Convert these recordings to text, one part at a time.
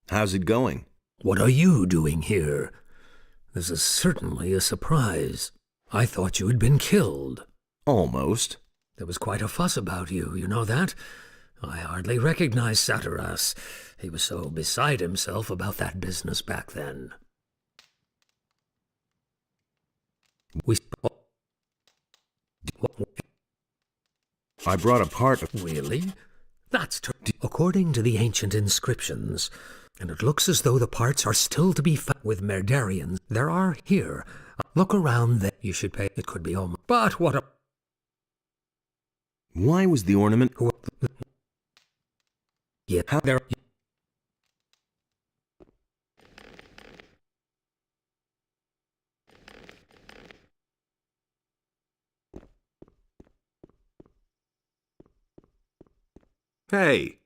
How's it going? What are you doing here? This is certainly a surprise. I thought you had been killed. Almost. There was quite a fuss about you, you know that? I hardly recognized Satyrus. He was so beside himself about that business back then. I brought a part of... Really? That's according to the ancient inscriptions, and it looks as though the parts are still to be found with Merdarians. There are here. Look around there. You should pay. It could be almost. But what a... Why was the ornament... Yeah, there... Hey!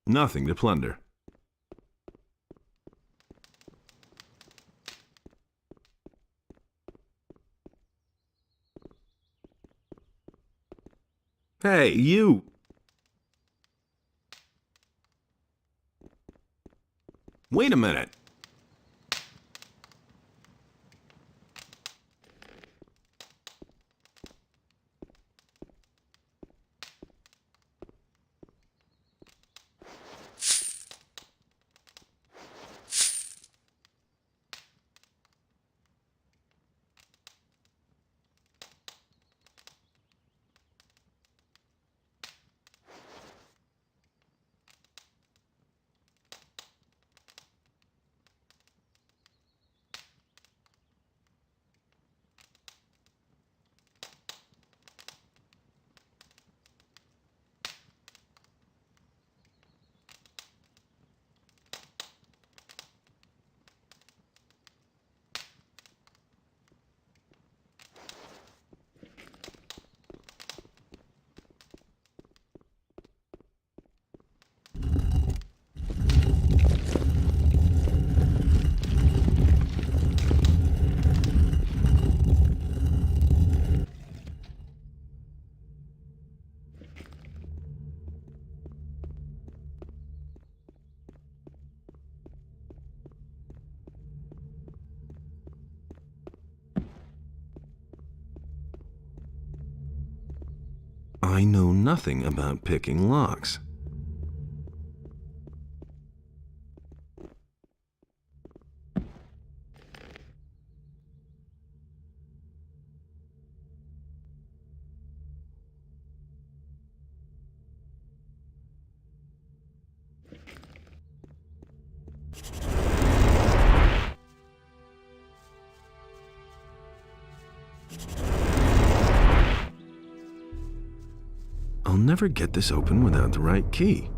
Nothing to plunder. Hey, you! Wait a minute. I know nothing about picking locks. I'll never get this open without the right key.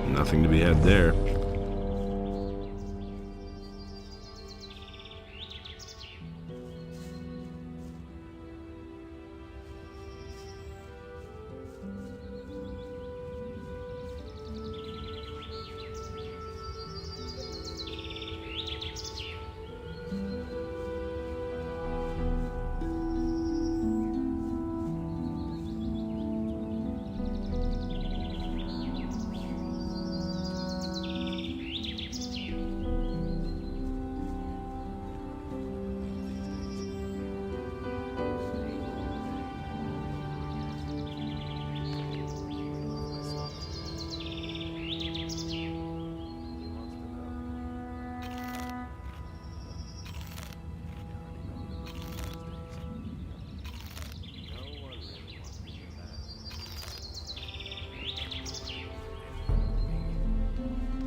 Nothing to be had there.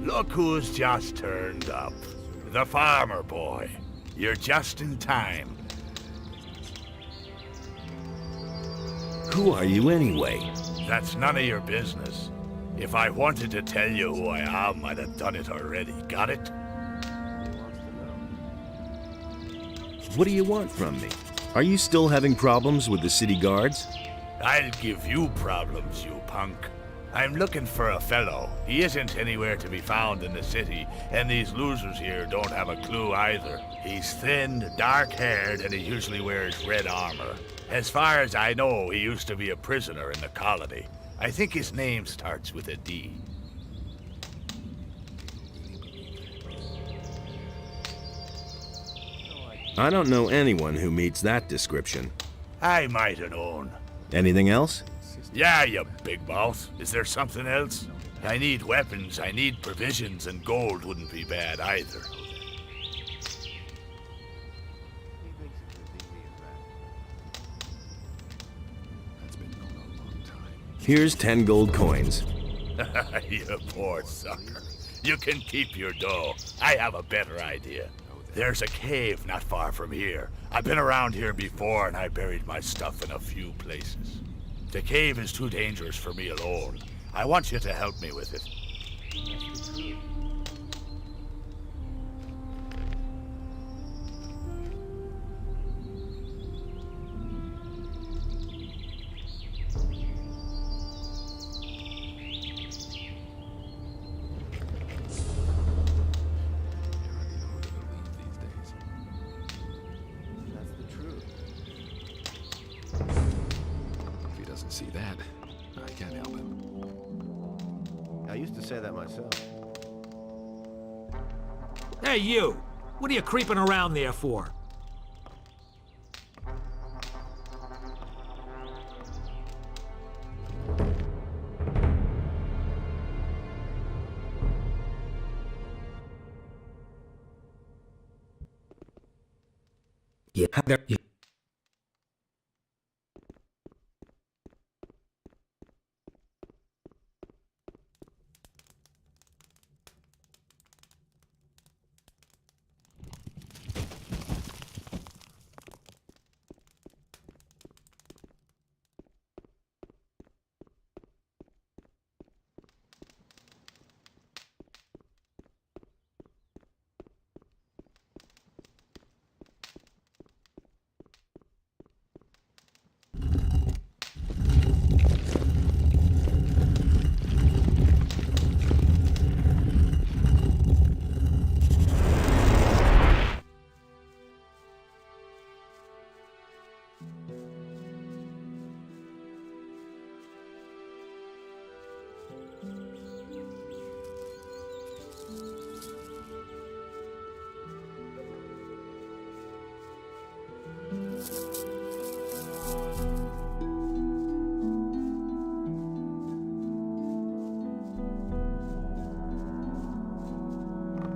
Look who's just turned up. The farmer boy. You're just in time. Who are you anyway? That's none of your business. If I wanted to tell you who I am, I'd have done it already. Got it? What do you want from me? Are you still having problems with the city guards? I'll give you problems, you punk. I'm looking for a fellow. He isn't anywhere to be found in the city, and these losers here don't have a clue either. He's thin, dark-haired, and he usually wears red armor. As far as I know, he used to be a prisoner in the colony. I think his name starts with a D. I don't know anyone who meets that description. I might have known. Anything else? Yeah, you big mouth. Is there something else? I need weapons, I need provisions, and gold wouldn't be bad either. Here's 10 gold coins. You poor sucker. You can keep your dough. I have a better idea. There's a cave not far from here. I've been around here before, and I buried my stuff in a few places. The cave is too dangerous for me alone. I want you to help me with it. See that? I can't help him. I used to say that myself. Hey, you! What are you creeping around there for? Yeah, you.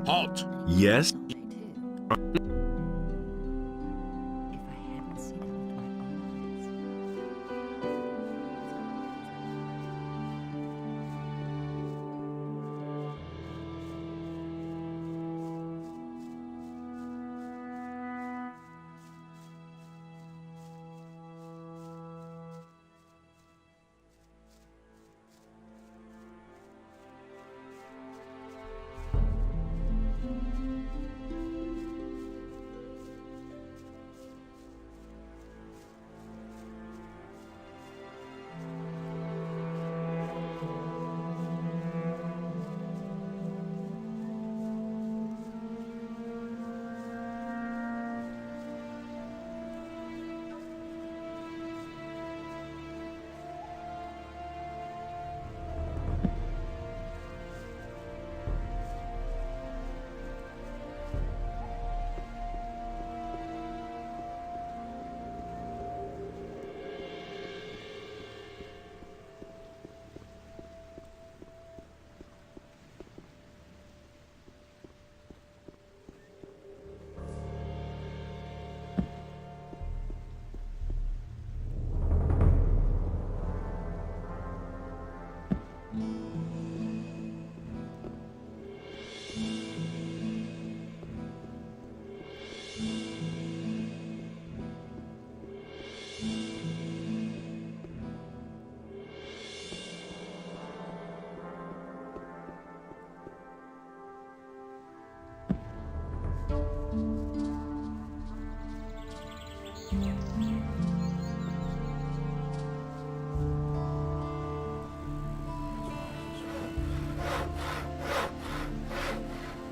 Halt! Yes?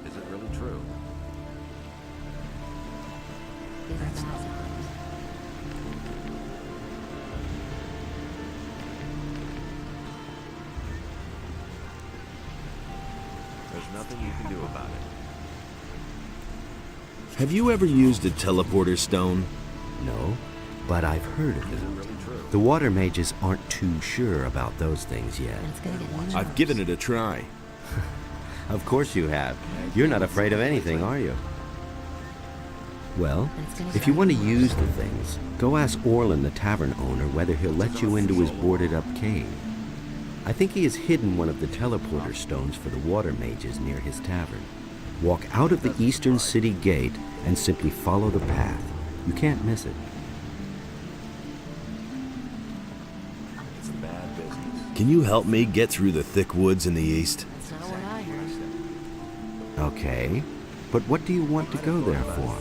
Is it really true? There's nothing you can do about it. Have you ever used a teleporter stone? No, but I've heard of Is it them. really true? The water mages aren't too sure about those things yet. I've given it a try. Of course you have. You're not afraid of anything, are you? Well, if you want to use the things, go ask Orlin, the tavern owner, whether he'll let you into his boarded-up cave. I think he has hidden one of the teleporter stones for the water mages near his tavern. Walk out of the eastern city gate and simply follow the path. You can't miss it. It's bad business. Can you help me get through the thick woods in the east? That's not what I heard. Okay, but what do you want to go there for?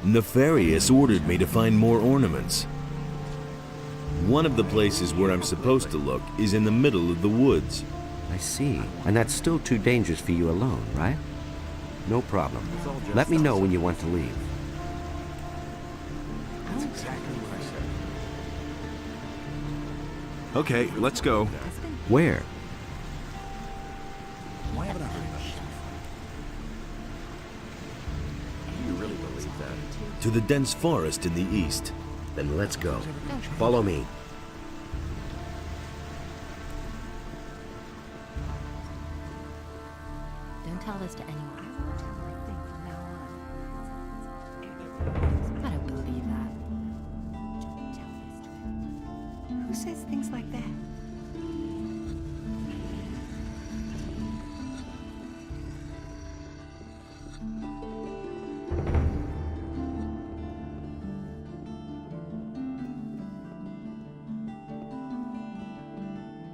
Nefarious ordered me to find more ornaments. One of the places where I'm supposed to look is in the middle of the woods. I see. And that's still too dangerous for you alone, right? No problem. Let me know when you want to leave. That's exactly what I said. Okay, let's go. Where? Why haven't I heard about this before? Do you really believe that? To the dense forest in the east. Then let's go. Follow me. Don't tell this to anyone. I won't tell her a thing from now on. I don't believe that. Don't tell this to anyone. Who says things like that?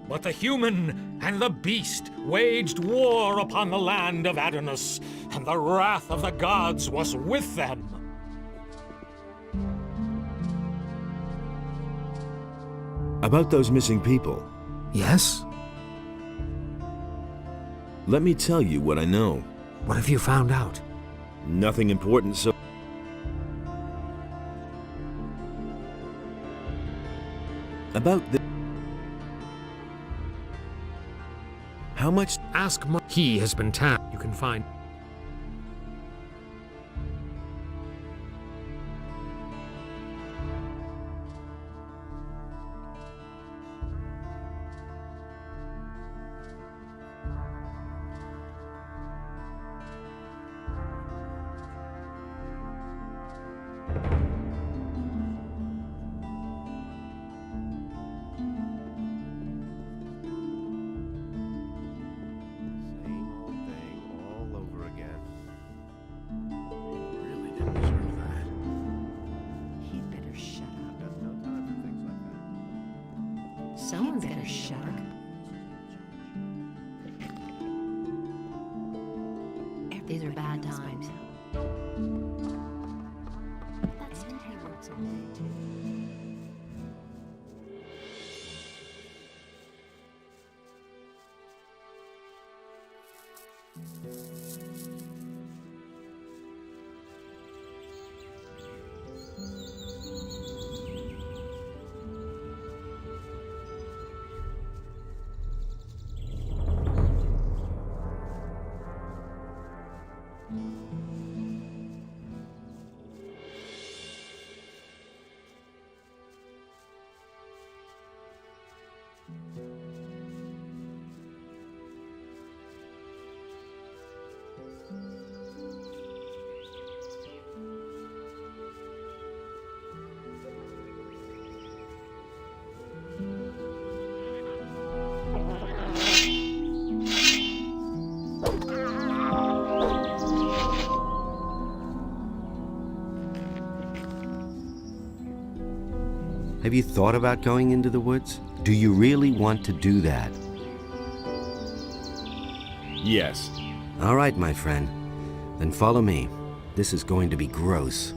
But the human and the beast waged war upon the land of Adonis, and the wrath of the gods was with them. About those missing people, Yes? let me tell you what I know. What have you found out? Nothing important, so... About the... How much... Ask He has been tapped. You can find... Same old thing all over again. Really didn't deserve that. He'd better shut up. I've got no time for things like that. Someone's He'd gonna better shut shut up. up. These are bad Everybody knows by times. now. That's And he works all day, too. Have you thought about going into the woods? Do you really want to do that? Yes. All right, my friend. Then follow me. This is going to be gross.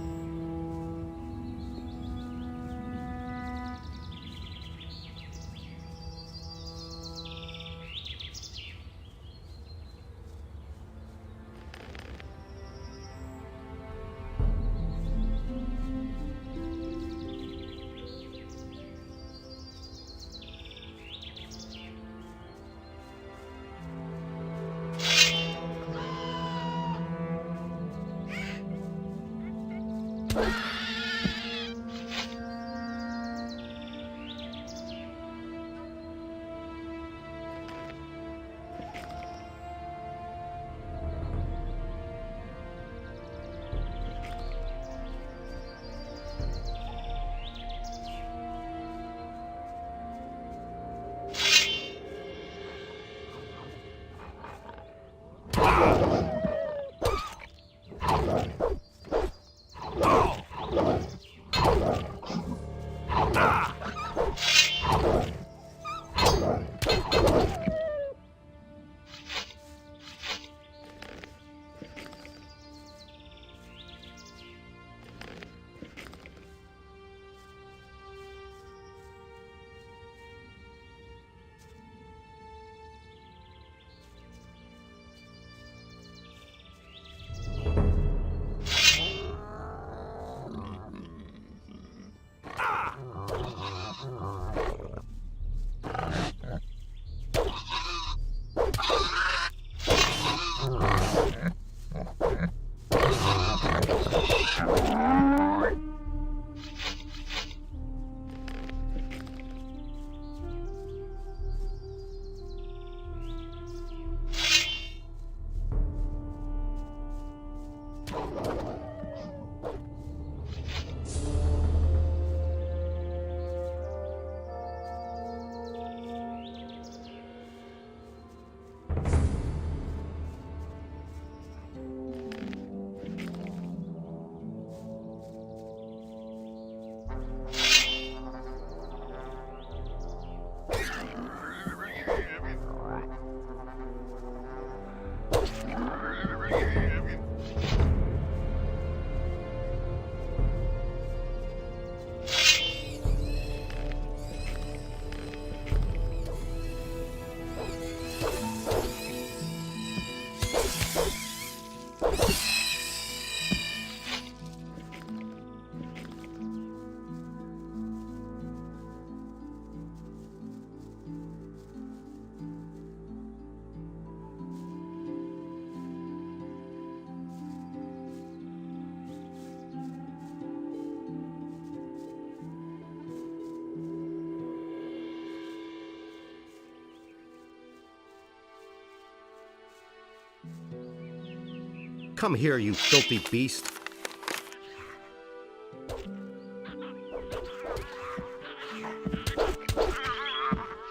Come here, you filthy beast.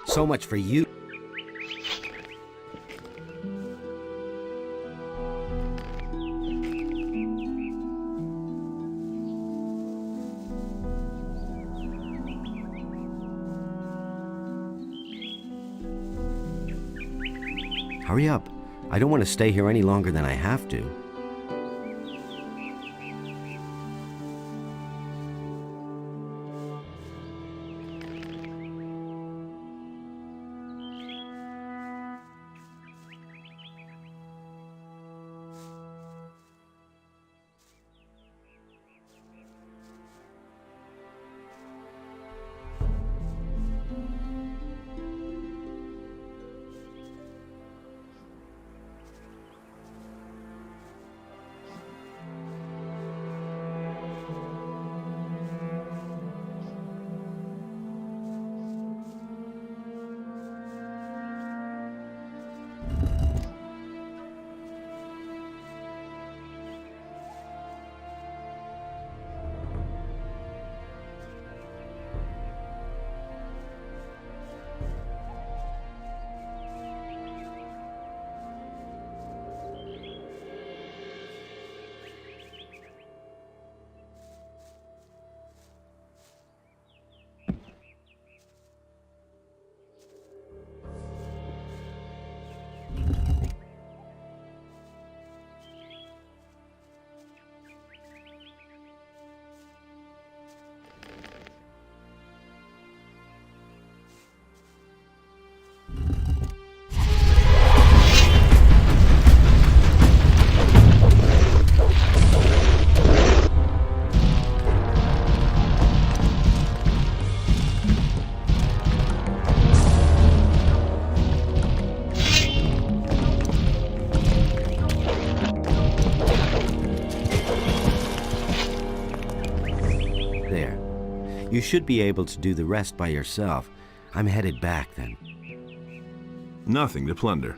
So much for you. Hurry up. I don't want to stay here any longer than I have to. You should be able to do the rest by yourself. I'm headed back then. Nothing to plunder.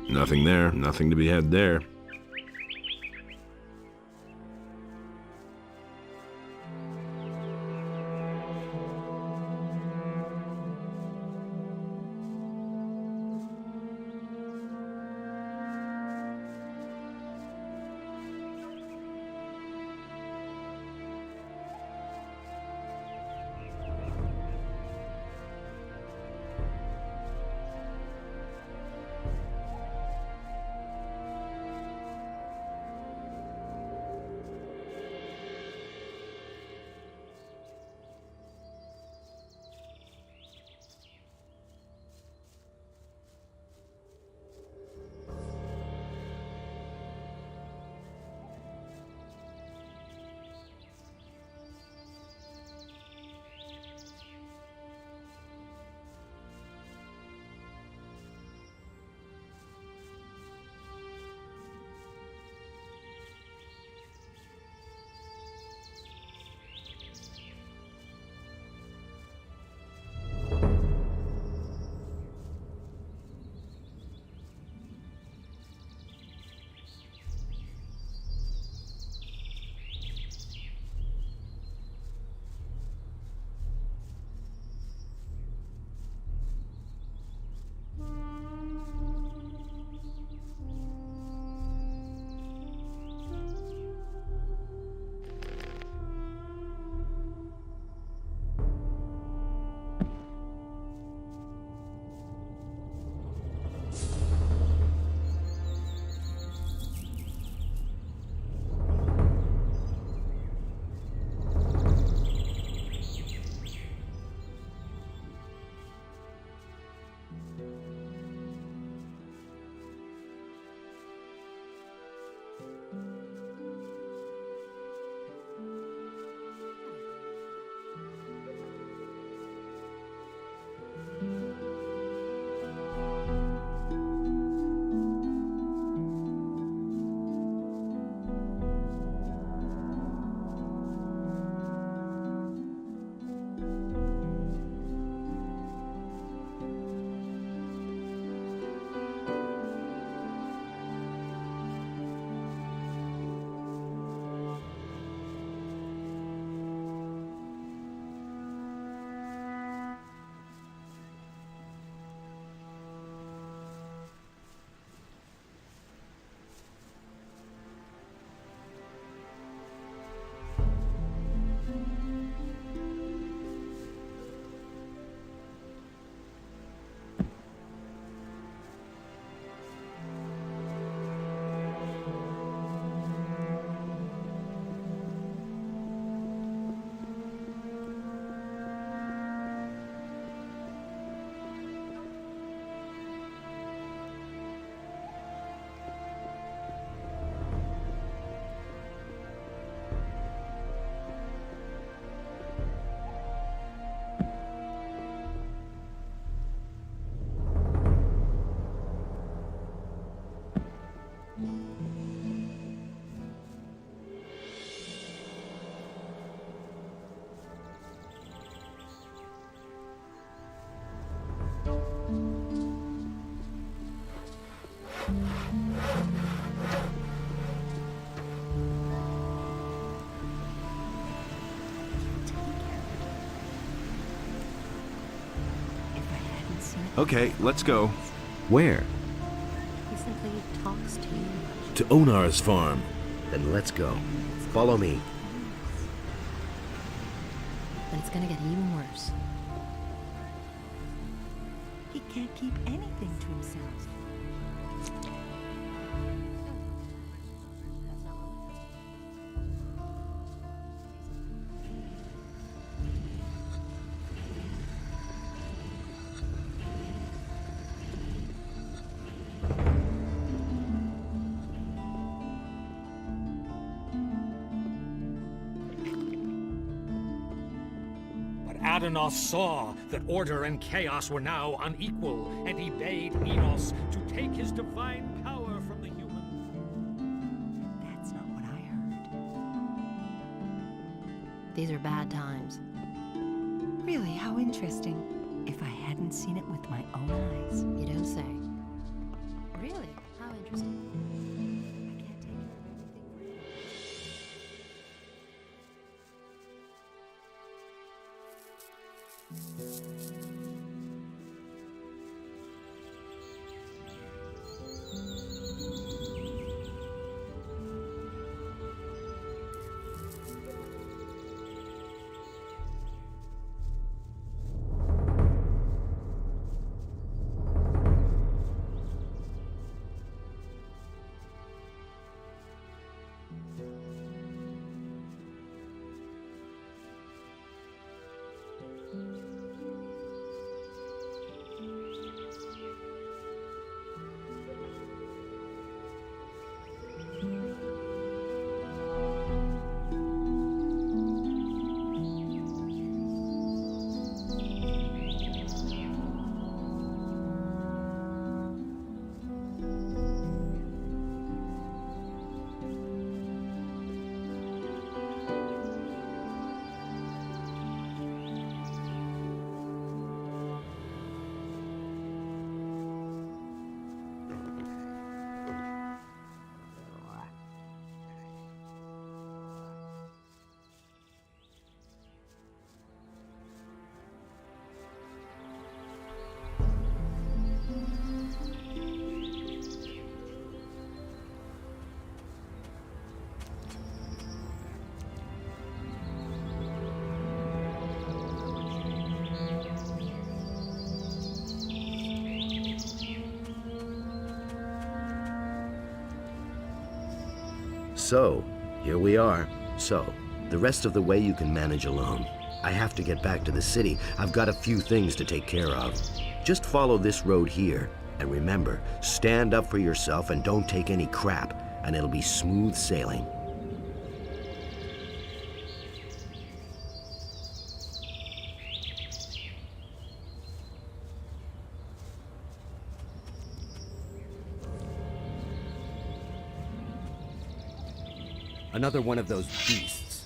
Nothing there, nothing to be had there. If I hadn't seen it, Okay, let's go. Where? We simply To Onar's farm. Then let's go. Follow me. But it's gonna get even worse. He can't keep anything to himself. Adonos saw that order and chaos were now unequal, and he bade Enos to take his divine power from the human. That's not what I heard. These are bad times. Really, how interesting. If I hadn't seen it with my own eyes. You don't say. Really? How interesting. I can't take care of everything. So, here we are. So, the rest of the way you can manage alone. I have to get back to the city. I've got a few things to take care of. Just follow this road here. And remember, stand up for yourself and don't take any crap, and it'll be smooth sailing. Another one of those beasts.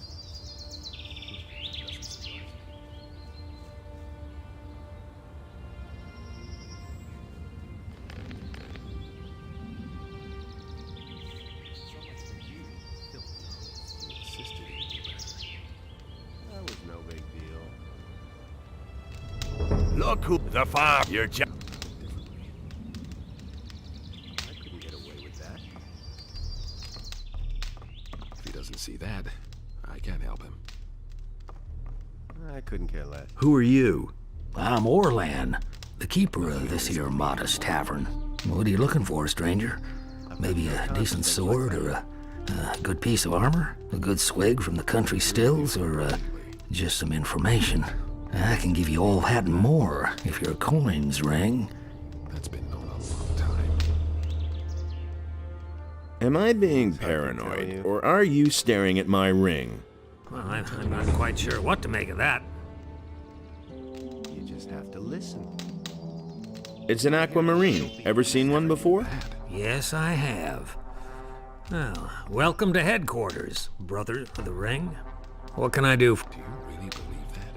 That was no big deal. Look who the farm. You're I couldn't get away with that. If he doesn't see that, I can't help him. I couldn't care less. Who are you? I'm Orlan, the keeper of this here modest tavern. What are you looking for, stranger? Maybe a decent sword, or a good piece of armor? A good swig from the country stills, or just some information? I can give you all that and more if your coins ring. That's been going on a long time. Am I being paranoid, or are you staring at my ring? Well, I'm not quite sure what to make of that. You just have to listen. It's an aquamarine. Ever seen one before? Yes, I have. Well, welcome to headquarters, brother of the ring. What can I do? Do you really believe that?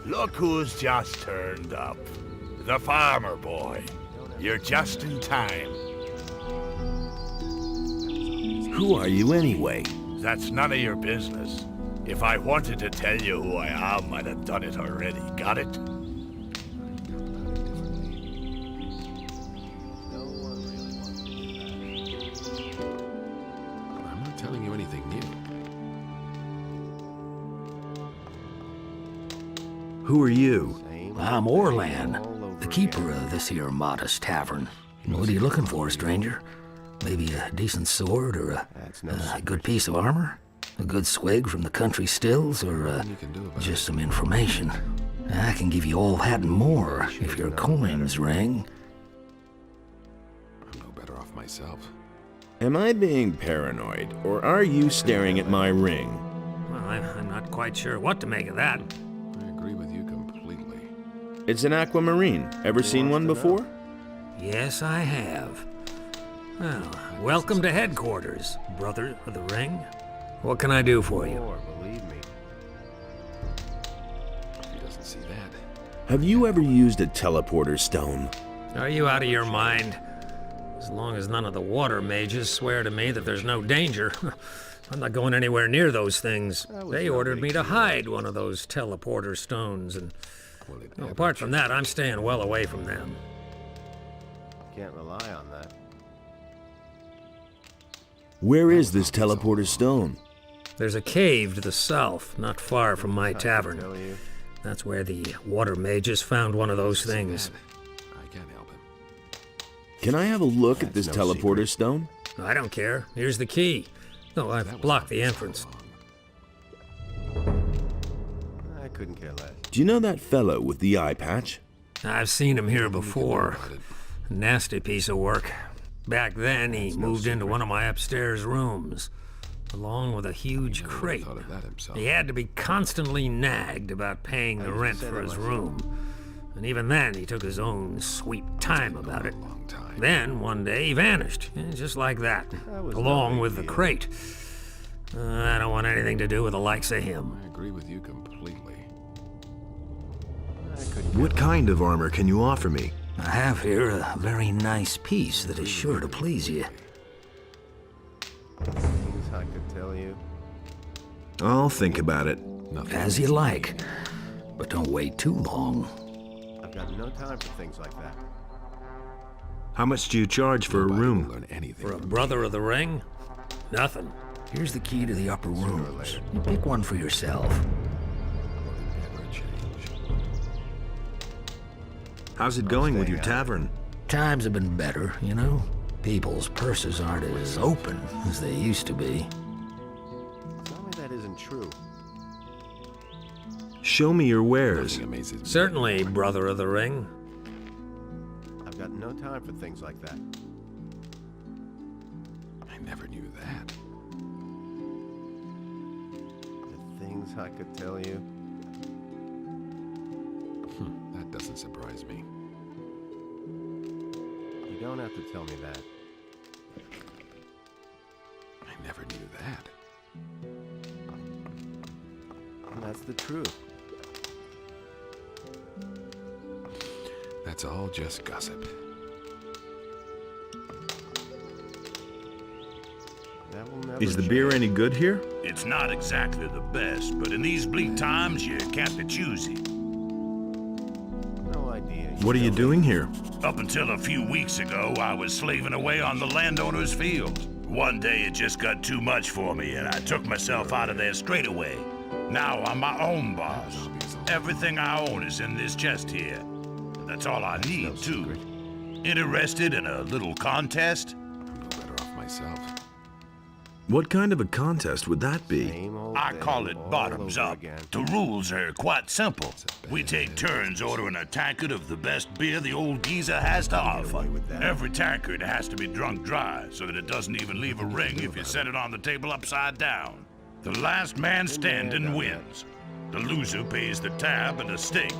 Look who's just turned up. The farmer boy. You're just in time. Who are you anyway? That's none of your business. If I wanted to tell you who I am, I'd have done it already. Got it? I'm not telling you anything new. Who are you? I'm Orlan, the keeper of this here modest tavern. What are you looking for, stranger? Maybe a decent sword or a good piece of armor? A good swig from the country stills, or just some information? I can give you all that and more if your coins ring. I'm no better off myself. Am I being paranoid, or are you staring at my ring? Well, I'm not quite sure what to make of that. I agree with you completely. It's an aquamarine. Ever seen one before? Yes, I have. Well, welcome to headquarters, brother of the ring. What can I do for you? Believe me. He doesn't see that. Have you ever used a teleporter stone? Are you out of your mind? As long as none of the water mages swear to me that there's no danger, I'm not going anywhere near those things. They ordered me to hide one of those teleporter stones, and apart from that, I'm staying well away from them. Can't rely on that. Where is this teleporter stone? There's a cave to the south, not far from my tavern. That's where the water mages found one of those things. I can't help him. Can I have a look at this teleporter stone? I don't care. Here's the key. No, I've blocked the entrance. I couldn't care less. Do you know that fellow with the eye patch? I've seen him here before. Nasty piece of work. Back then, he moved into one of my upstairs rooms, along with a huge crate. He had to be constantly nagged about paying the rent for his room. And even then, he took his own sweet time about it. Then, one day, he vanished, just like that, along with the crate. I don't want anything to do with the likes of him. I agree with you completely. What kind of armor can you offer me? I have here a very nice piece that is sure to please you. Things I could tell you. I'll think about it. As you like, but don't wait too long. I've got no time for things like that. How much do you charge for a room? Learn anything. For a brother of the ring? Nothing. Here's the key to the upper rooms. You pick one for yourself. Never change. How's it going with your tavern? Times have been better, you know? People's purses aren't as open as they used to be. Tell me that isn't true. Show me your wares. Nothing amazes me. Certainly, brother of the ring. I've got no time for things like that. I never knew that. The things I could tell you. That doesn't surprise me. You don't have to tell me that. I never knew that. And that's the truth. That's all just gossip. That will never Is the beer change. any good here? It's not exactly the best, but in these bleak times, you can't be choosy. No idea. What are you doing here? Up until a few weeks ago, I was slaving away on the landowner's fields. One day it just got too much for me, and I took myself out of there straight away. Now I'm my own boss. Everything I own is in this chest here. That's all I need, too. Interested in a little contest? I'm no better off myself. What kind of a contest would that be? Same old I thing call it all bottoms over up. again. The rules are quite simple. We take turns ordering a tankard of the best beer the old geezer has to offer. Every tankard has to be drunk dry so that it doesn't even leave a ring if you set it on the table upside down. The last man standing wins. The loser pays the tab and a steak.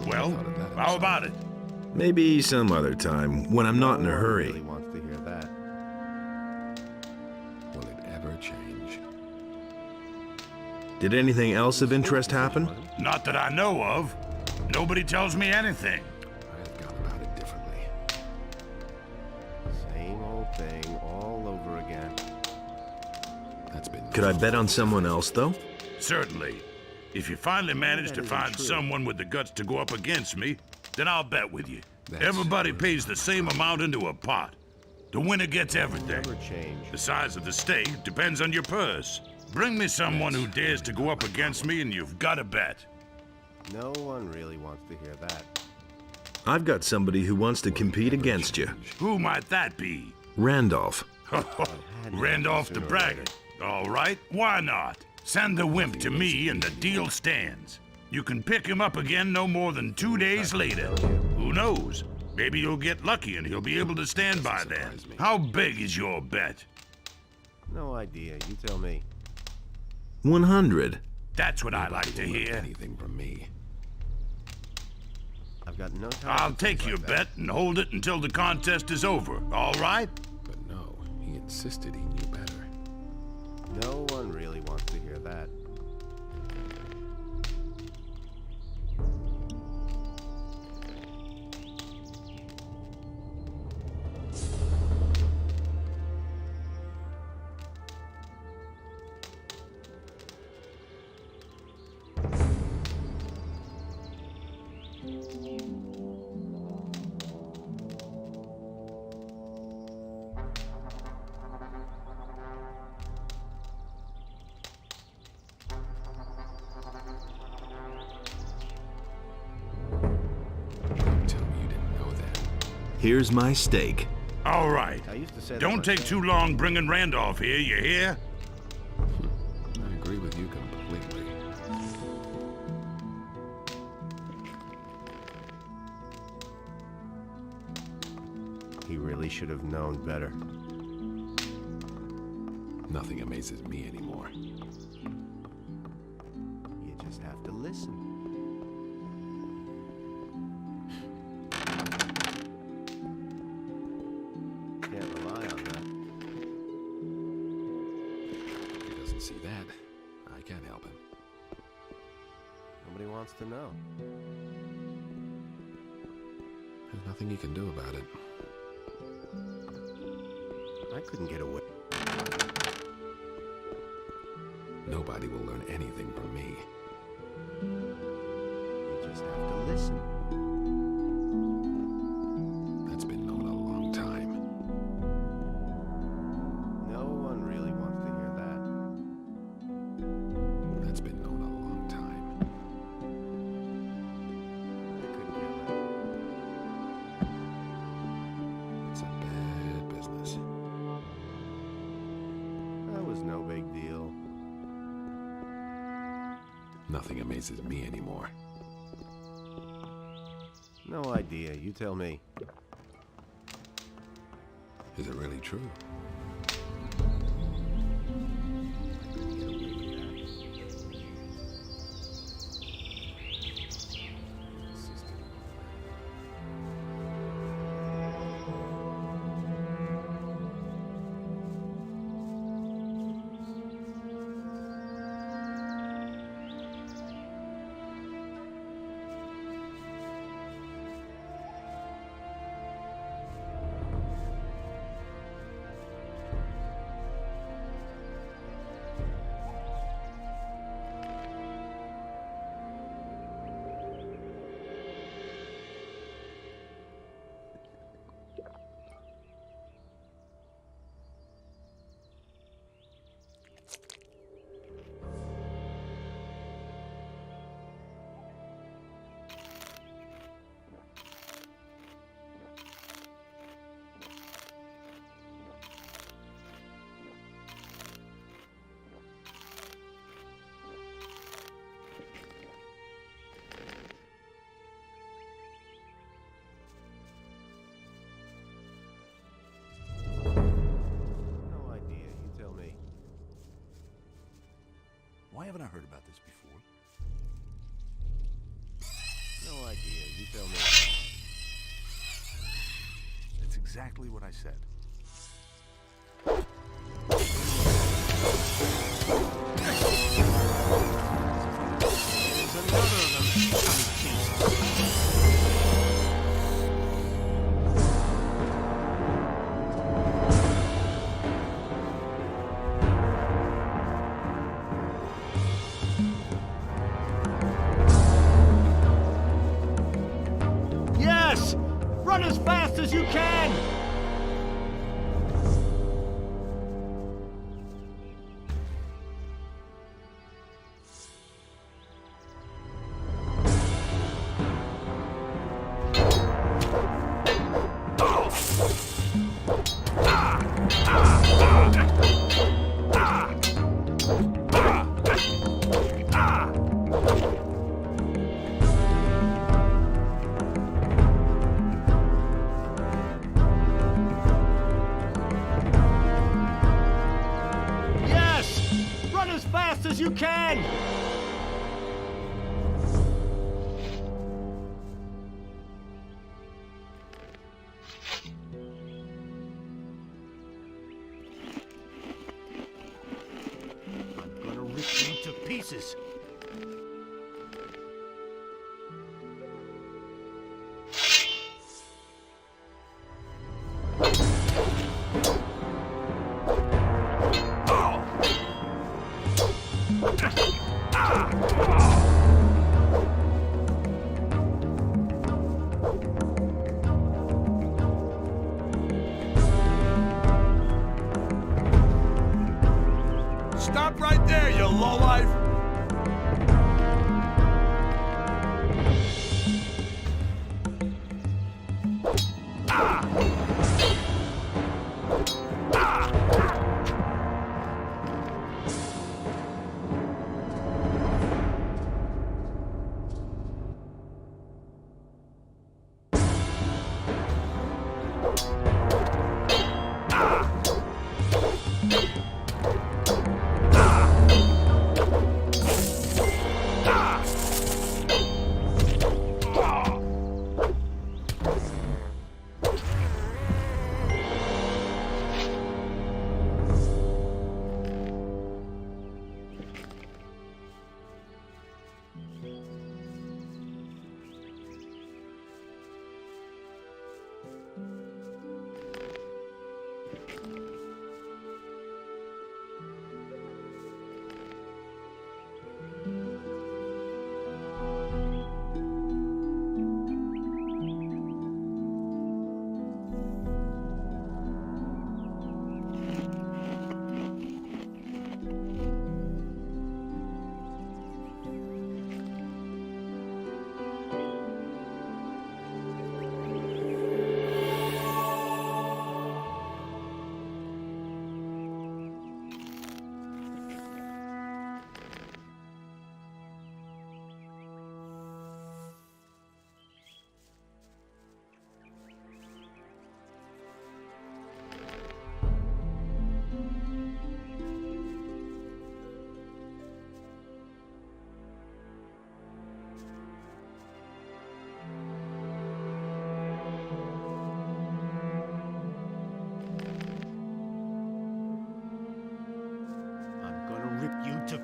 Well, how about it? Maybe some other time, when I'm not in a No one hurry. really wants to hear that. Will it ever change? Did anything else of interest happen? Not that I know of. Nobody tells me anything. I've gone about it differently. Same old thing all over again. That's been. Could I bet on someone else, though? Certainly. If you finally manage That to isn't find true. someone with the guts to go up against me, then I'll bet with you. That's Everybody pays the same amount into a pot. The winner gets everything. Never change. The size of the stake depends on your purse. Bring me someone who dares to go up against me and you've got a bet. No one really wants to hear that. I've got somebody who wants to compete against you. Who might that be? Randolph. Randolph the Sooner or Braggart. All right, why not? Send the wimp to me and the deal stands. You can pick him up again no more than 2 days later. Who knows? Maybe you'll get lucky and he'll be able to stand by then. How big is your bet? No idea. You tell me. 100. That's what I like to Won't learn hear. anything from me. I've got no time. I'll for take things your like that. bet and hold it until the contest is over, all right? But no, he insisted he knew better. No one really wants to hear that. Don't tell me you didn't know that. Here's my stake. All right. I used to say that Don't take myself. too long bringing Randolph here, you hear? I agree with you completely. He really should have known better. Nothing amazes me anymore. You just have to listen. Can't rely on that. He doesn't see that. I can't help him. Nobody wants to know. Nothing you can do about it. I couldn't get away. Nobody will learn anything from me. You just have to listen. That's been known a long time. No one really wants to hear that. That's been known a long time. I couldn't care less. It's a bad business. That was no big deal. Nothing amazes me anymore. No idea. You tell me. Is it really true? No idea. You tell me. Why haven't I heard about this before? No idea. You tell me. It's exactly what I said. There's another of them scummy beasts. Yes! Run as fast as you can! Yes! Run as fast as you can! I'm gonna rip you to pieces. Stop right there, you lowlife!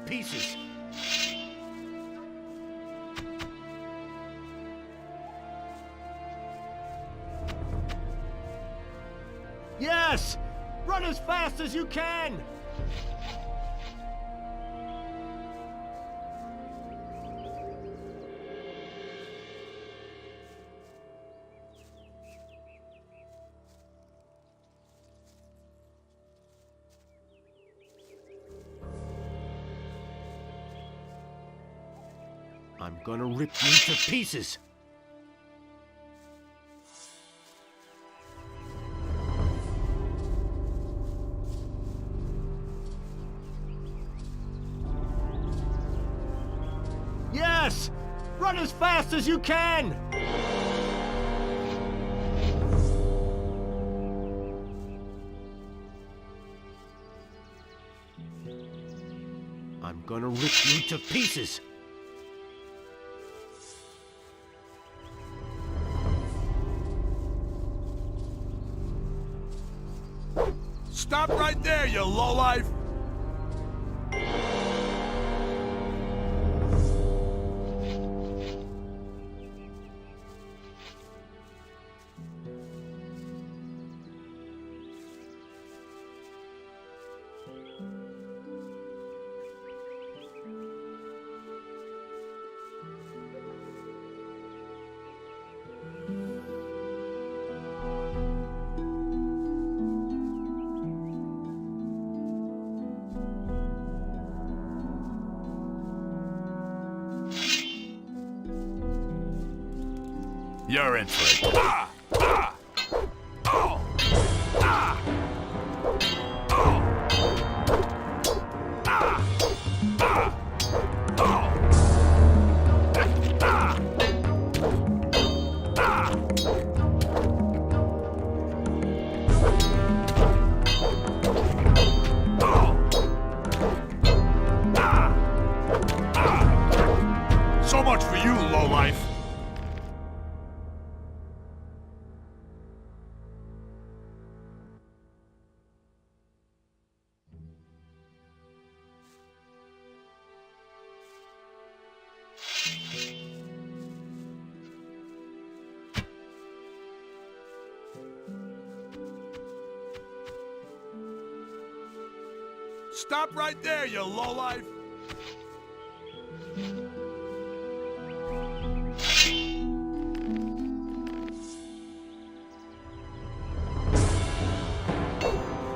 pieces! Yes! Run as fast as you can! I'm gonna rip you to pieces! Yes! Run as fast as you can! I'm gonna rip you to pieces! Stop right there, you lowlife! You're in for it. Ah! Ah! Oh! Ah! Oh! Ah! Ah! Oh! Ah! Ah! Oh! Ah! Ah! So much for you, lowlife. Stop right there, you lowlife!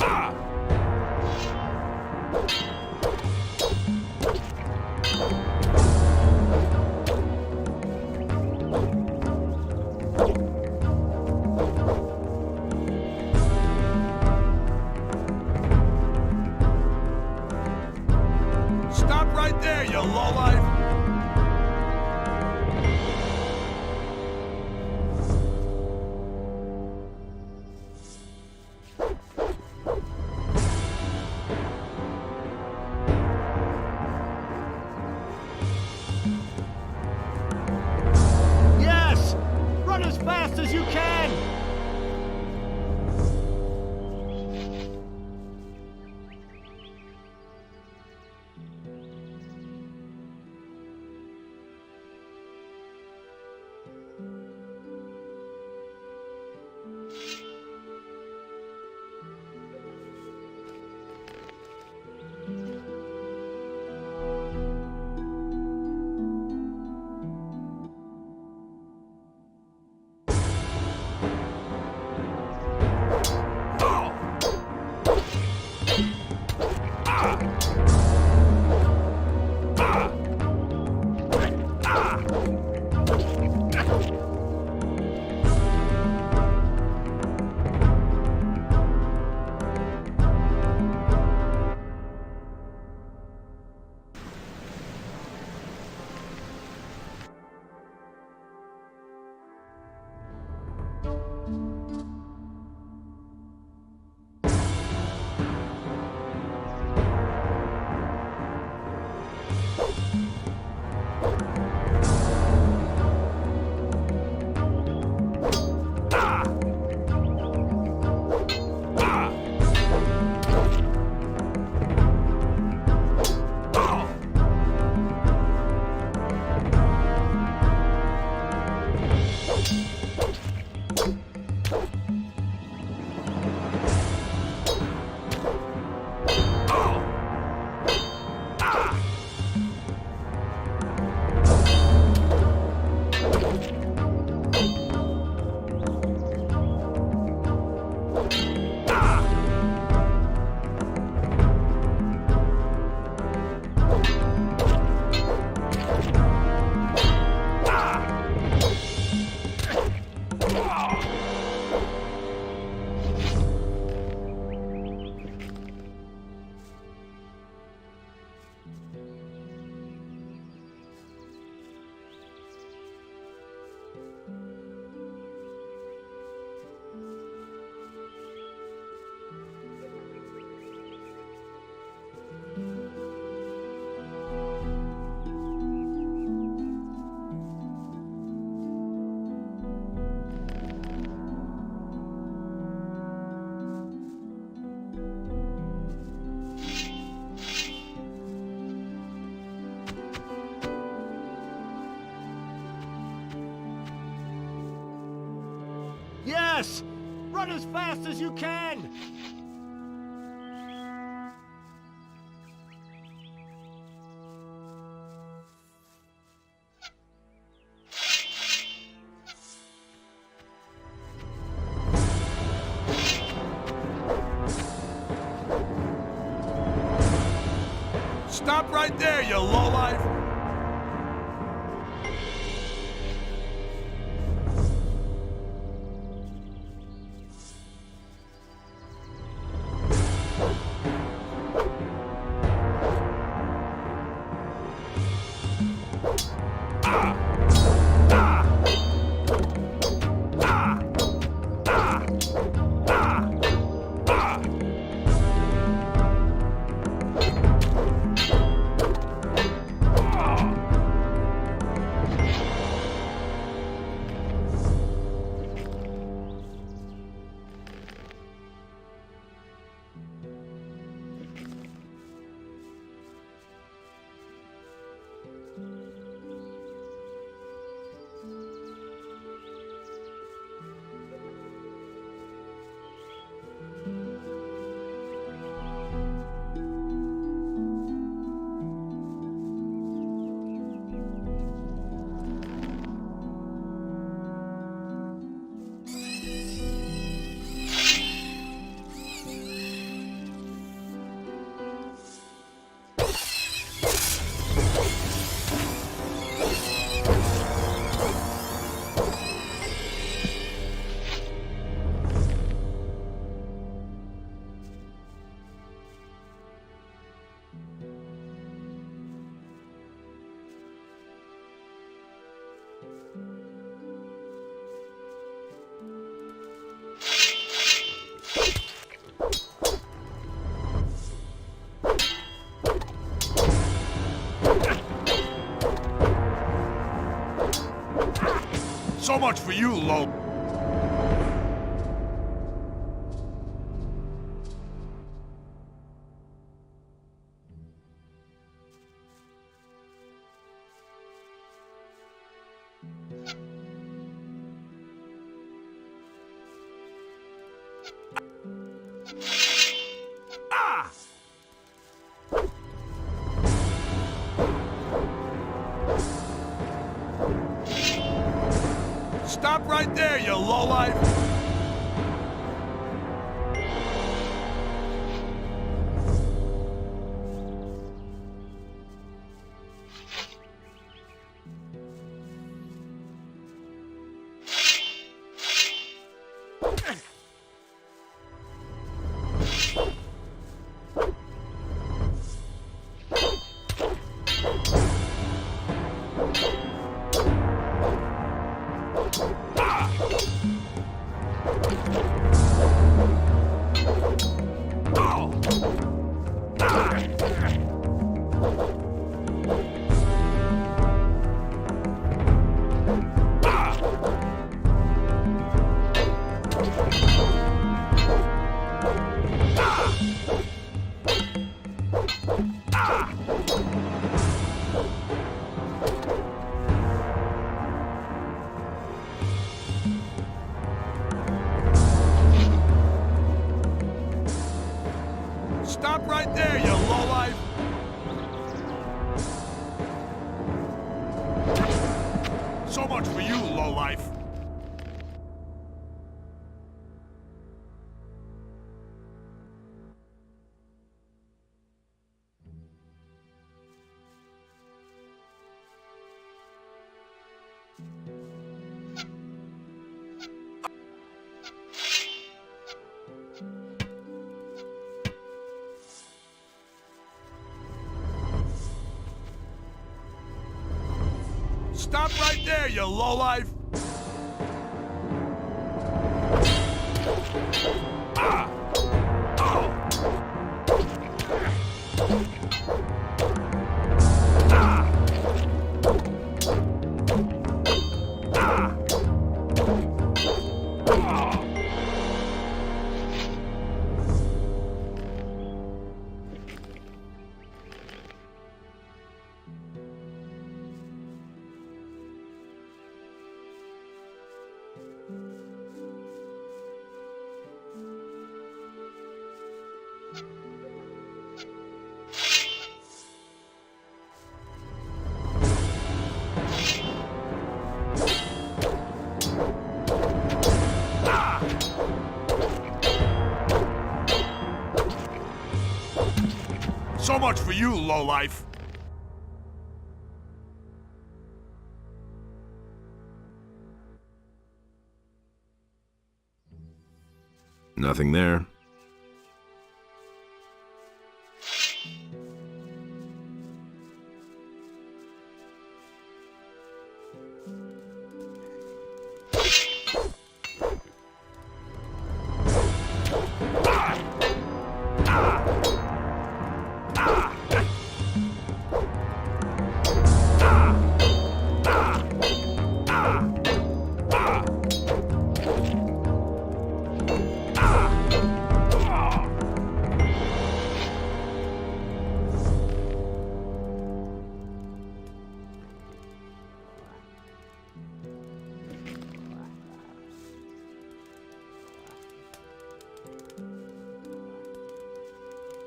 Ah! Stop right there, you lowlife! Yes! Run as fast as you can! Yes! Run as fast as you can! Stop right there, you lowlife! So much for you, low. Stop right there, you lowlife! Stop right there, you lowlife! So much for you, lowlife! Stop right there, you lowlife! much for you, lowlife. Nothing there.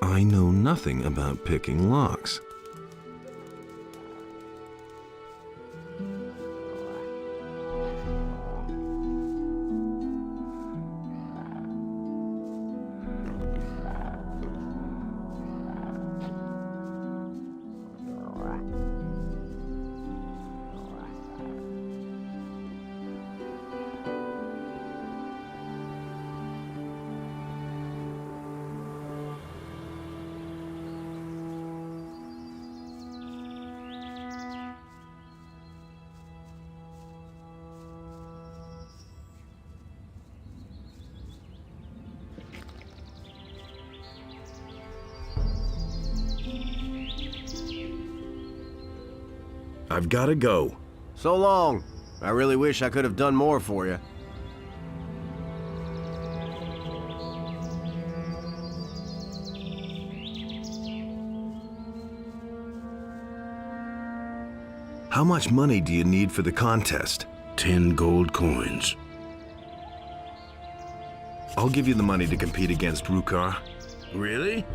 I know nothing about picking locks. I've got to go. So long. I really wish I could have done more for you. How much money do you need for the contest? 10 gold coins. I'll give you the money to compete against Rukar. Really?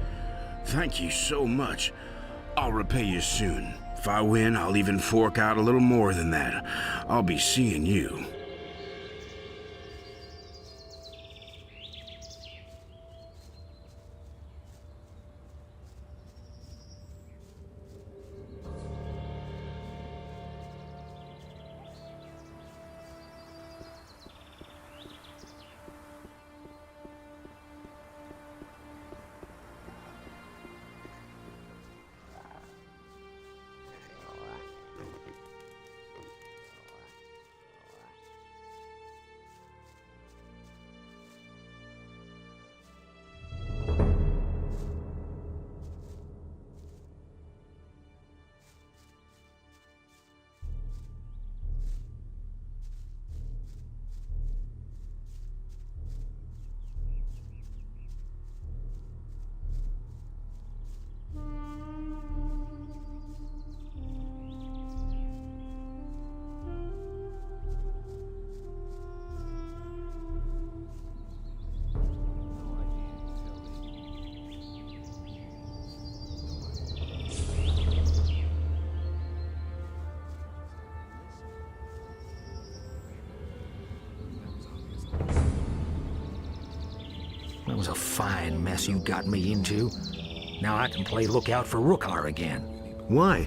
Thank you so much. I'll repay you soon. If I win, I'll even fork out a little more than that. I'll be seeing you. That was a fine mess you got me into. Now I can play lookout for Rukar again. Why?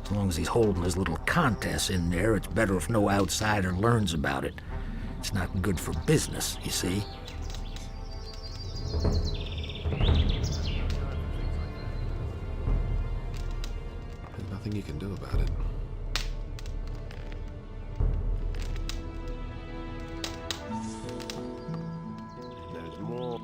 As long as he's holding his little contests in there, it's better if no outsider learns about it. It's not good for business, you see. There's nothing you can do about it. There's more.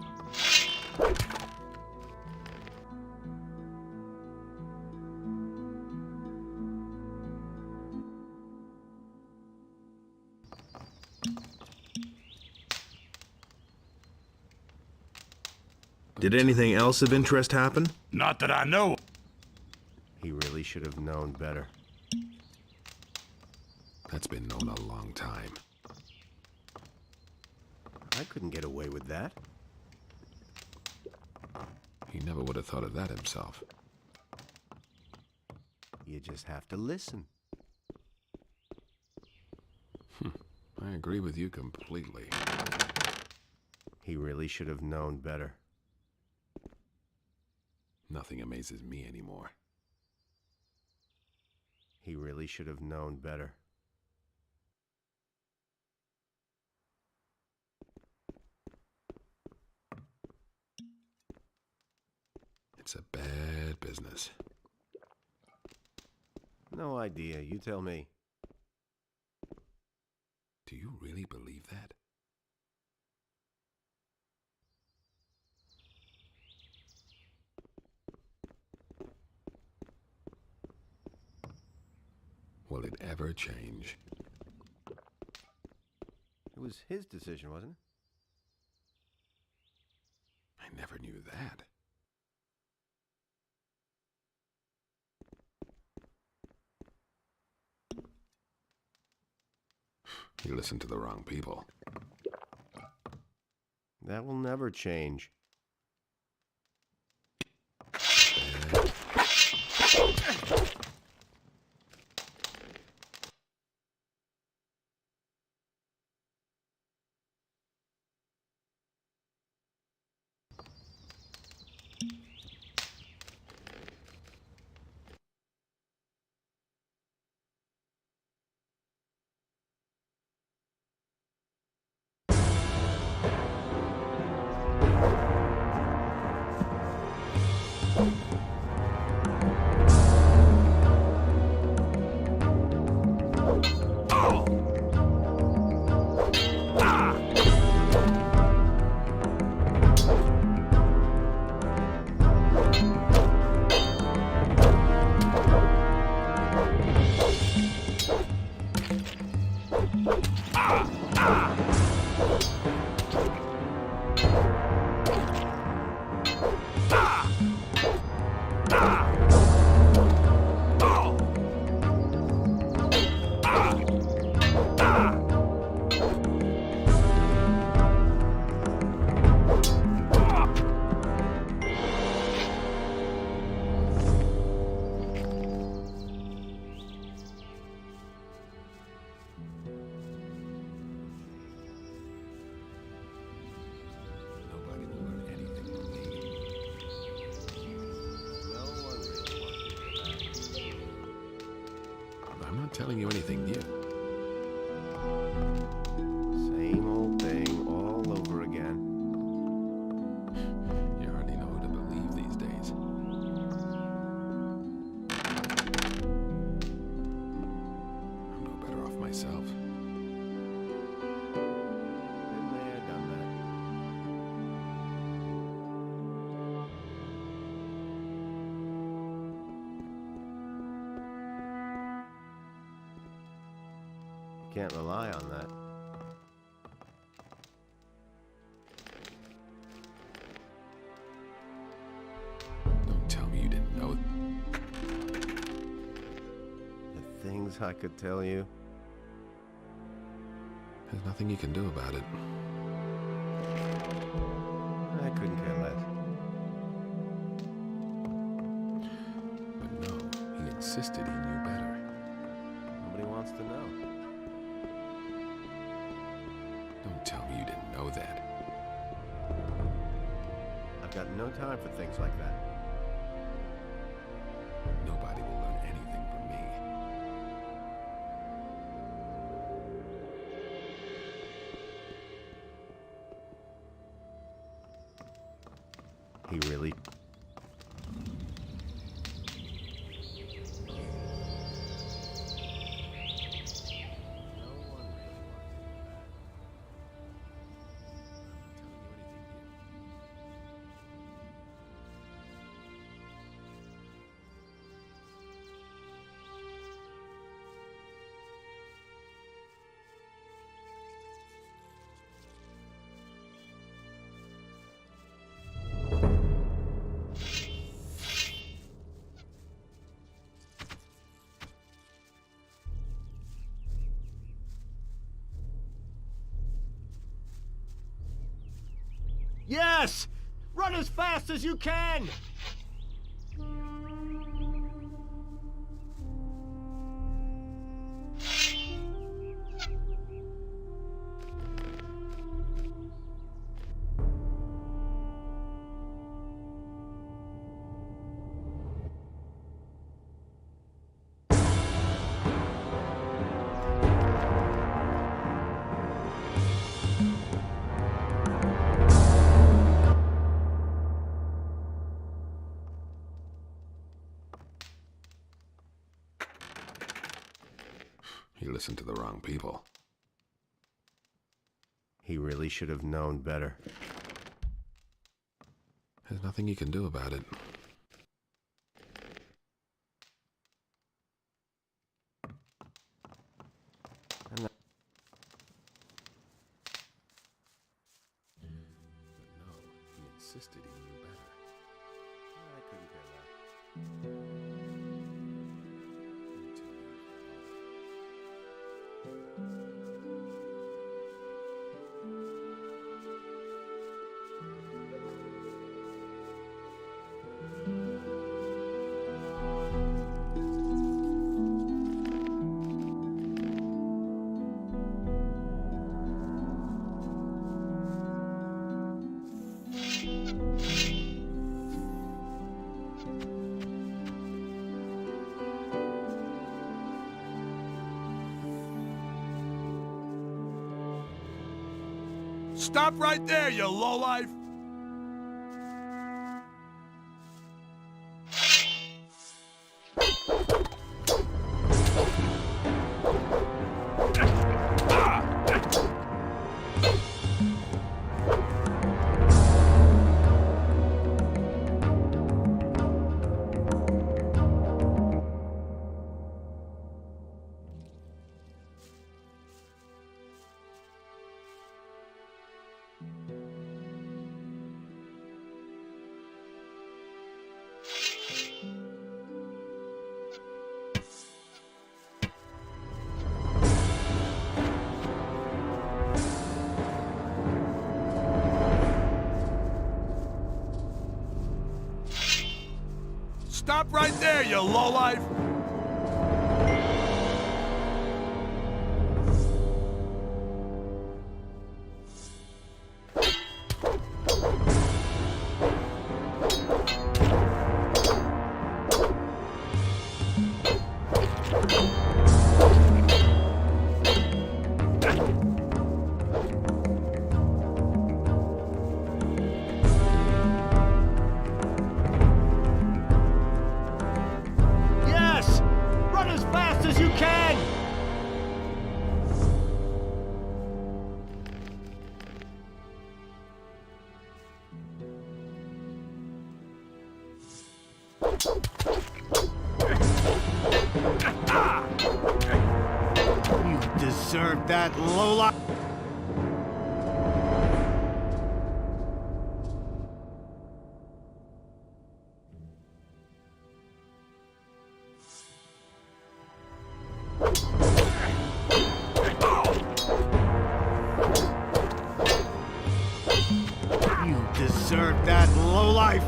Did anything else of interest happen? Not that I know. He really should have known better. That's been known a long time. I couldn't get away with that. He never would have thought of that himself. You just have to listen. I agree with you completely. He really should have known better. Nothing amazes me anymore. He really should have known better. It's a bad business. No idea. You tell me. Do you really believe that? Will it ever change? It was his decision, wasn't it? I never knew that. You listen to the wrong people. That will never change. Nobody will learn anything from me. No one really wants to hear that. I'm not telling you anything new. Same old thing all over again. You hardly know who to believe these days. I'm no better off myself. Been there, done that. Can't rely on that. Don't tell me you didn't know. The things I could tell you. There's nothing you can do about it. I couldn't care less. But no, he insisted he knew better. Nobody wants to know. Don't tell me you didn't know that. I've got no time for things like that. Nobody will learn anything from me. He really... Yes! Run as fast as you can! listen to the wrong people. He really should have known better. There's nothing you can do about it. But no, he insisted he knew better. I couldn't care less. Stop right there, you lowlife! Stop right there, you lowlife! Yes! Run as fast as you can! You deserve that, Lola! You deserve that, lowlife!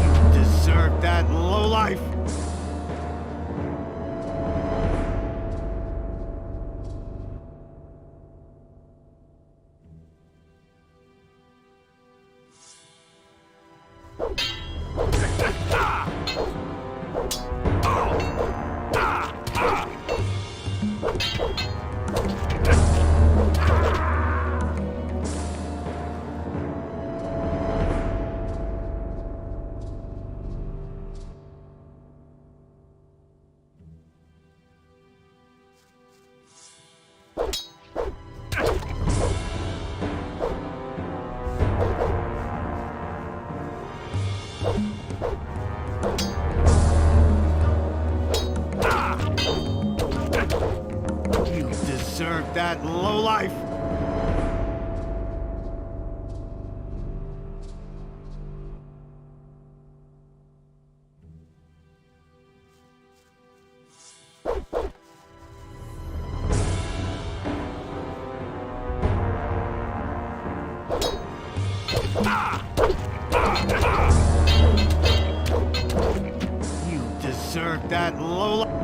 You deserve that, lowlife! You deserve that, lowlife! You deserve that, lowlife!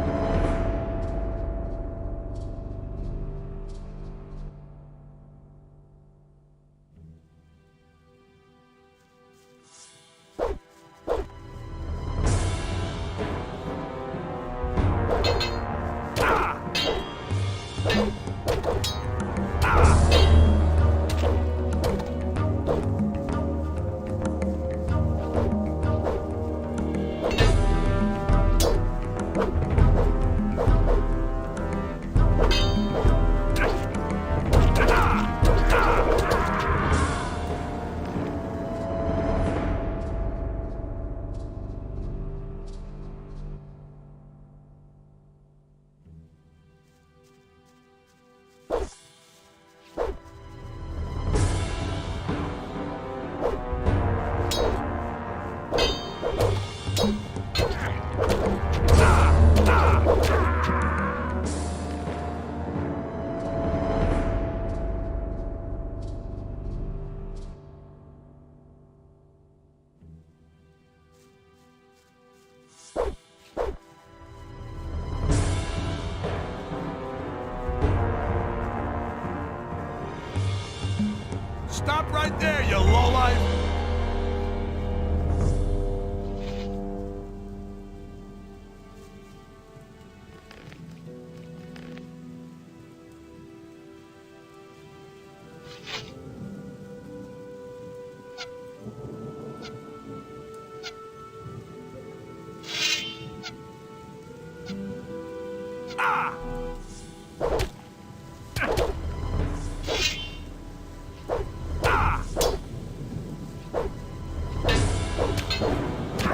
Stop right there, you lowlife!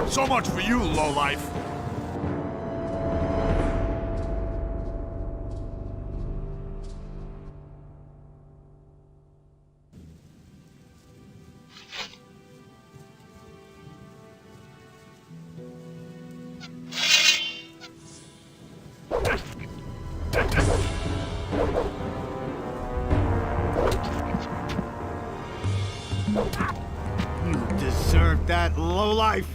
So much for you, lowlife! You deserve that, lowlife!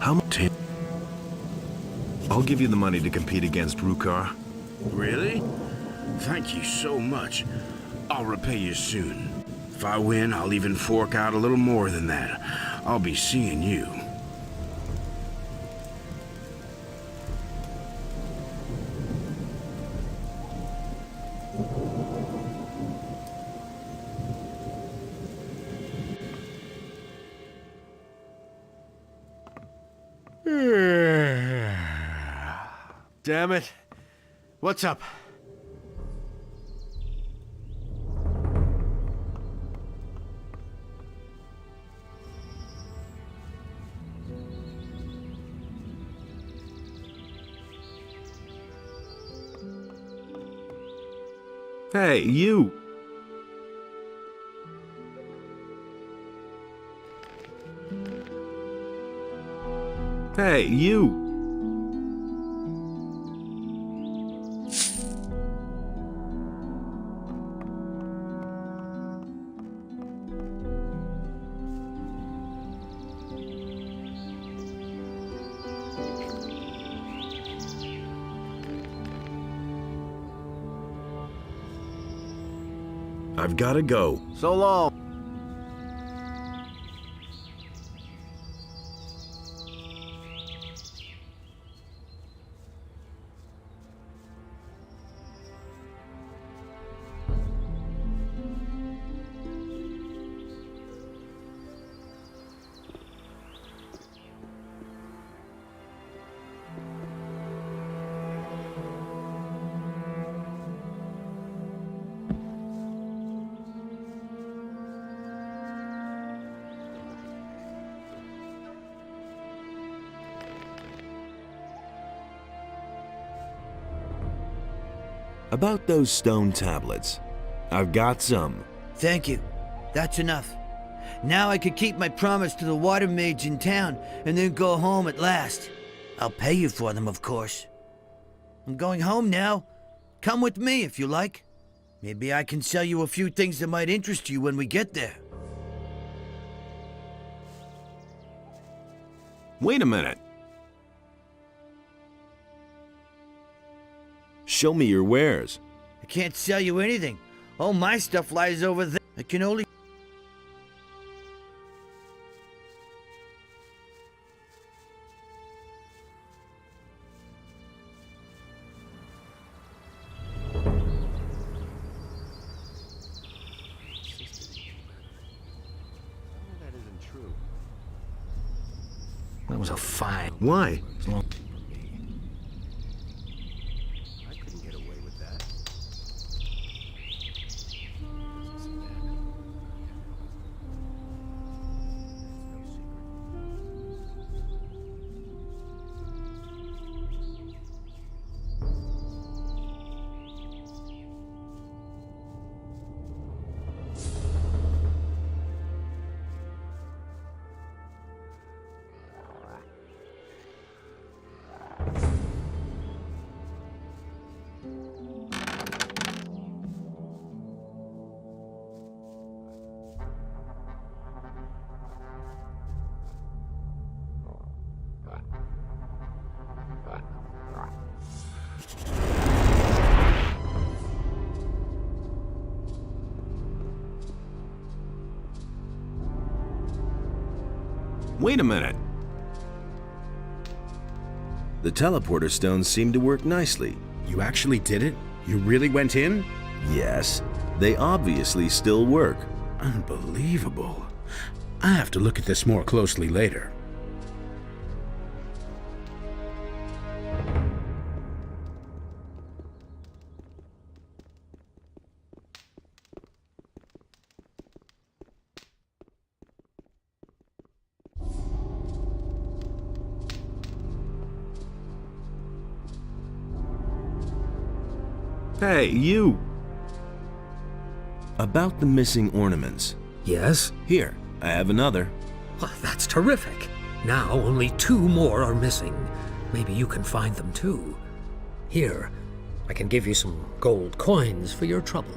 How much? I'll give you the money to compete against Rukar. Really? Thank you so much. I'll repay you soon. If I win, I'll even fork out a little more than that. I'll be seeing you. Damn it. What's up? Hey, you! Hey, you! I've gotta go. So long. About those stone tablets. I've got some. Thank you. That's enough. Now I could keep my promise to the water mage in town and then go home at last. I'll pay you for them, of course. I'm going home now. Come with me if you like. Maybe I can sell you a few things that might interest you when we get there. Wait a minute. Show me your wares. I can't sell you anything. All my stuff lies over there. I can only... That was a fine. Why? I couldn't get away with that. Wait a minute. The teleporter stones seem to work nicely. You actually did it? You really went in? Yes, they obviously still work. Unbelievable. I have to look at this more closely later. Hey, you! About the missing ornaments. Yes? Here, I have another. Well, that's terrific. Now only 2 more are missing. Maybe you can find them too. Here, I can give you some gold coins for your trouble.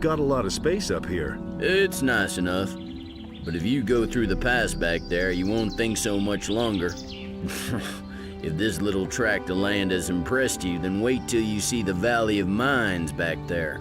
got a lot of space up here. It's nice enough. But if you go through the pass back there, you won't think so much longer. If this little tract of land has impressed you, then wait till you see the Valley of Mines back there.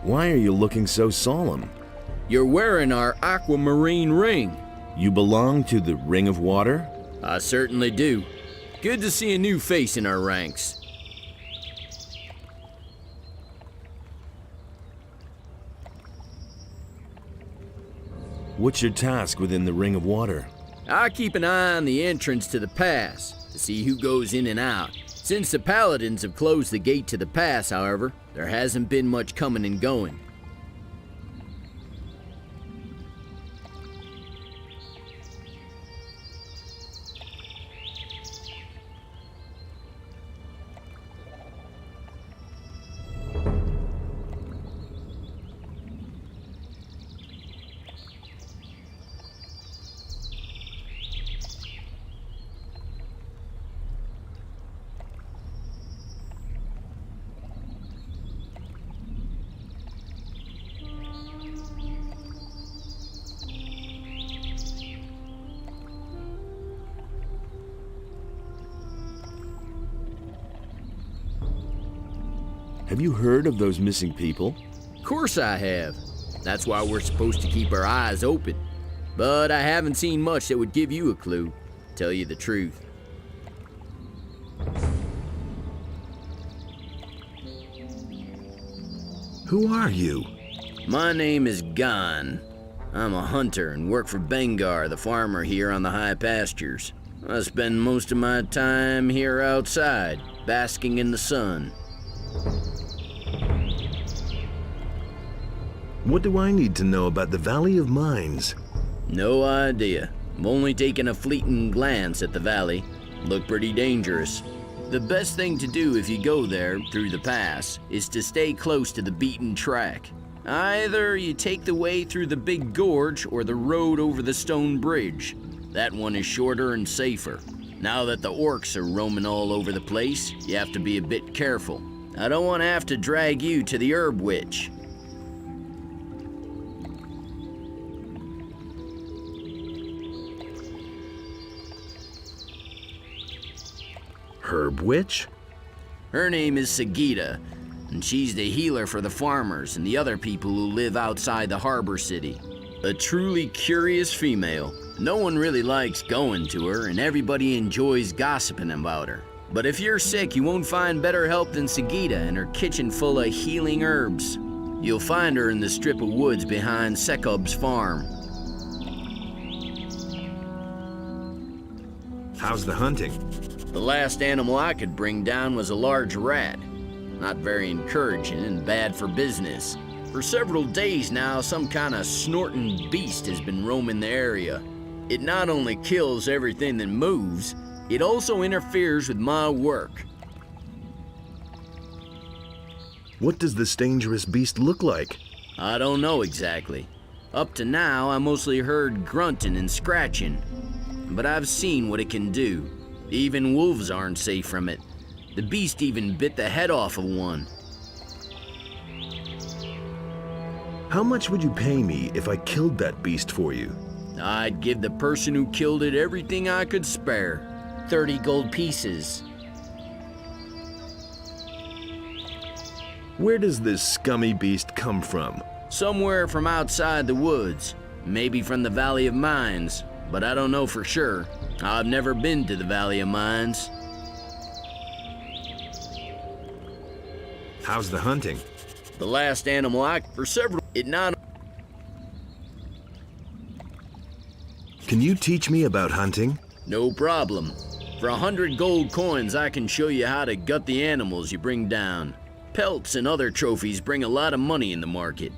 Why are you looking so solemn? You're wearing our aquamarine ring. You belong to the Ring of Water? I certainly do. Good to see a new face in our ranks. What's your task within the Ring of Water? I keep an eye on the entrance to the pass to see who goes in and out. Since the Paladins have closed the gate to the pass, however, there hasn't been much coming and going. Have you heard of those missing people? Of course I have. That's why we're supposed to keep our eyes open. But I haven't seen much that would give you a clue, to tell you the truth. Who are you? My name is Gon. I'm a hunter and work for Bengar, the farmer here on the high pastures. I spend most of my time here outside, basking in the sun. What do I need to know about the Valley of Mines? No idea. I'm only taking a fleeting glance at the valley. Look pretty dangerous. The best thing to do if you go there, through the pass, is to stay close to the beaten track. Either you take the way through the big gorge or the road over the stone bridge. That one is shorter and safer. Now that the orcs are roaming all over the place, you have to be a bit careful. I don't want to have to drag you to the herb witch. Herb Witch? Her name is Sagita, and she's the healer for the farmers and the other people who live outside the harbor city. A truly curious female. No one really likes going to her, and everybody enjoys gossiping about her. But if you're sick, you won't find better help than Sagita and her kitchen full of healing herbs. You'll find her in the strip of woods behind Sekub's farm. How's the hunting? The last animal I could bring down was a large rat. Not very encouraging and bad for business. For several days now, some kind of snorting beast has been roaming the area. It not only kills everything that moves, it also interferes with my work. What does this dangerous beast look like? I don't know exactly. Up to now, I mostly heard grunting and scratching. But I've seen what it can do. Even wolves aren't safe from it. The beast even bit the head off of one. How much would you pay me if I killed that beast for you? I'd give the person who killed it everything I could spare. 30 gold pieces. Where does this scummy beast come from? Somewhere from outside the woods. Maybe from the Valley of Mines, but I don't know for sure. I've never been to the Valley of Mines. How's the hunting? The last animal for several, it not. Can you teach me about hunting? No problem. For 100 gold coins, I can show you how to gut the animals you bring down. Pelts and other trophies bring a lot of money in the market.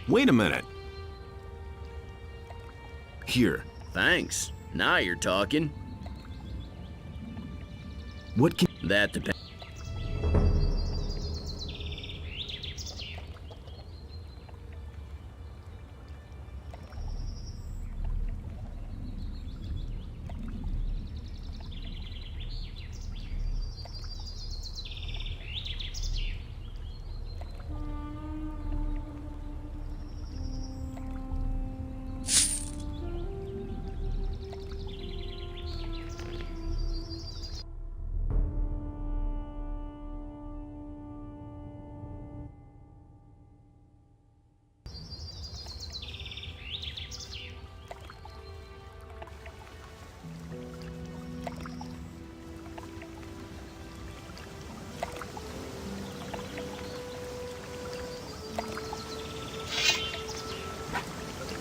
Wait a minute. Here. Thanks. Now you're talking. What can... That depends.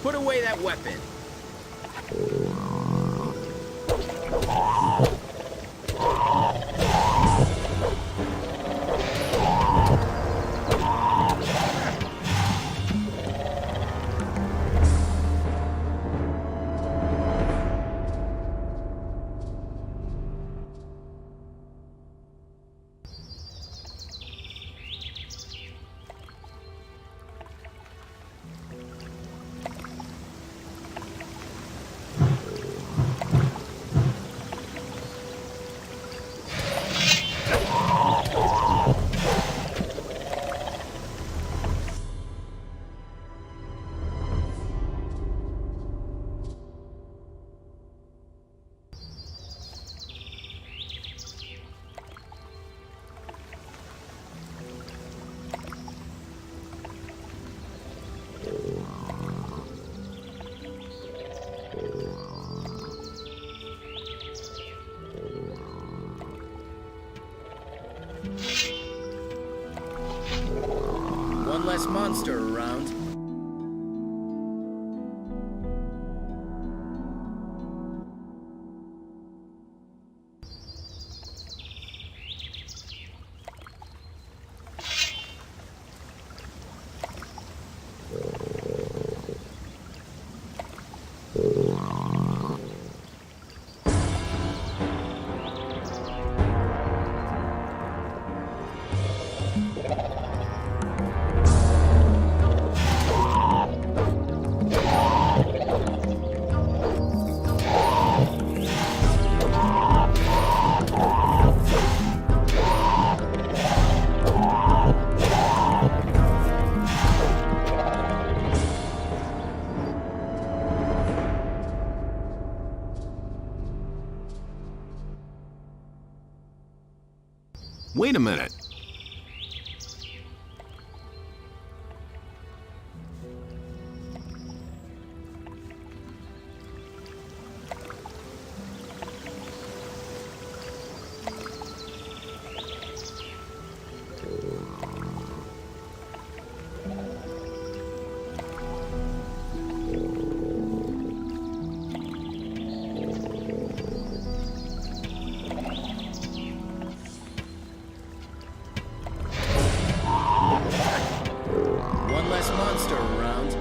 Put away that weapon. One less monster around. Wait a minute. One less monster around.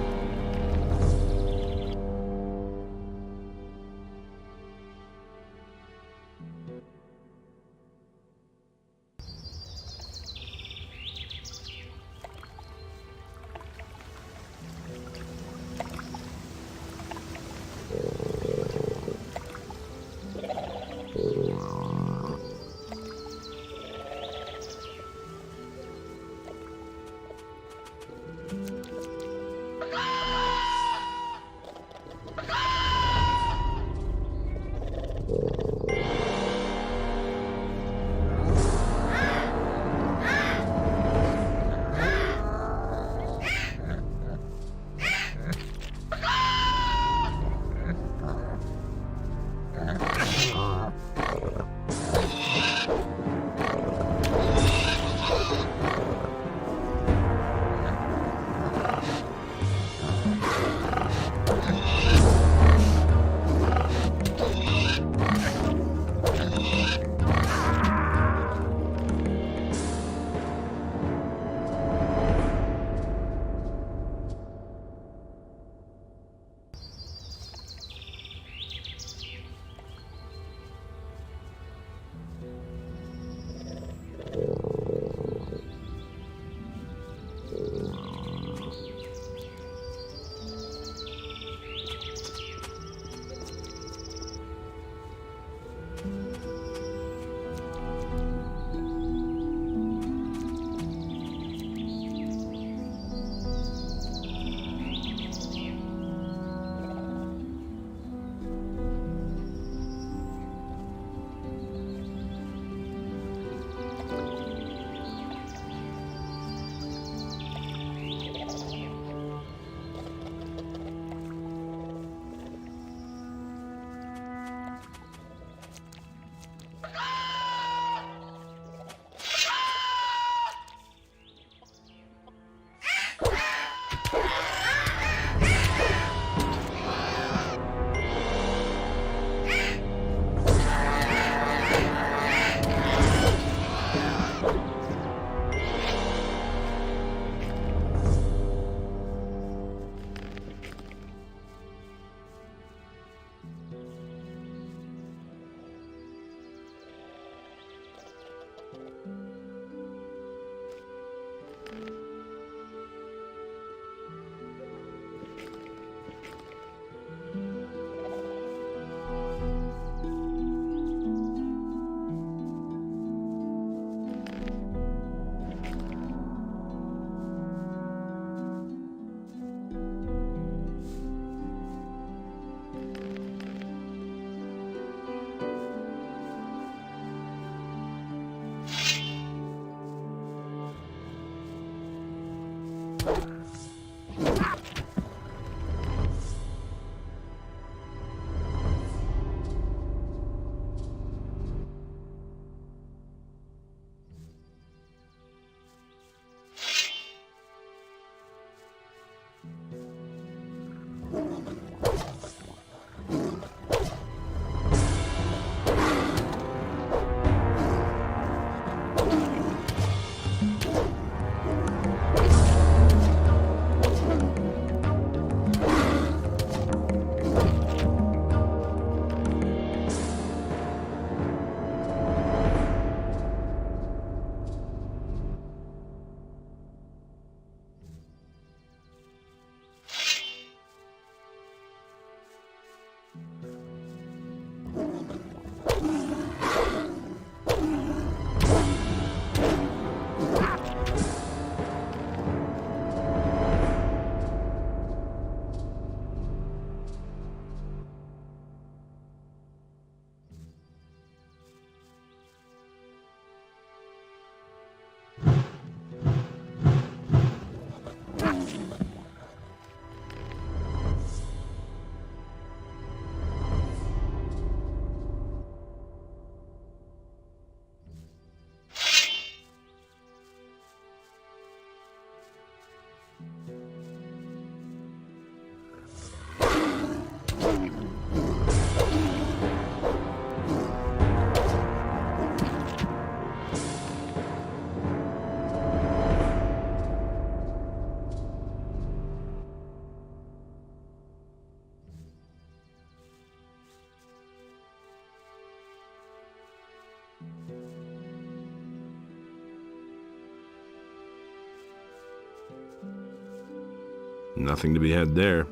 Nothing to be had there.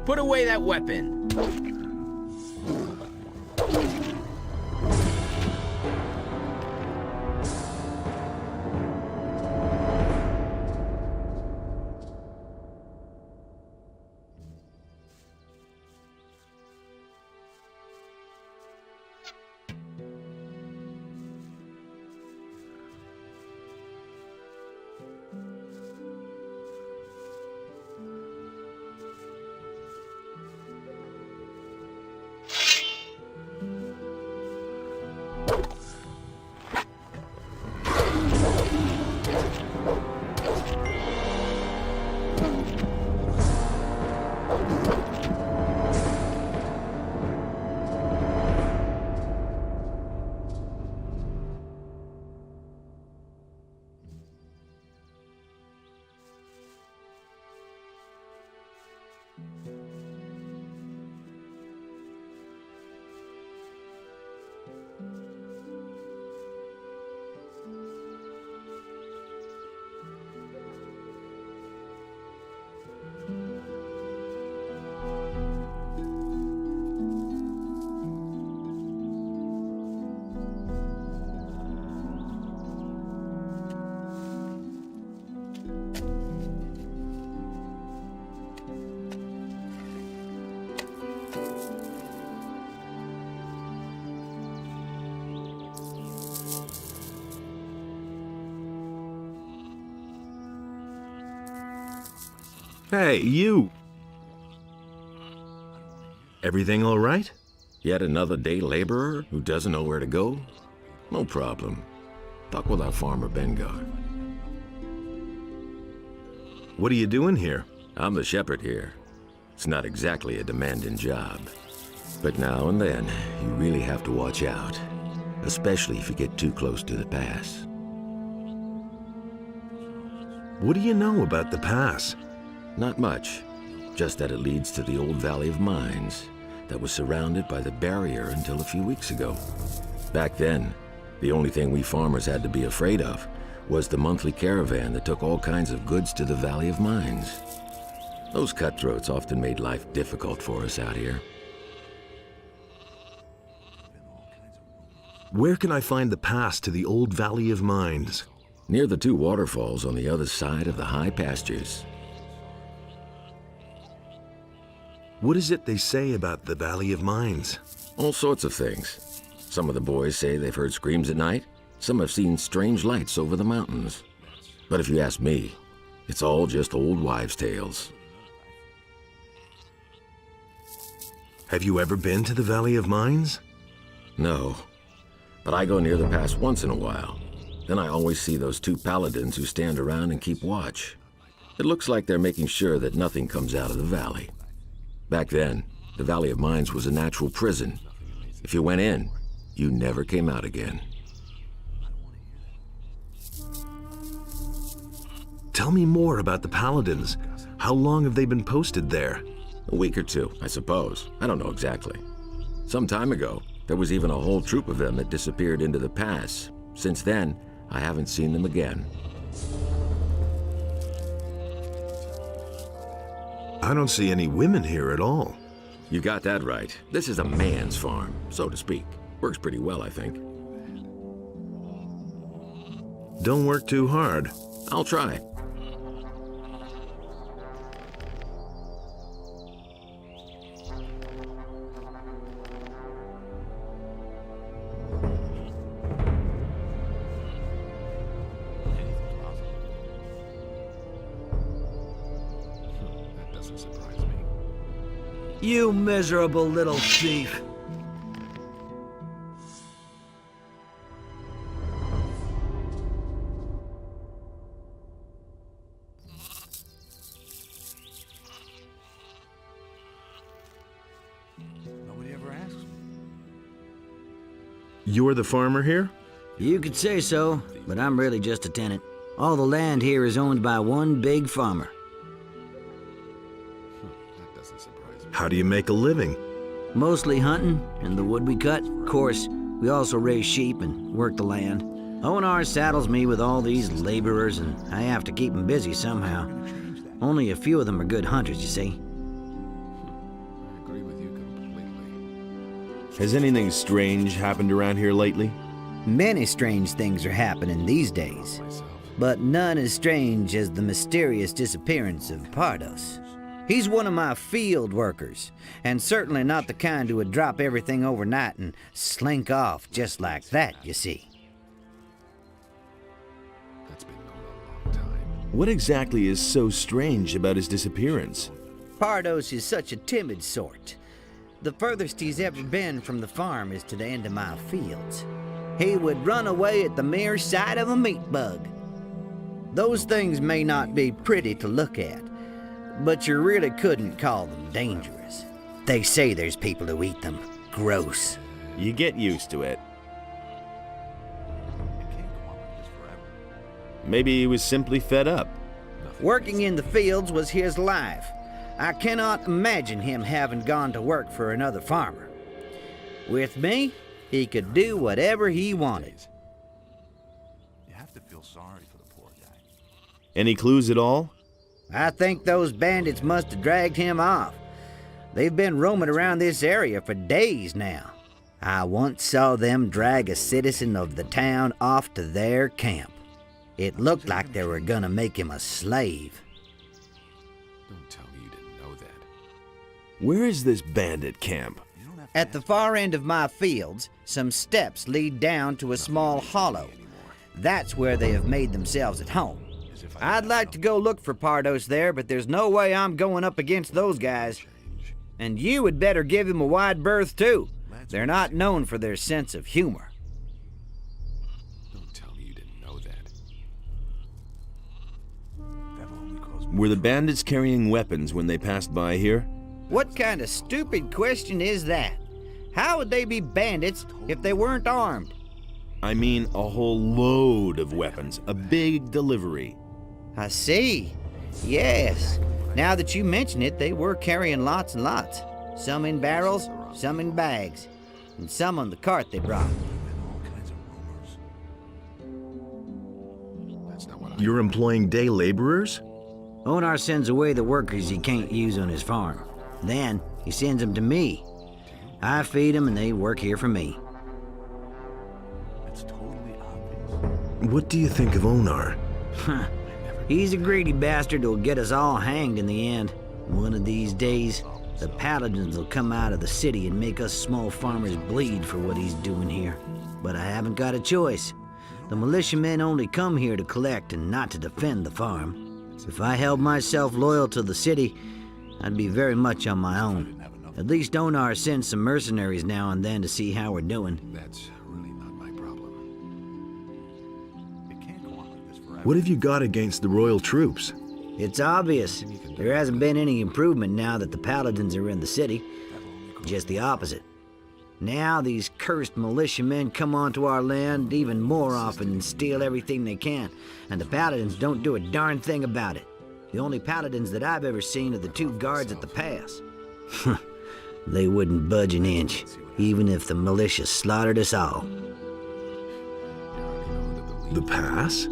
Put away that weapon. Hey, you! Everything all right? Yet another day laborer who doesn't know where to go? No problem. Talk with our farmer Bengar. What are you doing here? I'm the shepherd here. It's not exactly a demanding job. But now and then, you really have to watch out. Especially if you get too close to the pass. What do you know about the pass? Not much. Just that it leads to the old Valley of Mines that was surrounded by the barrier until a few weeks ago. Back then, the only thing we farmers had to be afraid of was the monthly caravan that took all kinds of goods to the Valley of Mines. Those cutthroats often made life difficult for us out here. Where can I find the pass to the old Valley of Mines? Near the 2 waterfalls on the other side of the high pastures. What is it they say about the Valley of Mines? All sorts of things. Some of the boys say they've heard screams at night. Some have seen strange lights over the mountains. But if you ask me, it's all just old wives' tales. Have you ever been to the Valley of Mines? No, but I go near the pass once in a while. Then I always see those 2 paladins who stand around and keep watch. It looks like they're making sure that nothing comes out of the valley. Back then, the Valley of Mines was a natural prison. If you went in, you never came out again. Tell me more about the paladins. How long have they been posted there? A week or 2, I suppose. I don't know exactly. Some time ago, there was even a whole troop of them that disappeared into the pass. Since then, I haven't seen them again. I don't see any women here at all. You got that right. This is a man's farm, so to speak. Works pretty well, I think. Don't work too hard. I'll try. You miserable little thief. Nobody ever asks me. You're the farmer here? You could say so, but I'm really just a tenant. All the land here is owned by one big farmer. How do you make a living? Mostly hunting and the wood we cut. Of course, we also raise sheep and work the land. ONR saddles me with all these laborers, and I have to keep them busy somehow. Only a few of them are good hunters, you see. I agree with you completely. Has anything strange happened around here lately? Many strange things are happening these days, but none as strange as the mysterious disappearance of Pardos. He's one of my field workers, and certainly not the kind who would drop everything overnight and slink off just like that, you see. That's been known a long time. What exactly is so strange about his disappearance? Pardos is such a timid sort. The furthest he's ever been from the farm is to the end of my fields. He would run away at the mere sight of a meat bug. Those things may not be pretty to look at, but you really couldn't call them dangerous. They say there's people who eat them. Gross. You get used to it. Maybe he was simply fed up. Working in the fields was his life. I cannot imagine him having gone to work for another farmer. With me, he could do whatever he wanted. You have to feel sorry for the poor guy. Any clues at all? I think those bandits must have dragged him off. They've been roaming around this area for days now. I once saw them drag a citizen of the town off to their camp. It looked like they were gonna make him a slave. Don't tell me you didn't know that. Where is this bandit camp? At the far end of my fields, some steps lead down to a small hollow. That's where they have made themselves at home. I'd like to go look for Pardos there, but there's no way I'm going up against those guys. And you had better give him a wide berth, too. They're not known for their sense of humor. Were the bandits carrying weapons when they passed by here? What kind of stupid question is that? How would they be bandits if they weren't armed? I mean a whole load of weapons. A big delivery. I see. Yes. Now that you mention it, they were carrying lots and lots. Some in barrels, some in bags, and some on the cart they brought. You're employing day laborers? Onar sends away the workers he can't use on his farm. Then he sends them to me. I feed them and they work here for me. It's totally obvious. What do you think of Onar? He's a greedy bastard who'll get us all hanged in the end. One of these days, the paladins will come out of the city and make us small farmers bleed for what he's doing here. But I haven't got a choice. The militiamen only come here to collect and not to defend the farm. If I held myself loyal to the city, I'd be very much on my own. At least Onar sends some mercenaries now and then to see how we're doing. That's really not my problem. It can't go on like this forever. What have you got against the royal troops? It's obvious. There hasn't been any improvement now that the paladins are in the city. Just the opposite. Now these cursed militiamen come onto our land even more often and steal everything they can, and the paladins don't do a darn thing about it. The only paladins that I've ever seen are the two guards at the pass. They wouldn't budge an inch, even if the militia slaughtered us all. The pass?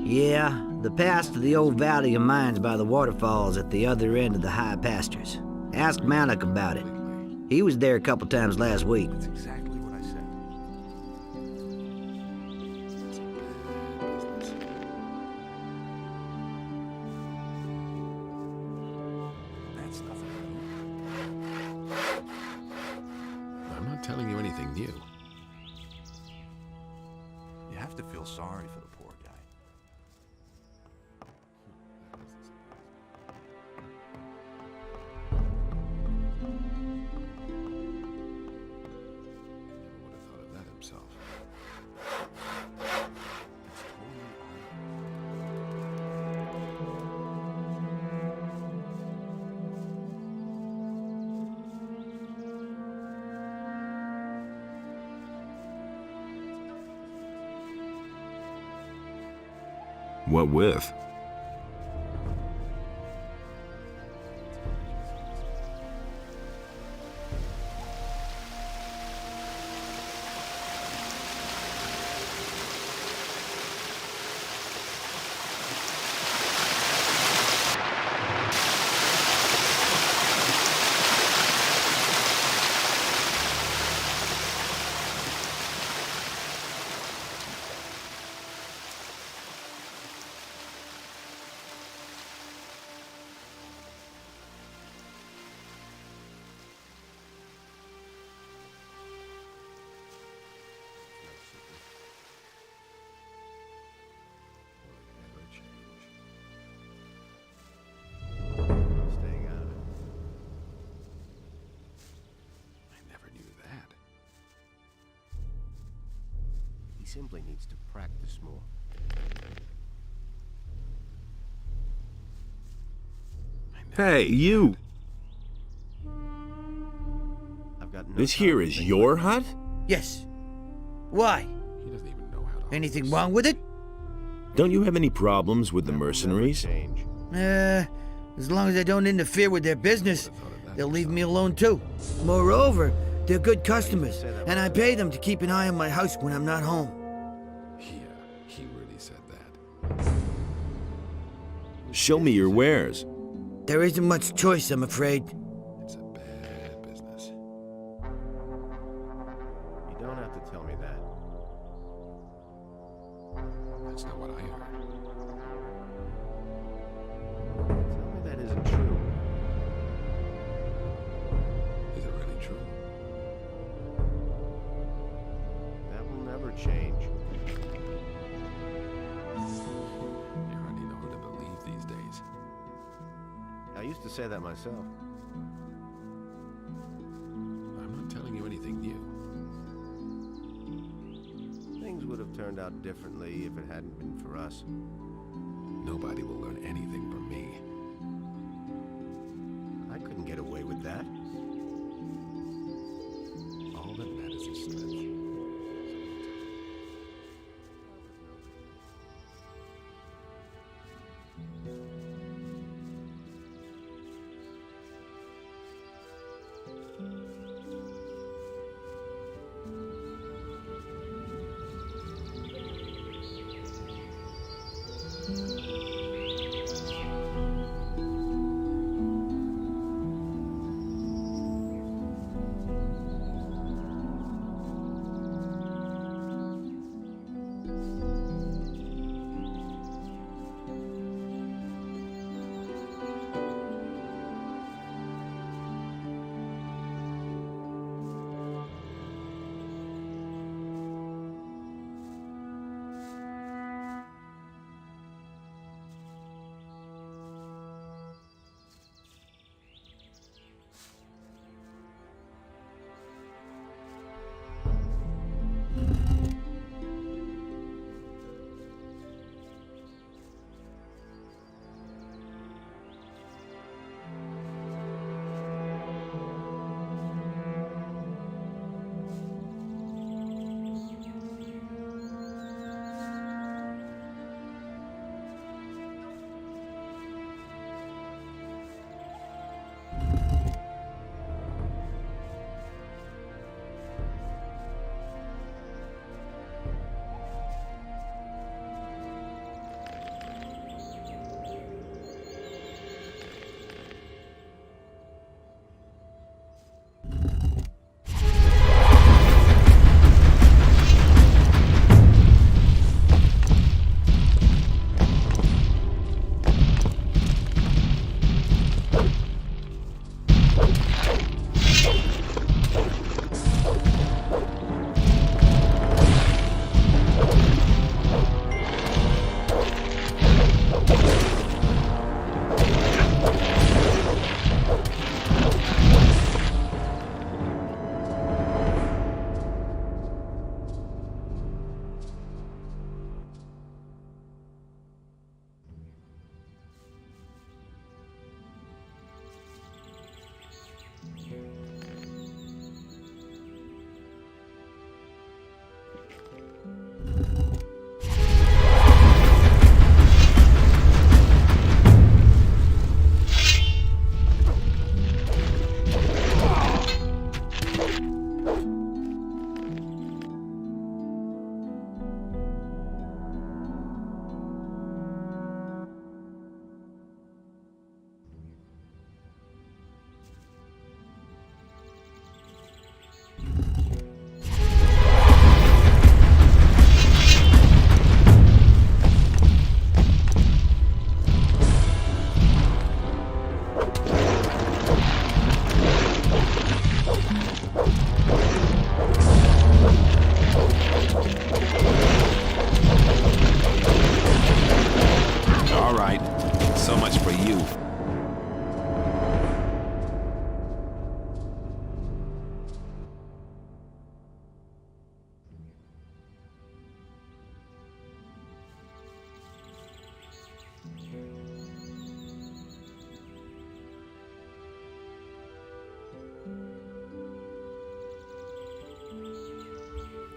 Yeah, the pass to the old valley of mines by the waterfalls at the other end of the high pastures. Ask Malik about it. He was there a couple times last week. That's exactly what I said. That's nothing. I'm not telling you anything new. You have to feel sorry for the poor guy. Would have thought of that himself. It's totally What with? staying out of it. I never knew that. He simply needs to practice more. Hey, you! I've got no This here is your hut? Yes. Why? He doesn't even know how to. Anything wrong with it? Don't you have any problems with the mercenaries? change. As long as I don't interfere with their business, they'll leave me alone too. Moreover, they're good customers, and I pay them to keep an eye on my house when I'm not home. Yeah, he really said that. Show me your wares. There isn't much choice, I'm afraid. It's a bad business. You don't have to tell me that. That's not what I heard. Tell me that isn't true. Is it really true? That will never change. You hardly know who to believe these days. I used to say that myself. I'm not telling you anything new. Things would have turned out differently if it hadn't been for us. Nobody will learn anything from me. like that? All that matters is strength.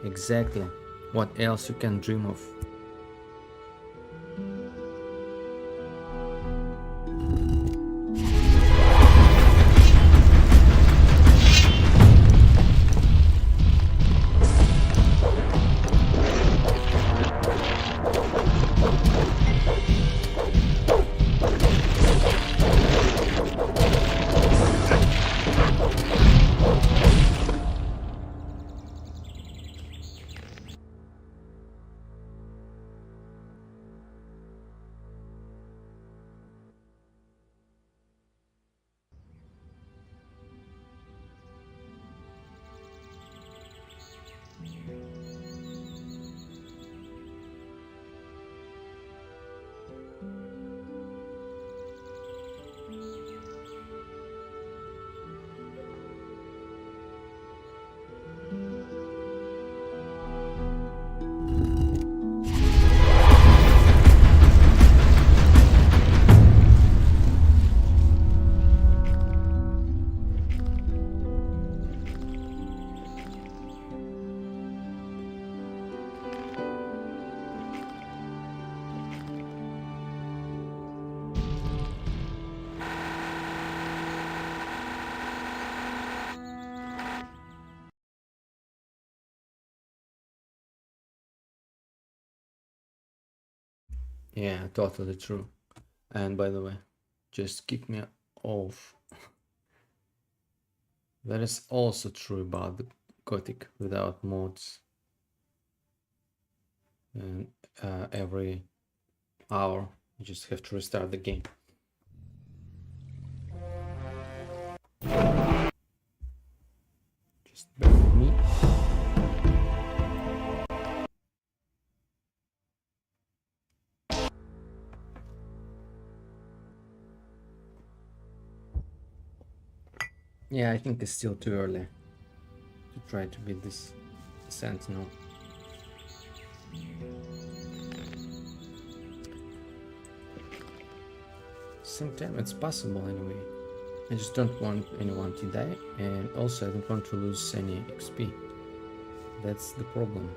Exactly. What else you can dream of? Yeah, totally true. And by the way, just kick me off. That is also true about the Gothic without mods. And every hour you just have to restart the game. Just bear with me. Yeah, I think it's still too early to try to beat this Sentinel. Same time, it's possible anyway. I just don't want anyone to die, and also I don't want to lose any XP. That's the problem.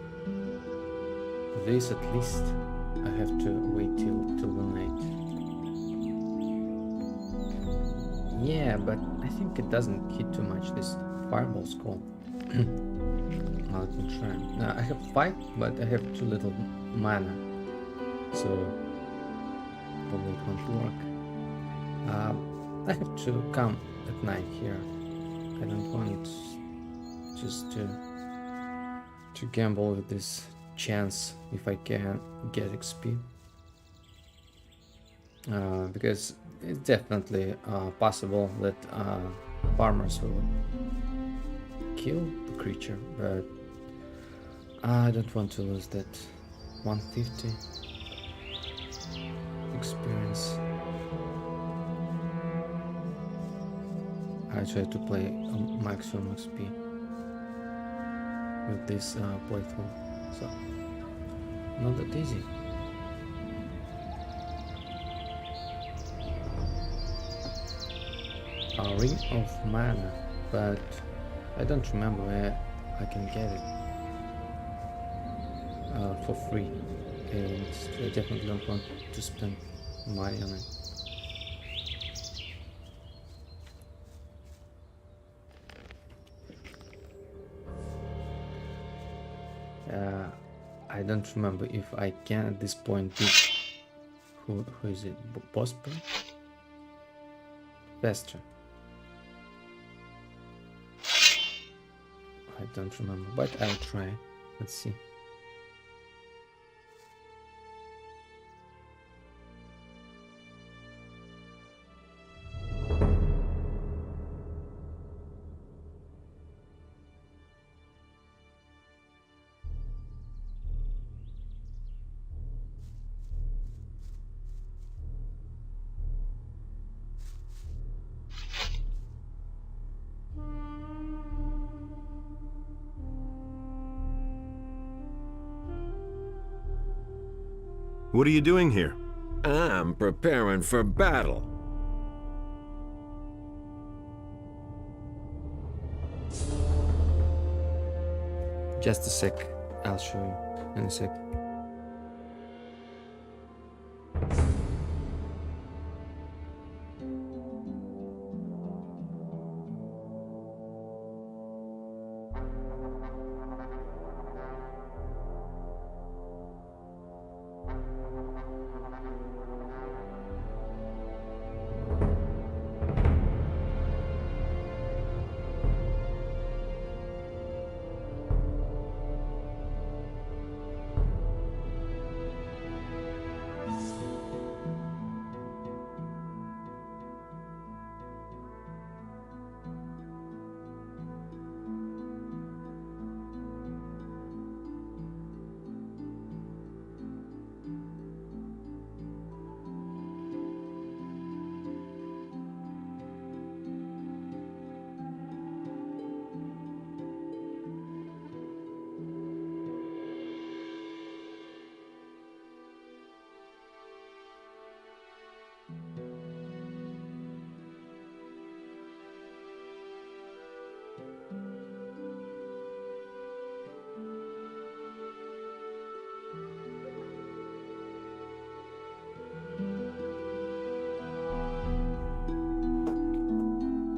This at least I have to wait till the night. Yeah, but I think it doesn't hit too much, this fireball skull. Let me try. Now I have 5, but I have too little mana, so probably it won't work. I have to come at night here. I don't want just to gamble with this chance if I can get XP. Because it's definitely possible that farmers will kill the creature, but I don't want to lose that 150 experience. I try to play maximum XP with this playthrough, so not that easy. A ring of mana, but I don't remember where I can get it for free, and I definitely don't want to spend money on it. I don't remember if I can at this point be... Who is it? Bosper? Faster. I don't remember, but I'll try. Let's see. What are you doing here? I'm preparing for battle. Just a sec, I'll show you in a sec.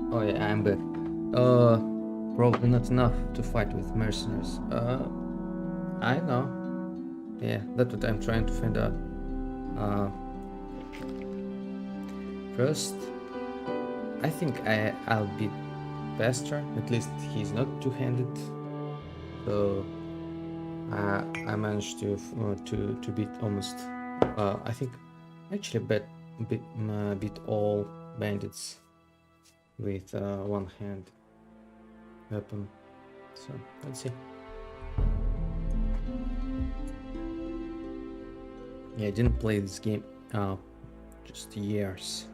Oh yeah, I'm back. Probably not enough to fight with mercenaries. I know. Yeah, that's what I'm trying to find out. First, I think I'll beat Bester. At least he's not two-handed. So I managed to beat almost. I think actually beat all bandits with one-hand weapon. So let's see. Yeah, I didn't play this game just years.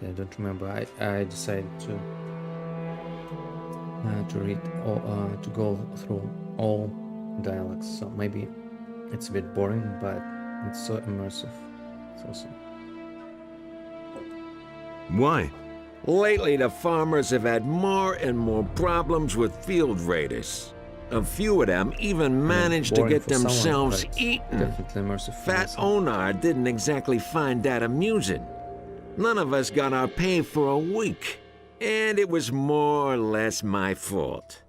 I don't remember. I decided to read all, to go through all dialogues. So maybe it's a bit boring, but it's so immersive. It's awesome. Why? Lately, the farmers have had more and more problems with field raiders. A few of them even managed to boring get for someone, themselves but eaten. Definitely immersive. for Fat myself. Onar didn't exactly find that amusing. None of us got our pay for a week, and it was more or less my fault.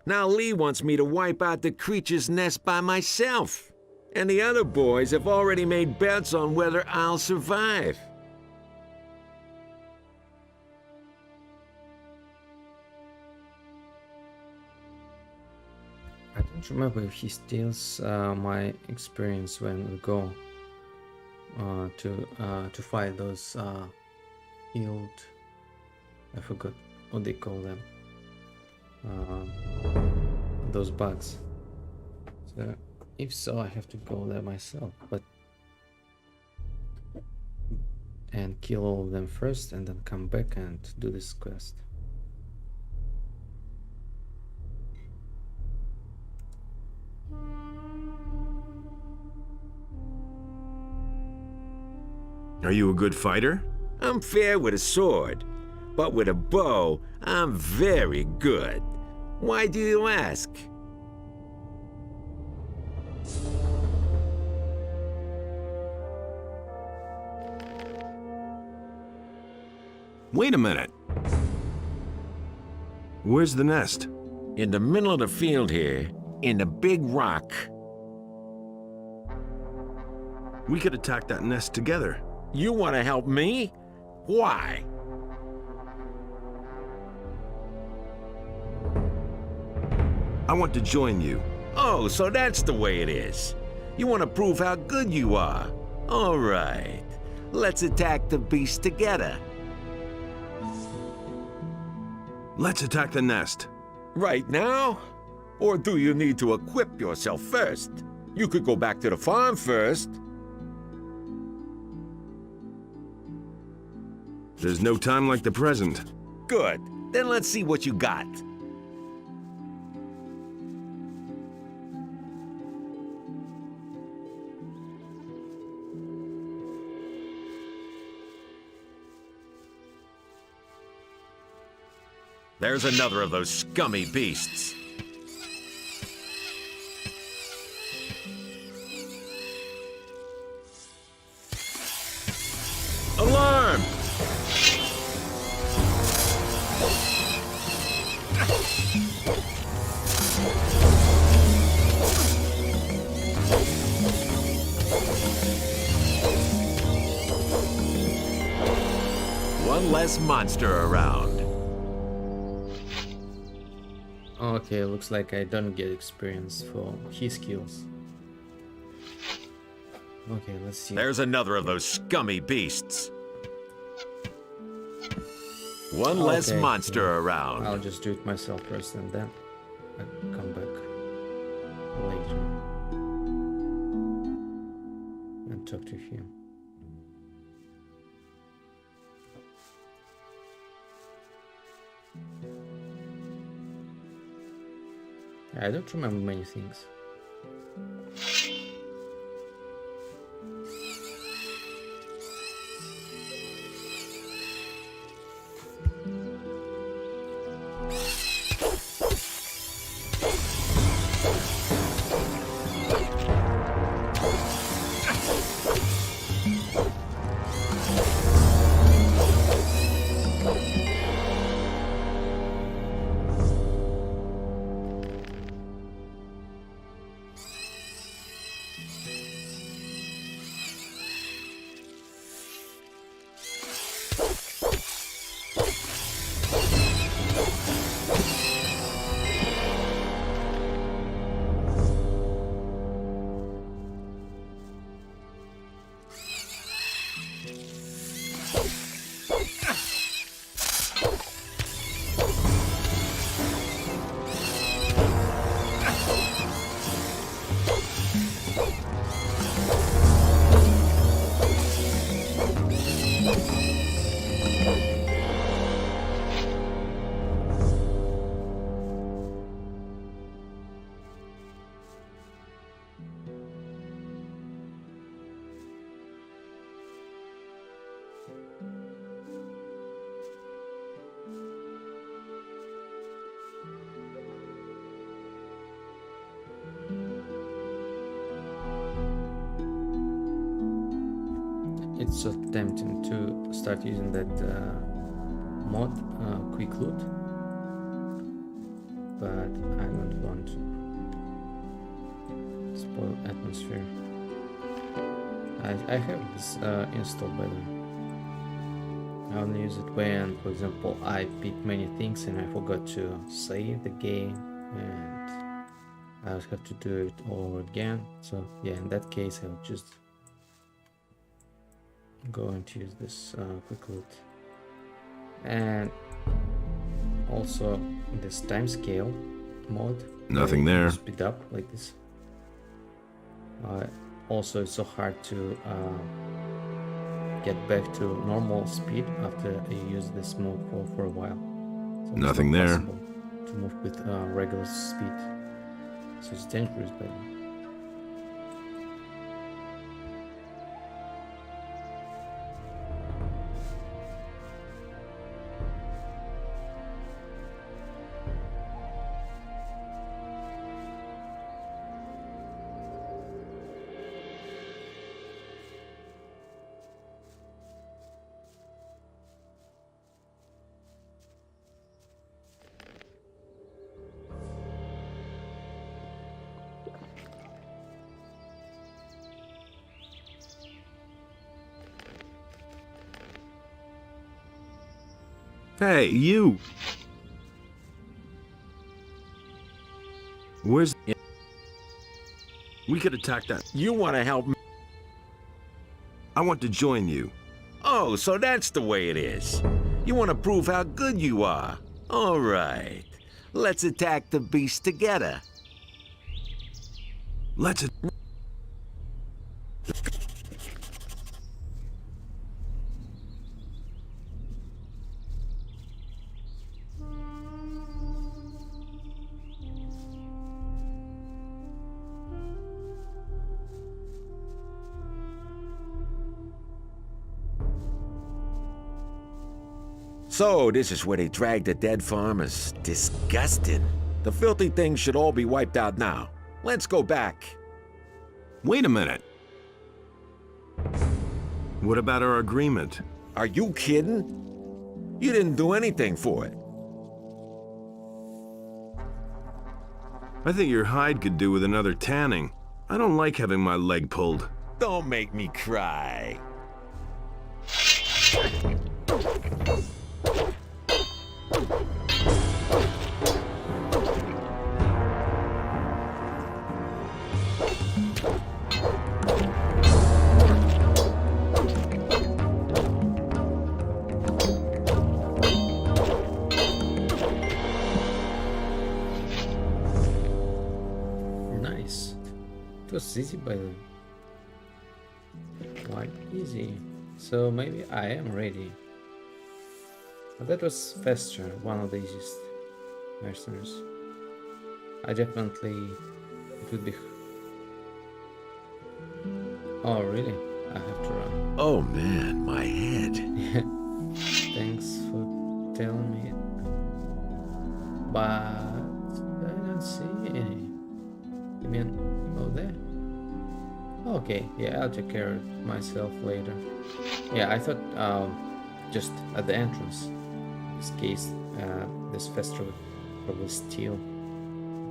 Now Lee wants me to wipe out the creature's nest by myself, and the other boys have already made bets on whether I'll survive. I don't remember if he steals my experience when we go to fight those field. I forgot what they call them. Those bugs. So if so, I have to go there myself, and kill all of them first, and then come back and do this quest. Are you a good fighter? I'm fair with a sword, but with a bow, I'm very good. Why do you ask? Wait a minute. Where's the nest? In the middle of the field here, in the big rock. We could attack that nest together. You want to help me? Why? I want to join you. Oh, so that's the way it is. You want to prove how good you are. All right. Let's attack the beast together. Let's attack the nest. Right now? Or do you need to equip yourself first? You could go back to the farm first. There's no time like the present. Good. Then let's see what you got. There's another of those scummy beasts. Alarm! One less monster around. Okay, looks like I don't get experience for his skills. Okay, let's see. There's another of those scummy beasts. One less Okay, monster yeah. around. I'll just do it myself first and then I'll come back later and talk to him. I don't remember many things. it's so tempting to start using that mod, quick loot, but I don't want to spoil atmosphere. I have this installed by the way. I only use it when, for example, I picked many things and I forgot to save the game and I would have to do it all over again. So yeah, in that case I'll just go and use this quick loot. And also this time scale mod. Nothing there. Speed up like this. Also, it's so hard to get back to normal speed after you use this mode for a while. So Nothing there. To move with regular speed. So it's dangerous, but Hey, you! Where's... We could attack that. You want to help me? I want to join you. Oh, so that's the way it is. You want to prove how good you are. All right. Let's attack the beast together. Let's... So, this is where they drag the dead farmers. Disgusting. The filthy things should all be wiped out now. Let's go back. Wait a minute. What about our agreement? Are you kidding? You didn't do anything for it. I think your hide could do with another tanning. I don't like having my leg pulled. Don't make me cry. nice. It was easy by the way. Quite easy. So maybe I am ready. But that was Fester, one of the easiest mercenaries. I definitely... It would be... Oh really? I have to run. Oh man, my head. Thanks for telling me. But... I don't see any. You mean... Oh there? Okay, yeah, I'll take care of it myself later. Yeah, I thought just at the entrance. In this case, this Fester would probably steal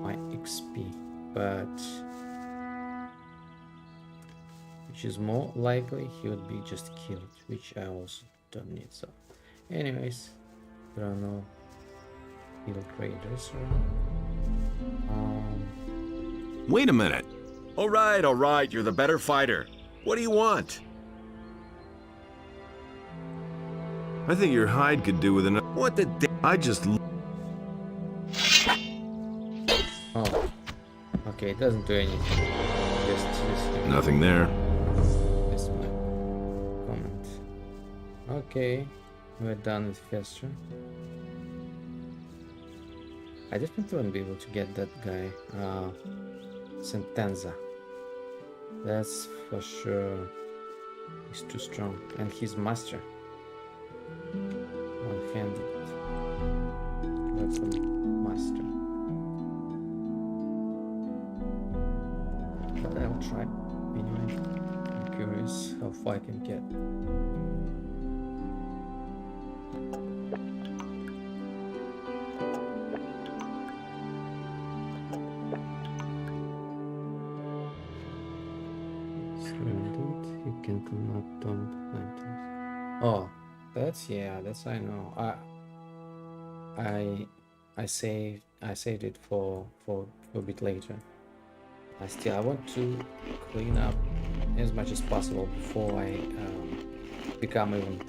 my XP, but which is more likely he would be just killed, which I also don't need. So, anyways, there are no field raiders around. Wait a minute. All right, you're the better fighter. What do you want? I think your hide could do with another... What the I just... Oh, okay, it doesn't do anything. Just Nothing there. That's my comment. Okay, we're done with Fester. I definitely won't be able to get that guy, Sentenza. That's for sure. He's too strong, and he's master. One-handed weapon master. But I'll try anyway. curious how far I can get. Surrounded, you can cannot dump items. Oh, that's I know. I saved it for a bit later. I want to clean up as much as possible before I become even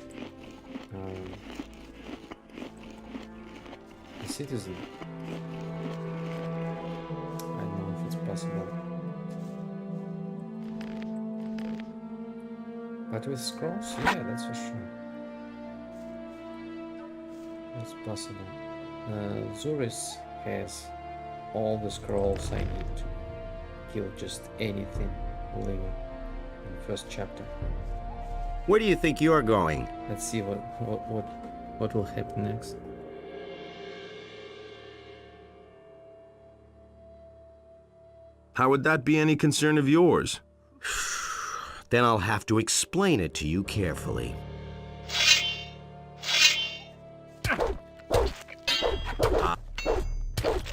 a citizen. I don't know if it's possible. But with scrolls, yeah, that's for sure. That's possible. Zuris has all the scrolls I need to kill just anything living in the first chapter. Where do you think you're going? Let's see what will happen next. How would that be any concern of yours? Then I'll have to explain it to you carefully.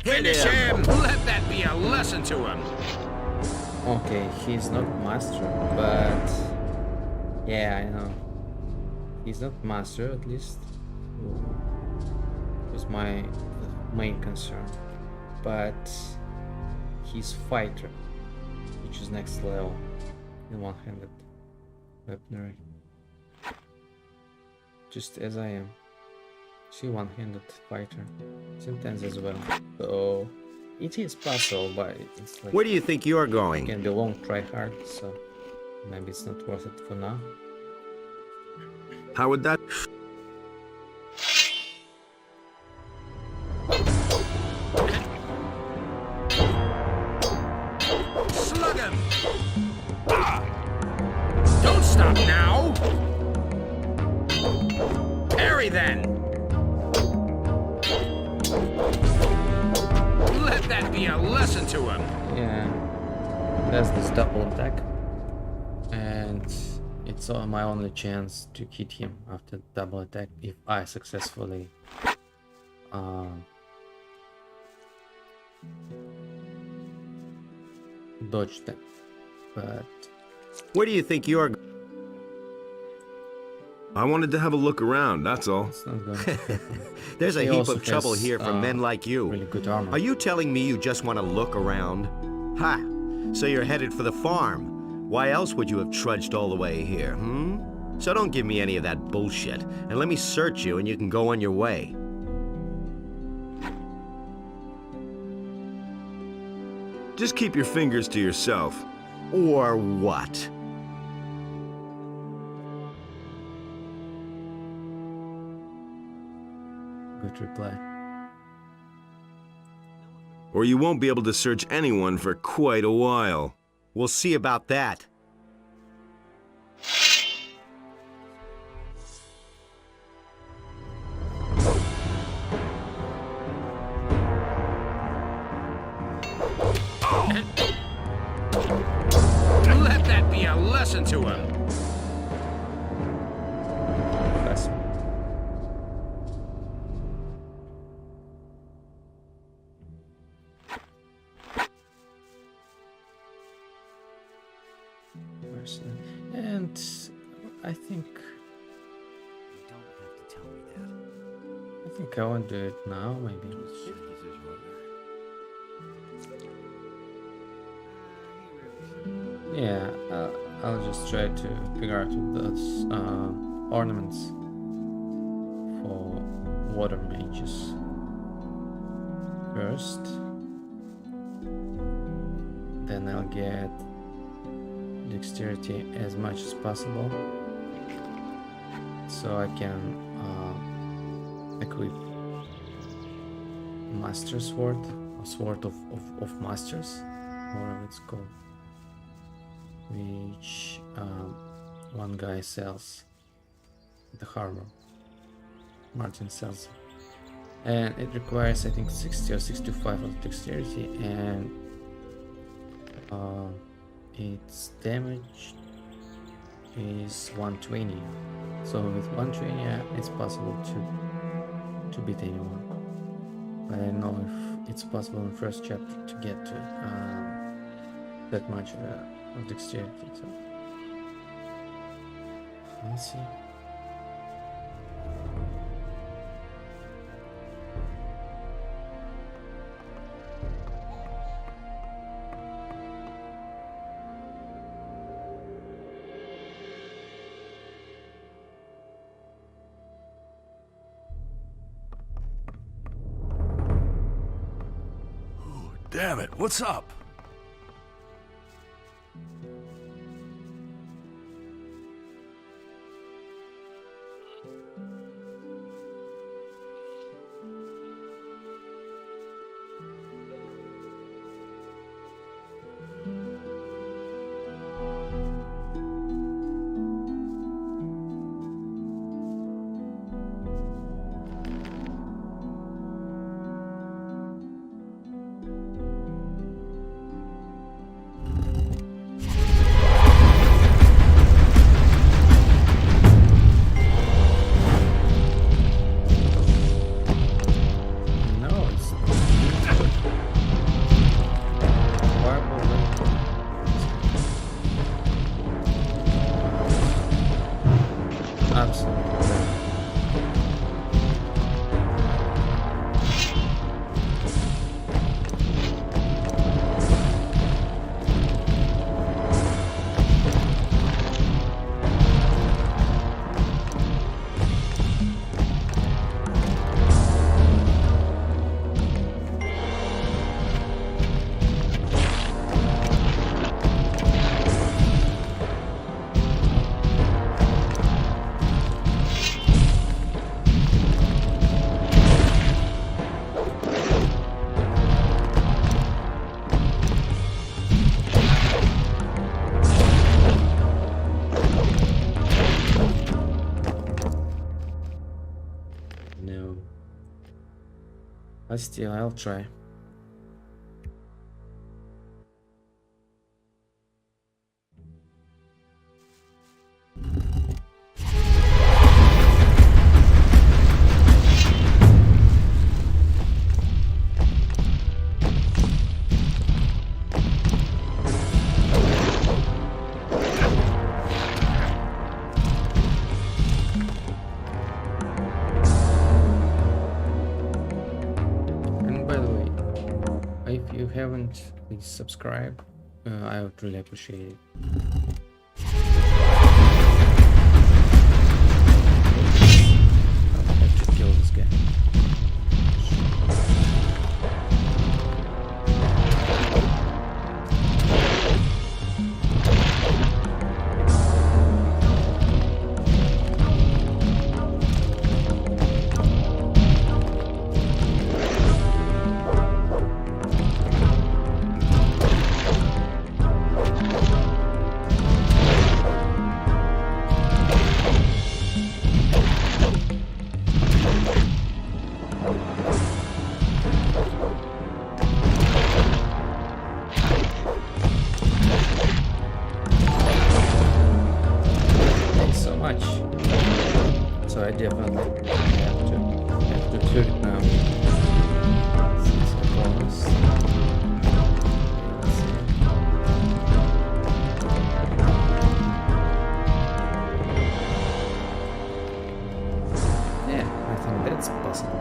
Finish him! Let that be a lesson to him! Okay, he's not master, but yeah, I know. He's not master, at least. Was my main concern. But he's fighter, which is next level in one-handed weaponry. Just as I am. See, one-handed fighter. Sometimes as well. So it is possible, but it's like... Where do you think you're going? It can be long, try hard, so maybe it's not worth it for now. How would that... Slug him! Don't stop now! Parry then! Let that be a lesson to him! Yeah, there's this double attack, and it's my only chance to hit him after double attack if I successfully dodge them. But where do you think you're? I wanted to have a look around, that's all. It's not good. There's a He heap also of trouble has, here for men like you. really good armor. Are you telling me you just want to look around? Ha! So you're headed for the farm. Why else would you have trudged all the way here, So don't give me any of that bullshit, and let me search you and you can go on your way. Just keep your fingers to yourself. Or what? Good reply. Or you won't be able to search anyone for quite a while. We'll see about that. Let that be a lesson to him! And I think You don't have to tell me that. I think I won't do it now, maybe. Yeah, I'll just try to figure out those ornaments for water mages first. Then I'll get dexterity as much as possible so I can equip Master Sword, or Sword of Masters, whatever it's called, which one guy sells at the harbor. Martin sells it. And it requires, I think, 60 or 65 of dexterity, and its damage is 120. So with 120, yeah, it's possible to beat anyone. But I don't know if it's possible in first chapter to get to that much of dexterity. So let's see. Damn it, what's up? But still, I'll try. Please subscribe. I would really appreciate it. I have to kill this guy. So I definitely have to do it now. Since I promised. Let's see. Yeah, I think that's possible.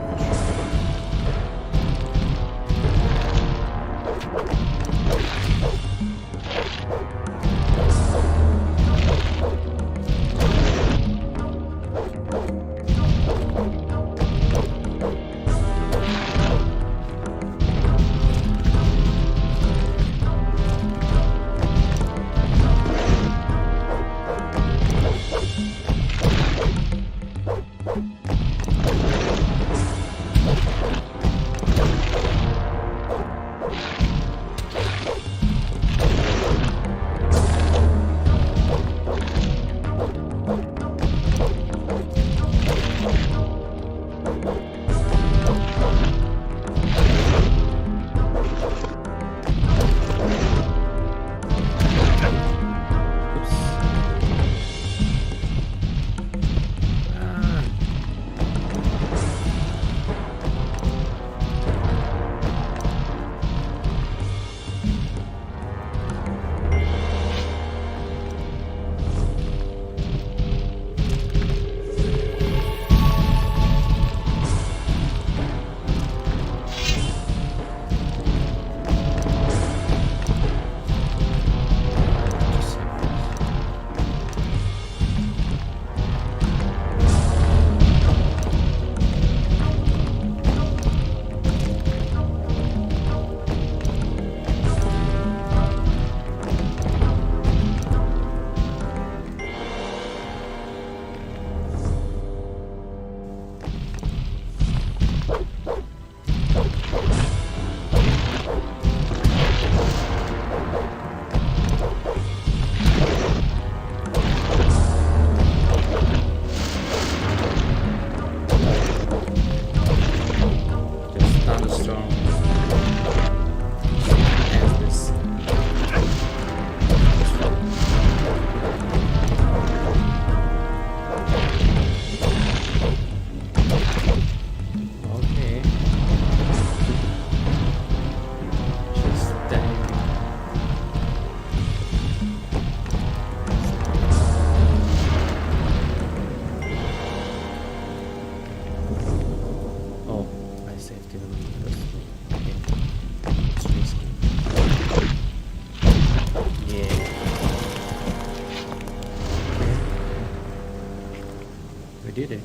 did it.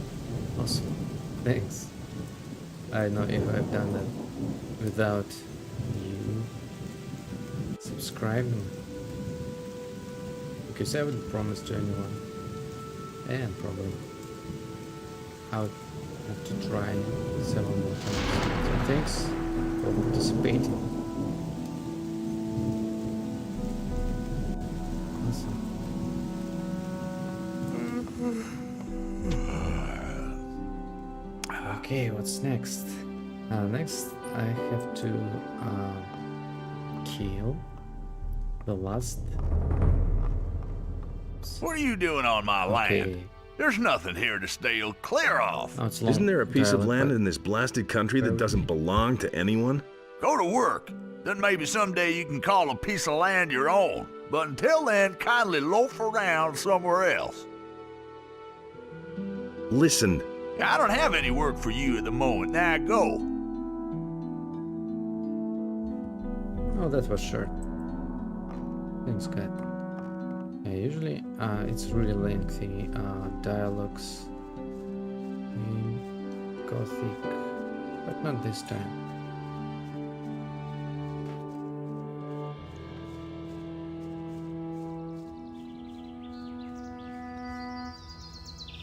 Awesome. Thanks. I don't know if I've done that without you subscribing. Because I wouldn't promise to anyone. And probably I would have to try several more times. So thanks for participating. Awesome. Okay, what's next? Next I have to kill the last. What are you doing on my land? There's nothing here to steal. Clear off. Oh, it's Isn't there a piece of dialogue, land in this blasted country that doesn't belong to anyone? Go to work. Then maybe someday you can call a piece of land your own. But until then, kindly loaf around somewhere else. Listen. I don't have any work for you at the moment. Now go. Oh, that was short. Thanks, God. Yeah, usually it's really lengthy dialogues in Gothic, but not this time.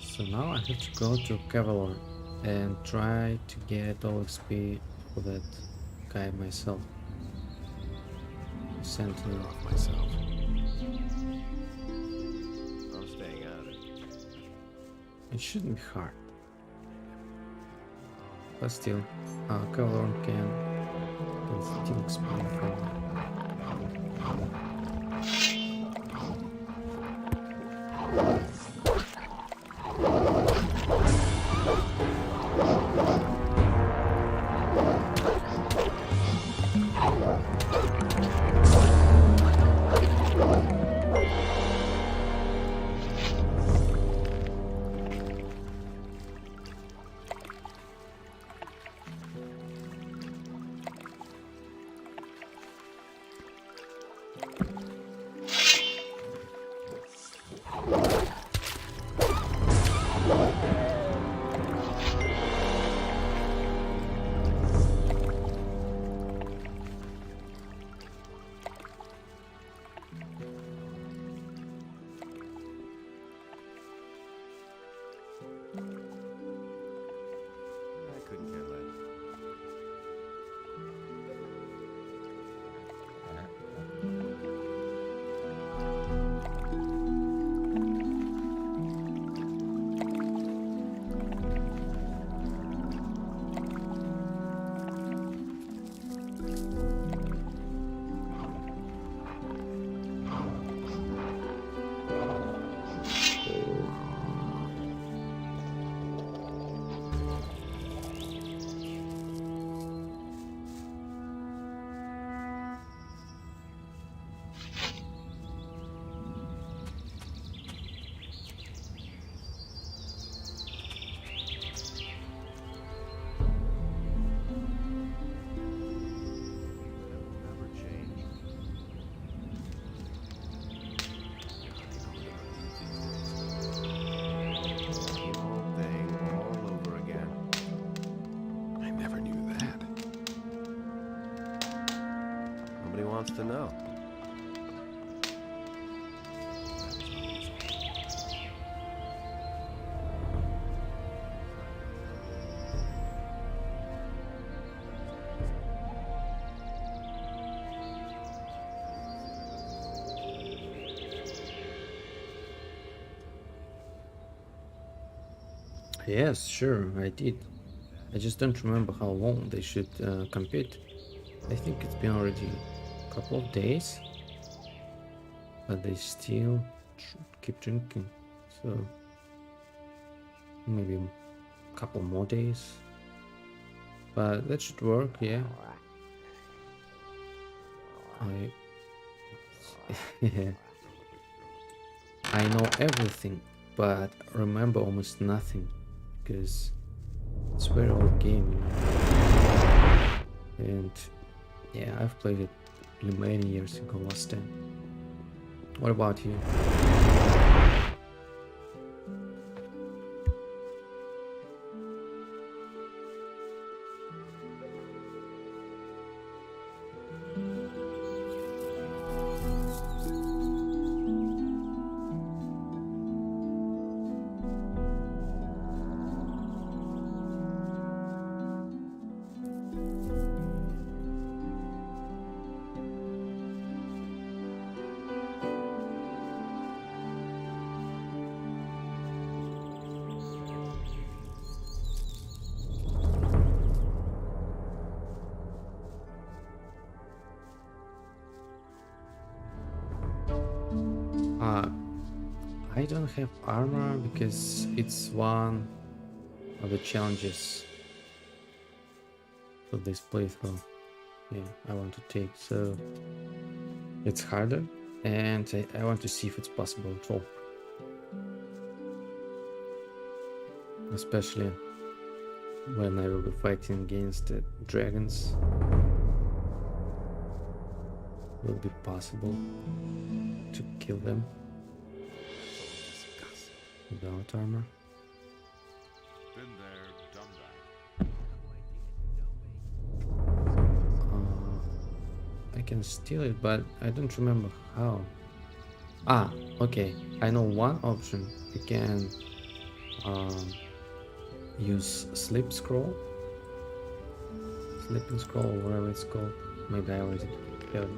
So now I have to go to Cavalier and try to get all XP for that guy myself. Sentinel. Off myself. I'm staying out of it. It shouldn't be hard. But still, Cavalier can still explain from me. To know. Yes, sure, I did. I just don't remember how long they should compete. I think it's been already couple of days, but they still keep drinking, so maybe a couple more days, but that should work. Yeah, yeah. I know everything but remember almost nothing because it's a very old game, you know? And yeah, I've played it many years ago last time. What about you? I don't have armor because it's one of the challenges for this playthrough. Yeah, I want to take, so it's harder, and I want to see if it's possible at all. Especially when I will be fighting against the dragons. Will it be possible to kill them without armor? Been there, done that. I can steal it, but I don't remember how. Ah, okay. I know one option. You can use sleeping scroll, or whatever it's called. Maybe I already have it,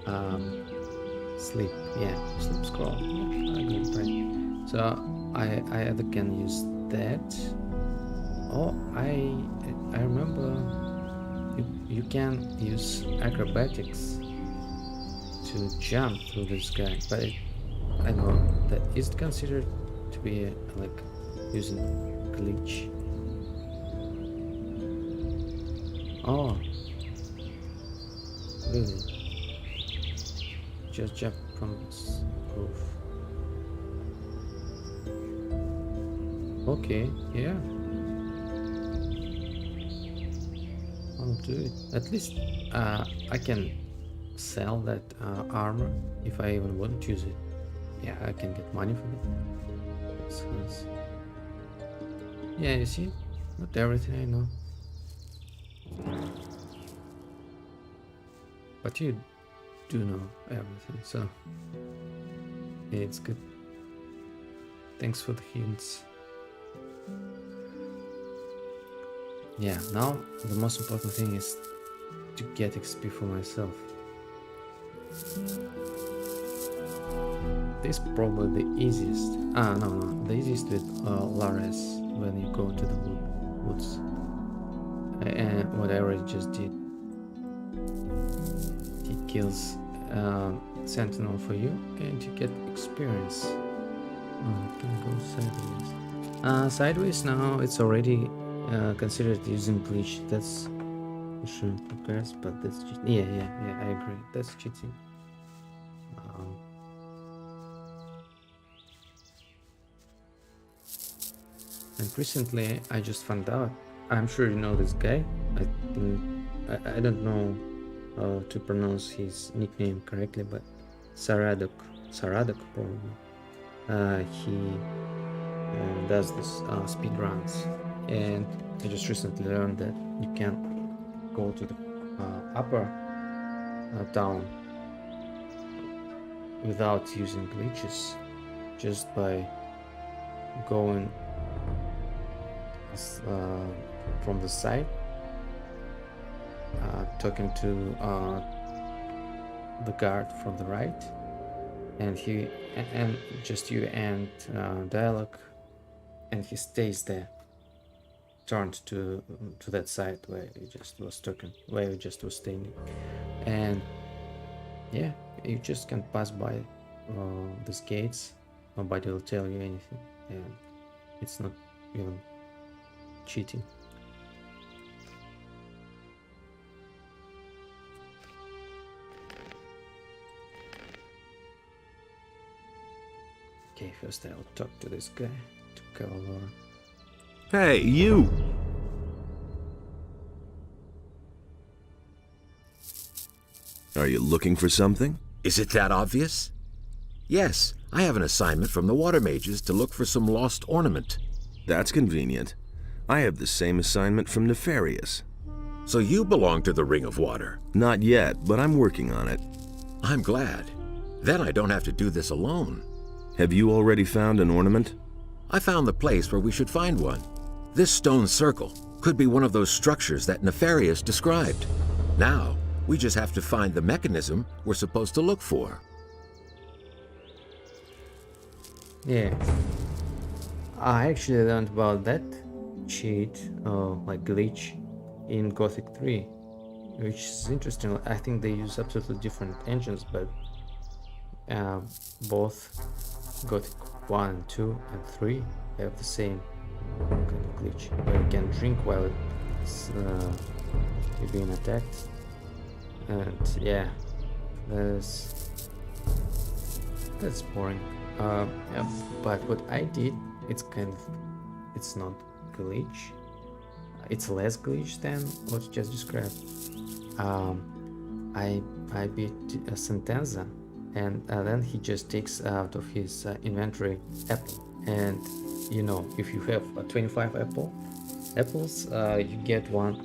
but sleep scroll. Yeah, I got it right. So I either can use that, or I remember you can use acrobatics to jump through this guy, but I know that is considered to be like using glitch. Oh, really? Just jump from this roof. Okay, yeah. I'll do it. At least I can sell that armor if I even wouldn't use it. Yeah, I can get money for it. That's nice. Yeah, you see? Not everything I know. But you do know everything, so yeah, it's good. Thanks for the hints. Yeah, now the most important thing is to get XP for myself. This is probably the easiest. No, the easiest with Lares when you go to the woods. And what I already just did. He kills Sentinel for you, and you get experience. Oh, it can go sideways. Sideways now, it's already considered using glitch. That's sure progress, but that's cheating. Yeah, I agree. That's cheating. And recently, I just found out. I'm sure you know this guy. I don't know how to pronounce his nickname correctly, but Saradok probably. He does this speed runs, and I just recently learned that you can go to the upper town without using glitches, just by going from the side, talking to the guard from the right, and just you and dialogue, and he stays there, turned to that side where you just was talking, where you just was standing, and yeah, you just can pass by these gates. Nobody will tell you anything, and it's not even cheating. Okay, first I'll talk to this guy, to Cavalora. Hey, you! Are you looking for something? Is it that obvious? Yes, I have an assignment from the water mages to look for some lost ornament. That's convenient. I have the same assignment from Nefarious. So you belong to the Ring of Water? Not yet, but I'm working on it. I'm glad. Then I don't have to do this alone. Have you already found an ornament? I found the place where we should find one. This stone circle could be one of those structures that Nefarious described. Now, we just have to find the mechanism we're supposed to look for. Yeah. I actually learned about that cheat, or like glitch, in Gothic 3, which is interesting. I think they use absolutely different engines, but both Gothic 1 and 2 and 3 have the same kind of glitch, where you can drink while it's you're being attacked. And yeah, that's boring. Yeah, but what I did, it's not glitch. It's less glitch than what you just described. I beat Sentenza, and then he just takes out of his inventory apple. And you know, if you have 25 apples, you get one.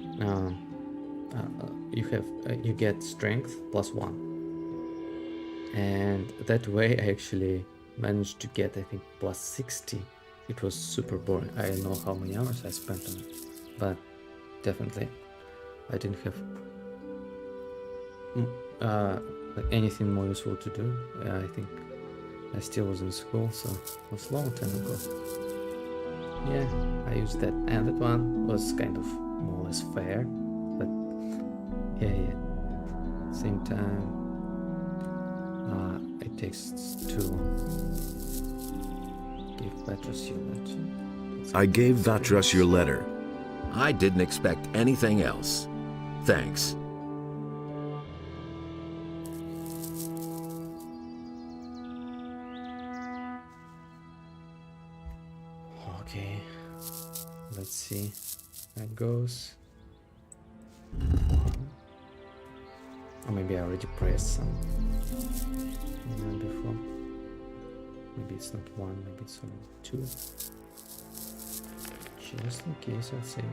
You get strength +1, and that way I actually managed to get, I think, +60. It was super boring. I don't know how many hours I spent on it, but definitely I didn't have anything more useful to do. I think I still was in school, so it was a long time ago. Yeah, I used that, and that one was kind of more or less fair, but yeah. Same time, it takes too long. Give Vatras your letter. I gave Vatras your letter. I didn't expect anything else. Thanks. Okay, let's see how it goes. Or maybe I already pressed some before. Maybe it's not 1, maybe it's only 2. Just in case, I'll say.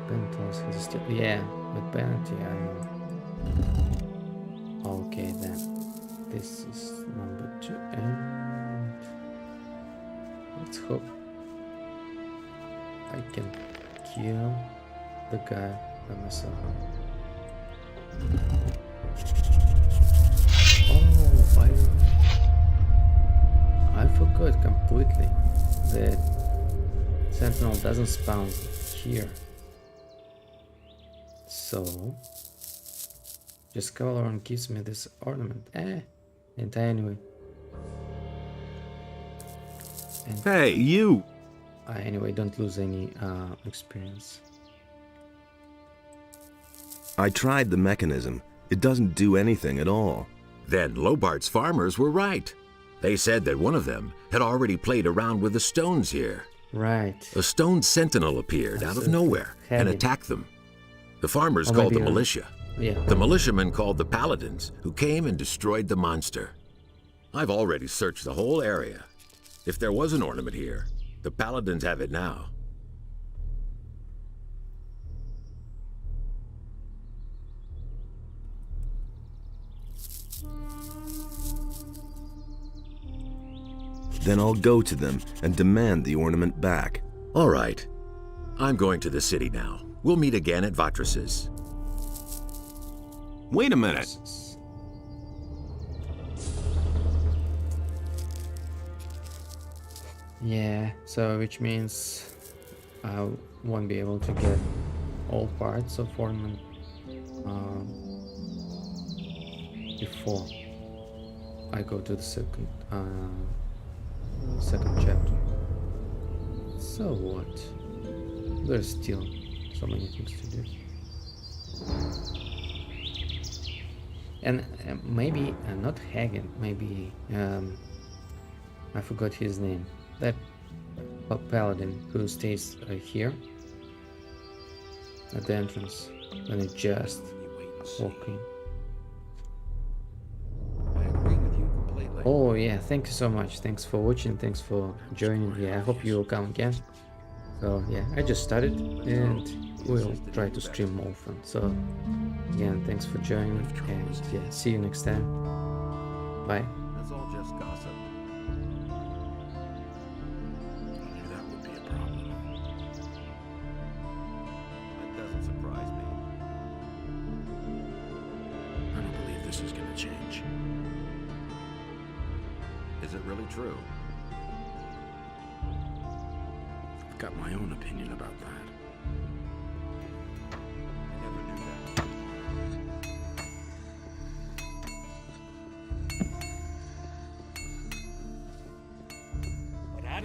Pentos has a still. Yeah, with penalty, I know. Okay, then. This is number 2, and let's hope I can kill the guy by myself. Oh, I forgot completely that Sentinel doesn't spawn here. So just Cavaleron gives me this ornament. And anyway. And hey, you! Anyway, don't lose any experience. I tried the mechanism. It doesn't do anything at all. Then Lobart's farmers were right. They said that one of them had already played around with the stones here. Right. A stone sentinel appeared out of nowhere and attacked them. The farmers called the militia. Yeah. The militiamen called the paladins, who came and destroyed the monster. I've already searched the whole area. If there was an ornament here, the paladins have it now. Then I'll go to them and demand the ornament back. All right. I'm going to the city now. We'll meet again at Vatras's. Wait a minute. Yeah, so which means I won't be able to get all parts of ornament before I go to the second chapter. So what? There's still so many things to do. And maybe not Hagen, maybe I forgot his name. That paladin who stays here at the entrance when you just walk in. Oh yeah, thank you so much. Thanks for watching, thanks for joining. Yeah, I hope you will come again. So yeah, I just started and we'll try to stream more often. So again, thanks for joining and yeah, see you next time. Bye. That's all just gossip. I knew that would be a problem. That doesn't surprise me. I don't believe this is going to change. Is it really true? I've got my own opinion about that. I never knew that.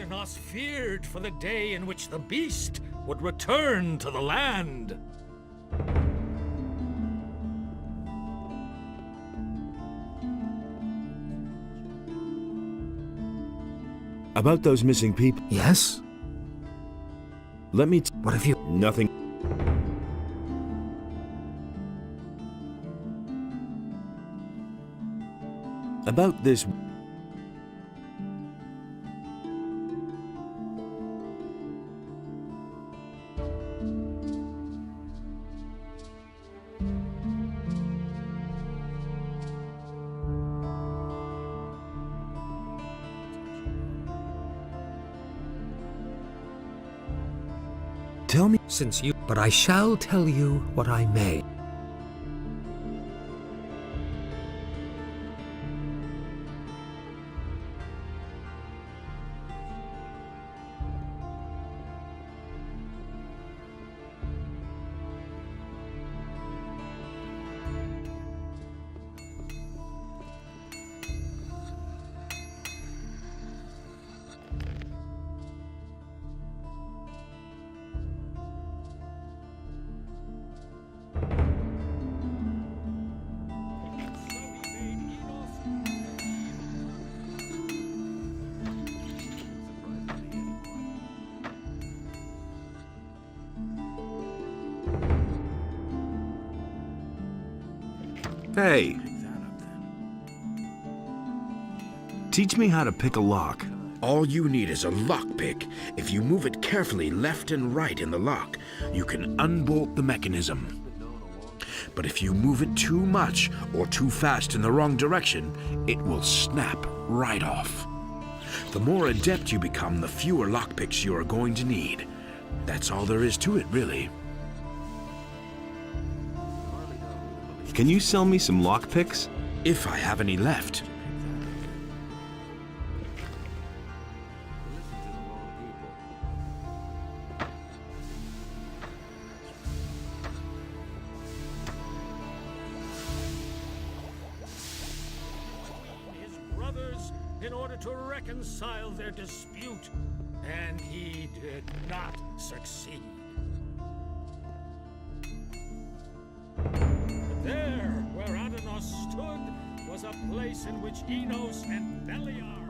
Adanos feared for the day in which the beast would return to the land. About those missing people. Yes? Let me. What have you? Nothing. About this. Tell me, since you. But I shall tell you what I may. Hey! Teach me how to pick a lock. All you need is a lockpick. If you move it carefully left and right in the lock, you can unbolt the mechanism. But if you move it too much or too fast in the wrong direction, it will snap right off. The more adept you become, the fewer lockpicks you are going to need. That's all there is to it, really. Can you sell me some lockpicks? If I have any left. His brothers in order to reconcile their dispute, and he did not succeed. There, where Adanos stood, was a place in which Enos and Beliar.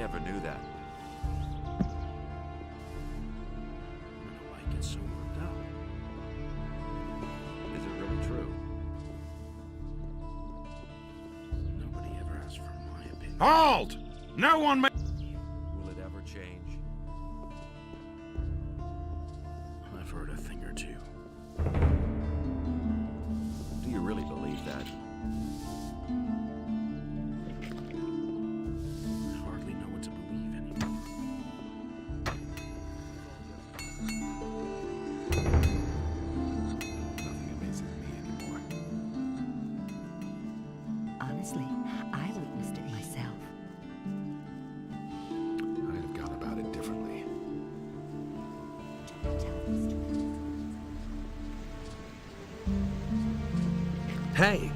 never knew that. I don't know why he gets so worked up. Is it really true? Nobody ever asks for my opinion. Halt! No one may... Will it ever change? I've heard a thing or two. Do you really believe that? I hardly know what to believe anymore. Nothing amazes me anymore. Honestly, I witnessed it myself. I'd have gone about it differently. Hey!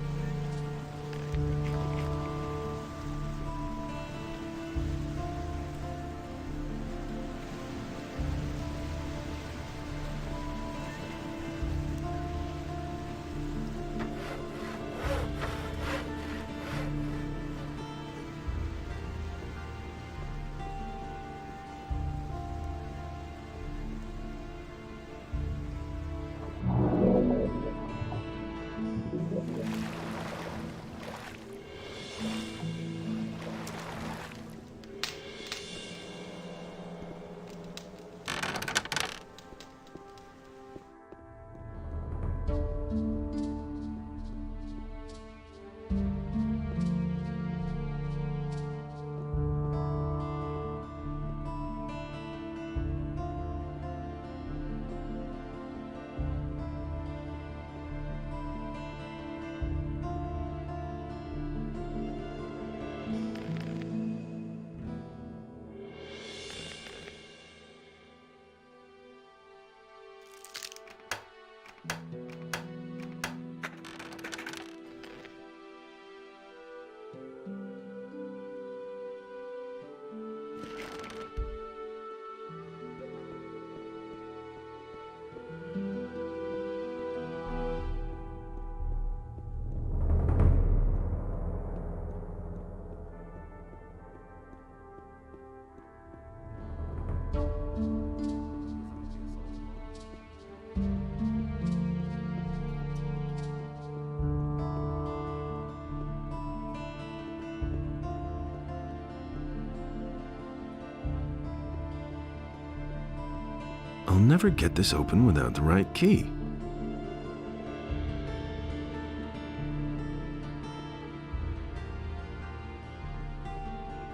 I'll never get this open without the right key.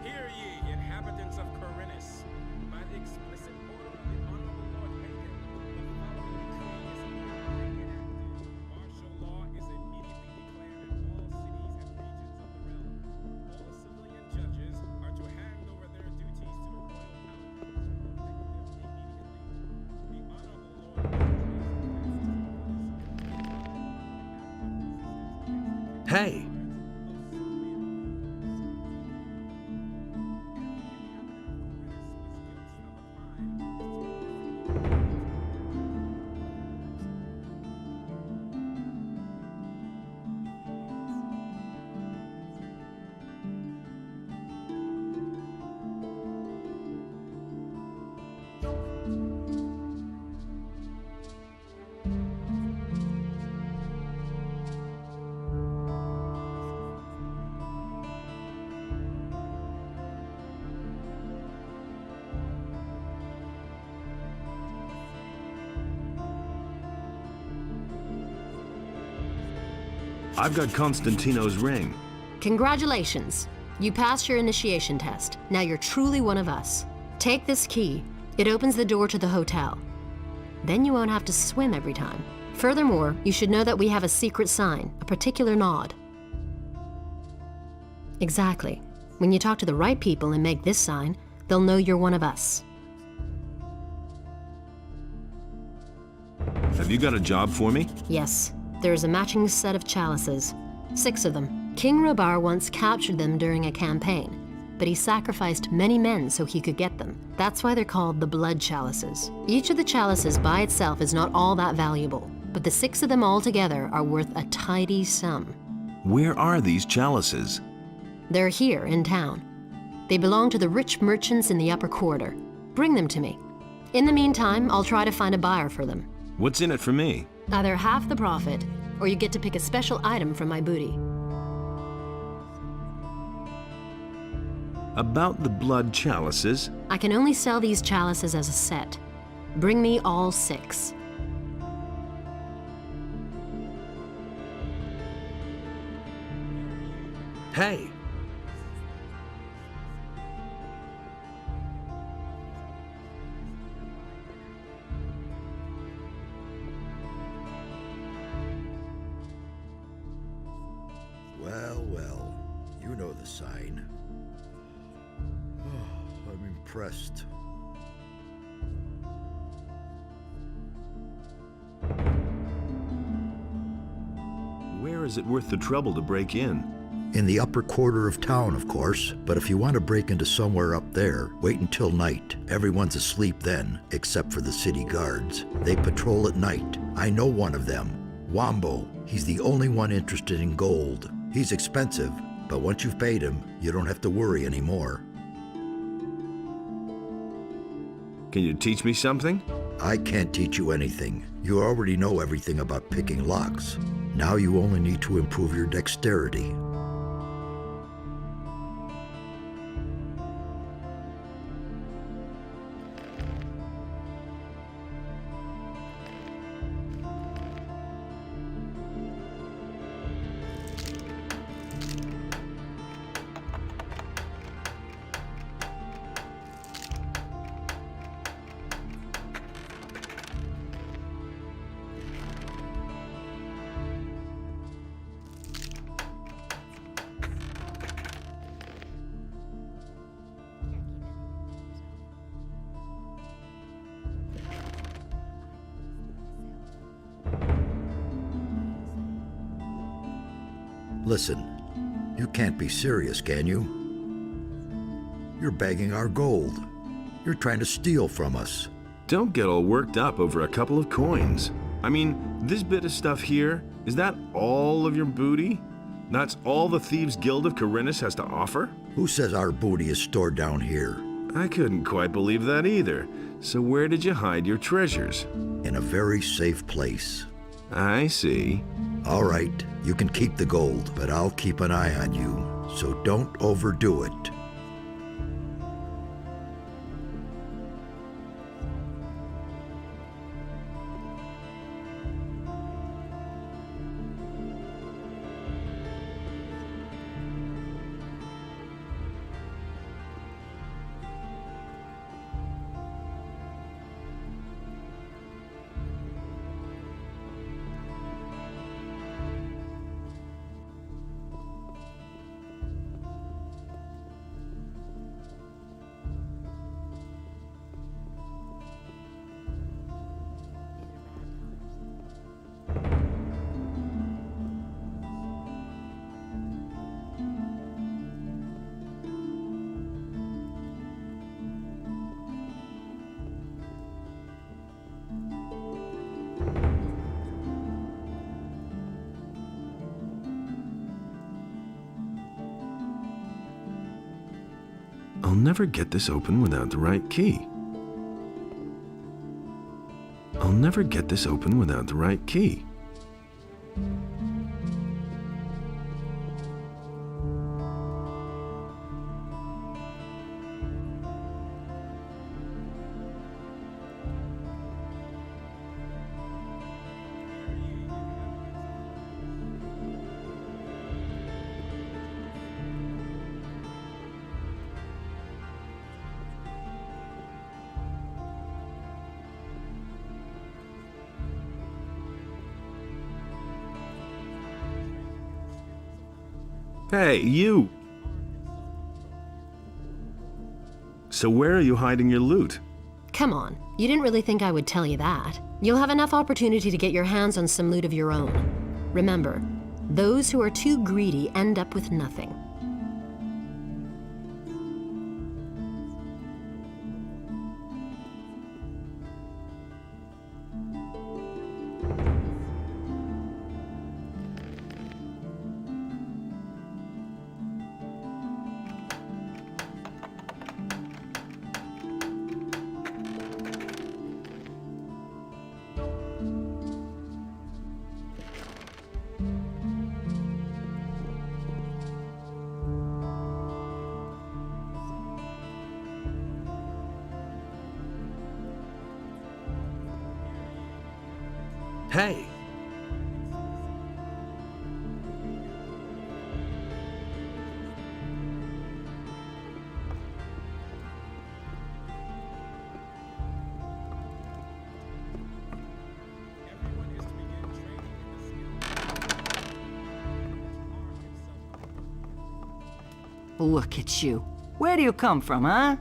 Hear ye, inhabitants of Corinus, by the explicit order of the Honorable Lord Bacon, the following decree is hereby enacted. Martial law is immediately declared in all cities and regions of the realm. All civilian judges are to hand over their duties to the royal paladins, effective immediately. The Honorable Lord Hey! I've got Constantino's ring. Congratulations. You passed your initiation test. Now you're truly one of us. Take this key. It opens the door to the hotel. Then you won't have to swim every time. Furthermore, you should know that we have a secret sign, a particular nod. Exactly. When you talk to the right people and make this sign, they'll know you're one of us. Have you got a job for me? Yes. There is a matching set of chalices. 6 of them. King Rabar once captured them during a campaign, but he sacrificed many men so he could get them. That's why they're called the blood chalices. Each of the chalices by itself is not all that valuable, but the 6 of them all together are worth a tidy sum. Where are these chalices? They're here in town. They belong to the rich merchants in the upper quarter. Bring them to me. In the meantime, I'll try to find a buyer for them. What's in it for me? Either half the profit, or you get to pick a special item from my booty. About the blood chalices? I can only sell these chalices as a set. Bring me all 6. Hey! Well, well, you know the sign. I'm impressed. Where is it worth the trouble to break in? In the upper quarter of town, of course, but if you want to break into somewhere up there, wait until night. Everyone's asleep then, except for the city guards. They patrol at night. I know one of them, Wombo. He's the only one interested in gold. He's expensive, but once you've paid him, you don't have to worry anymore. Can you teach me something? I can't teach you anything. You already know everything about picking locks. Now you only need to improve your dexterity. Listen, you can't be serious, can you? You're bagging our gold. You're trying to steal from us. Don't get all worked up over a couple of coins. I mean, this bit of stuff here, is that all of your booty? That's all the Thieves' Guild of Corinus has to offer? Who says our booty is stored down here? I couldn't quite believe that either. So where did you hide your treasures? In a very safe place. I see. All right, you can keep the gold, but I'll keep an eye on you, so don't overdo it. I'll never get this open without the right key. I'll never get this open without the right key. Hey, you! So where are you hiding your loot? Come on, you didn't really think I would tell you that. You'll have enough opportunity to get your hands on some loot of your own. Remember, those who are too greedy end up with nothing. Hey! Look at you. Where do you come from, huh?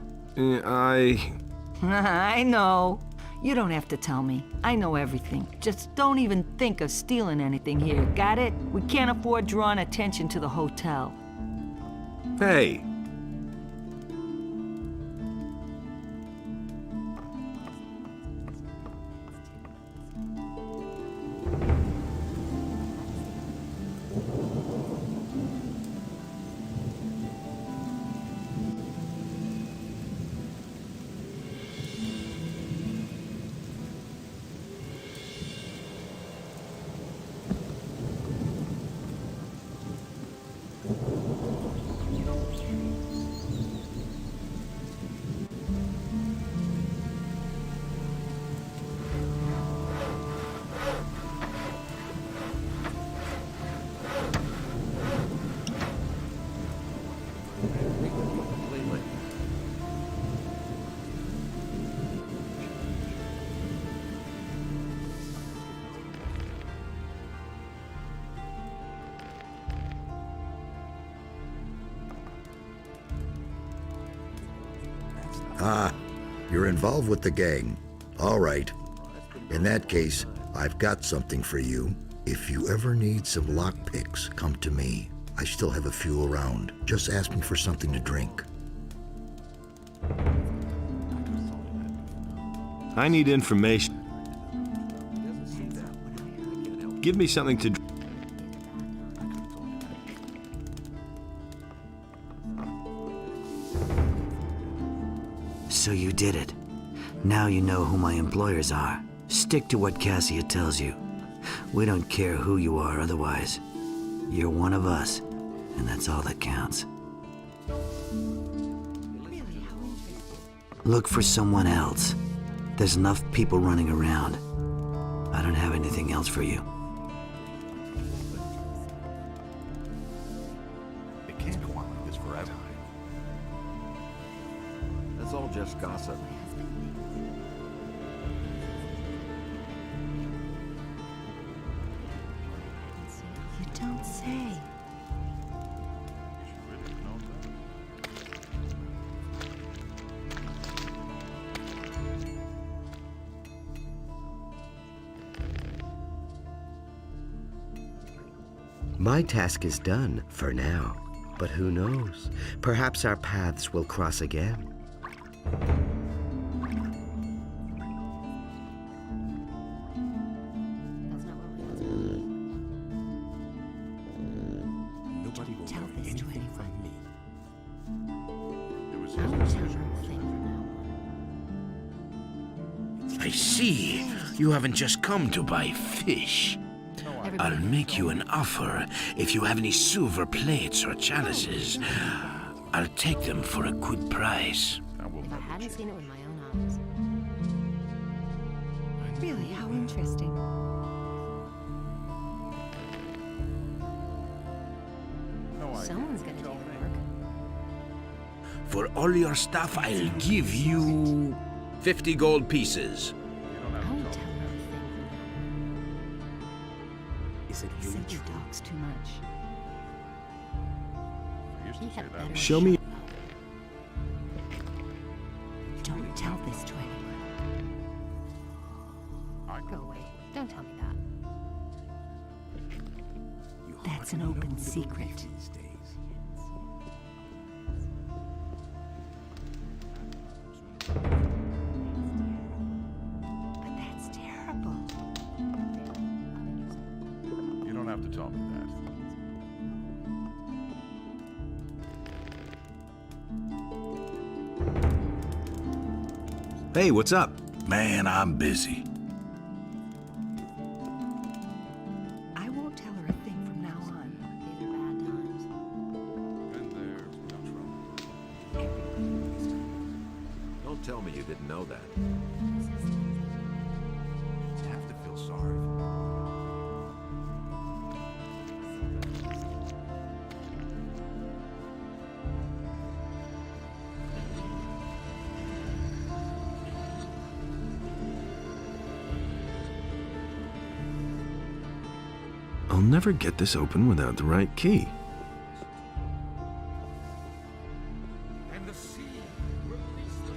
I know. You don't have to tell me. I know everything. Just don't even think of stealing anything here, got it? We can't afford drawing attention to the hotel. Hey! Ah, you're involved with the gang. All right. In that case, I've got something for you. If you ever need some lockpicks, come to me. I still have a few around. Just ask me for something to drink. I need information. Give me something to... So you did it. Now you know who my employers are. Stick to what Cassia tells you. We don't care who you are otherwise. You're one of us, and that's all that counts. Look for someone else. There's enough people running around. I don't have anything else for you. It can't go on like this forever. That's all just gossip. You don't say. My task is done, for now. But who knows? Perhaps our paths will cross again. Nobody will tell this to anyone from me. I see. You haven't just come to buy fish. I'll make you an offer. If you have any silver plates or chalices, I'll take them for a good price. If I hadn't seen it with my own eyes. Really, how interesting. Someone's gonna do the work. For all your stuff, I'll give you 50 gold pieces. Is it said your dog's too much? Show me... Don't tell this to anyone. Go away. Don't tell me that. That's an open secret. But that's terrible. You don't have to tell me that. Hey, what's up? Man, I'm busy. I won't tell her a thing from now on. These are bad times. Been there, done trouble. Don't tell me you didn't know that. You have to feel sorry for me. never get this open without the right key. And the sea released the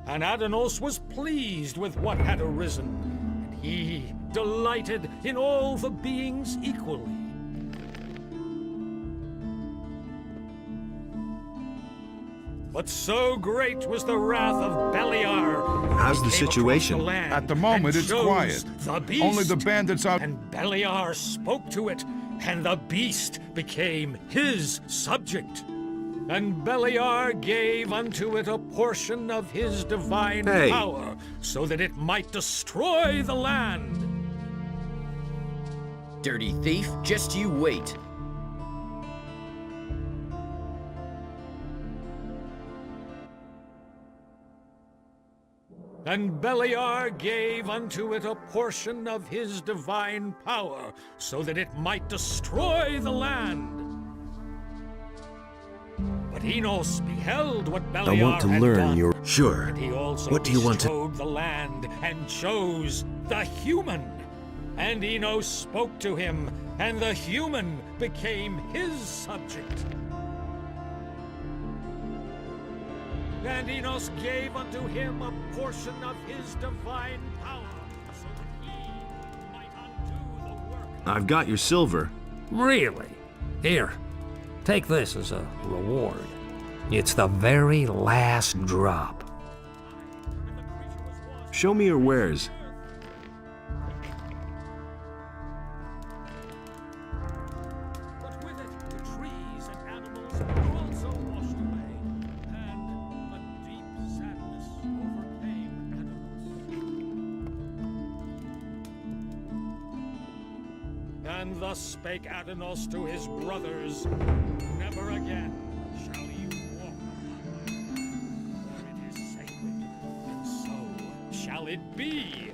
And Adanos was pleased with what had arisen, and he delighted in all the beings equally. But so great was the wrath of Beliar. How's the situation? At the moment, it's quiet. The beast. Only the bandits out. And Beliar spoke to it, and the beast became his subject. And Beliar gave unto it a portion of his divine power, so that it might destroy the land. Dirty thief, just you wait. And Beliar gave unto it a portion of his divine power, so that it might destroy the land. But Enos beheld what Beliar I want to had learn done, your... Sure. and he also What do you want to... bestrode the land and chose the human. And Enos spoke to him, and the human became his subject. And Enos gave unto him a portion of his divine power, so that he might undo the work. I've got your silver. Really? Here, take this as a reward. It's the very last drop. Show me your wares. But with it, the trees and animals were also washed away, and a deep sadness overcame Adanos. And thus spake Adanos to his brothers, never again shall ye walk upon the land, for it is sacred, and so shall it be.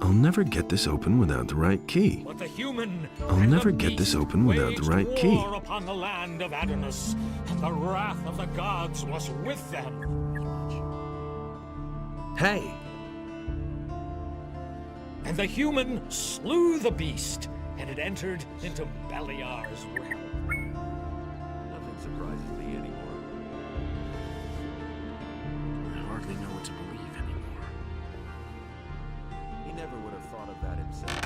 I'll never get this open without the right key. But the human I'll and never the get this beast open without the right waged key. war upon the land of Adonis, and the wrath of the gods was with them. Hey, And the human slew the beast, and it entered into Beliar's realm. Nothing surprises me anymore. I hardly know what to believe anymore. He never would have thought of that himself.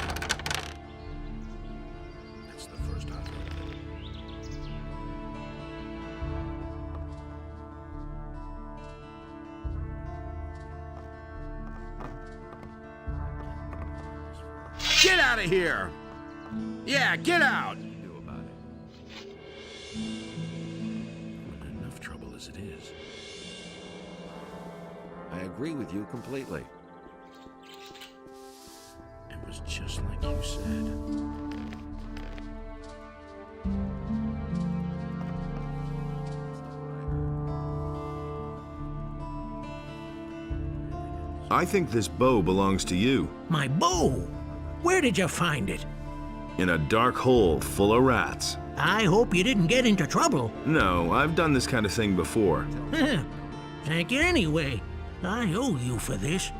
That's the first I've heard of it. Get out of here! Yeah, get out! Do about it. I'm in enough trouble as it is. I agree with you completely. It was just like you said. I think this bow belongs to you. My bow? Where did you find it? In a dark hole full of rats. I hope you didn't get into trouble. No, I've done this kind of thing before. Thank you anyway. I owe you for this.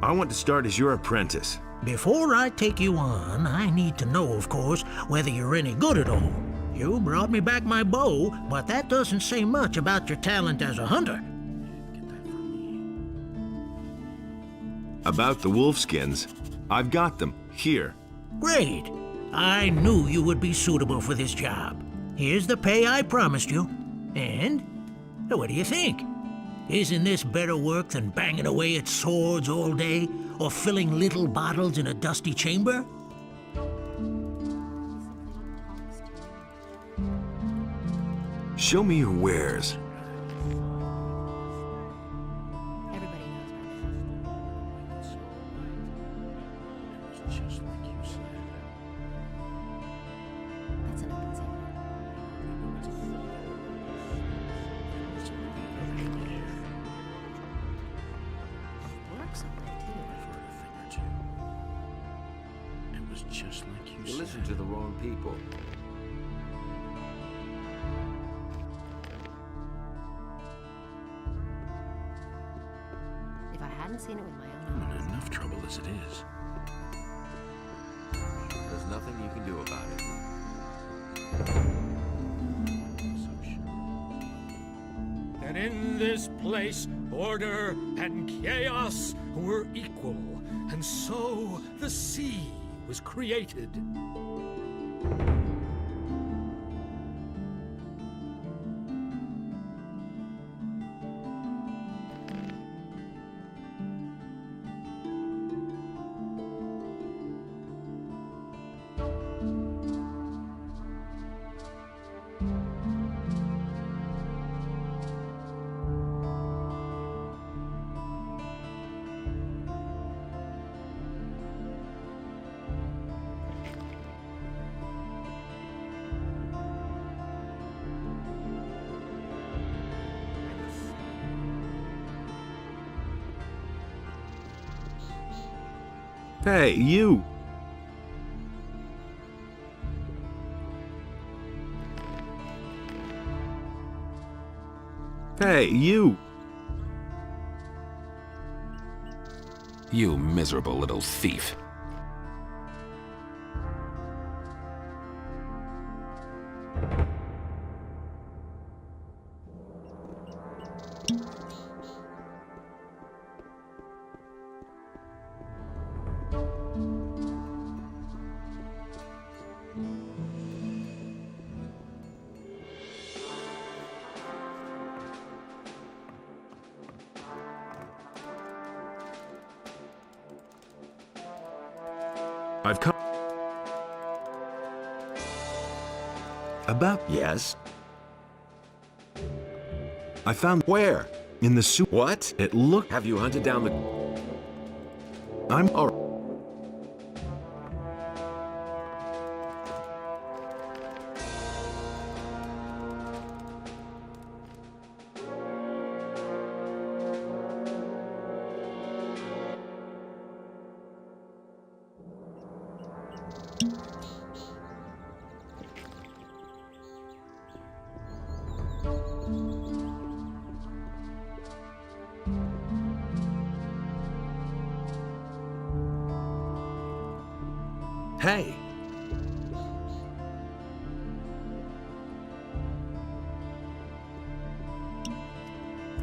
I want to start as your apprentice. Before I take you on, I need to know, of course, whether you're any good at all. You brought me back my bow, but that doesn't say much about your talent as a hunter. About the wolfskins, I've got them here. Great. I knew you would be suitable for this job. Here's the pay I promised you. And what do you think? Isn't this better work than banging away at swords all day or filling little bottles in a dusty chamber? Show me your wares. Everybody knows by now. You listen to the wrong people. If I hadn't seen it with my own eyes. I'm in enough trouble as it is. There's nothing you can do about it. That in this place order and chaos were equal, and so the sea was created. Hey, you! Hey, you! You miserable little thief. I've come. About. Yes? I found. Where? In the soup. What? It looked. Have you hunted down the... I'm. All right. Hey!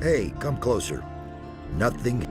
Hey, come closer. Nothing.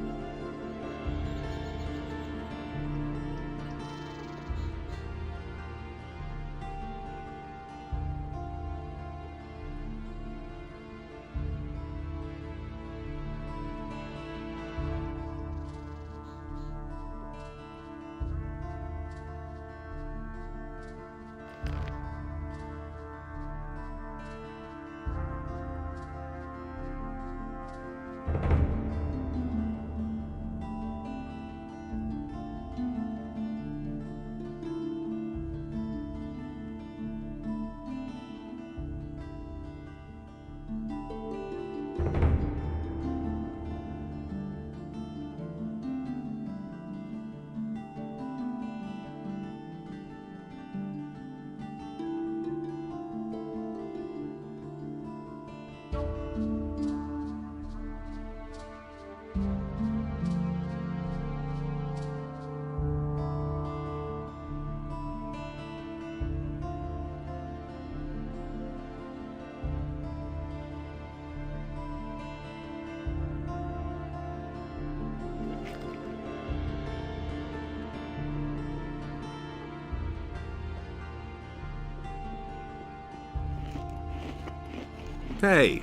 Hey!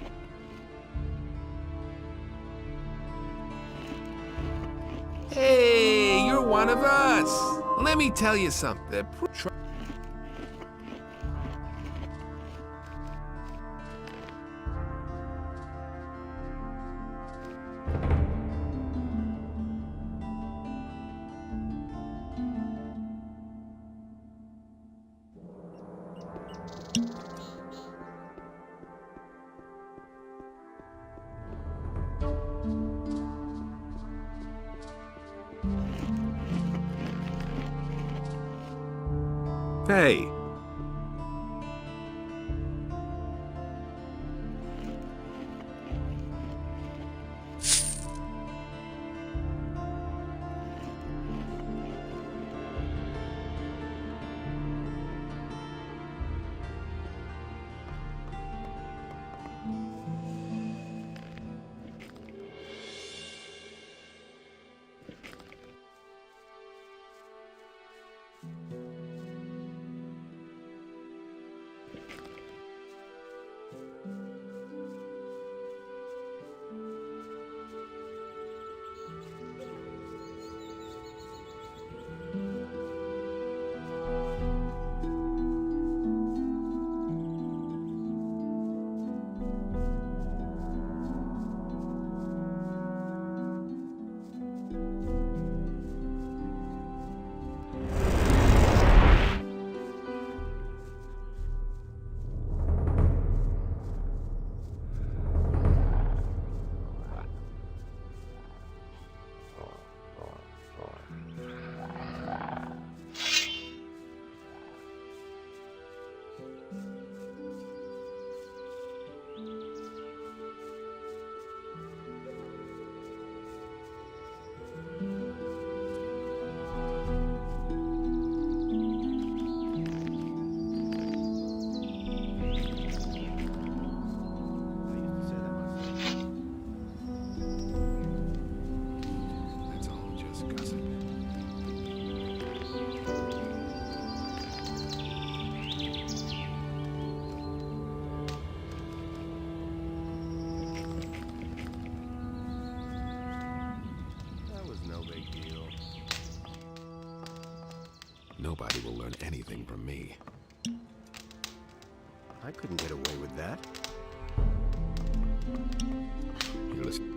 Hey, you're one of us. Let me tell you something. Hey! Nobody will learn anything from me. I couldn't get away with that. Here, listen.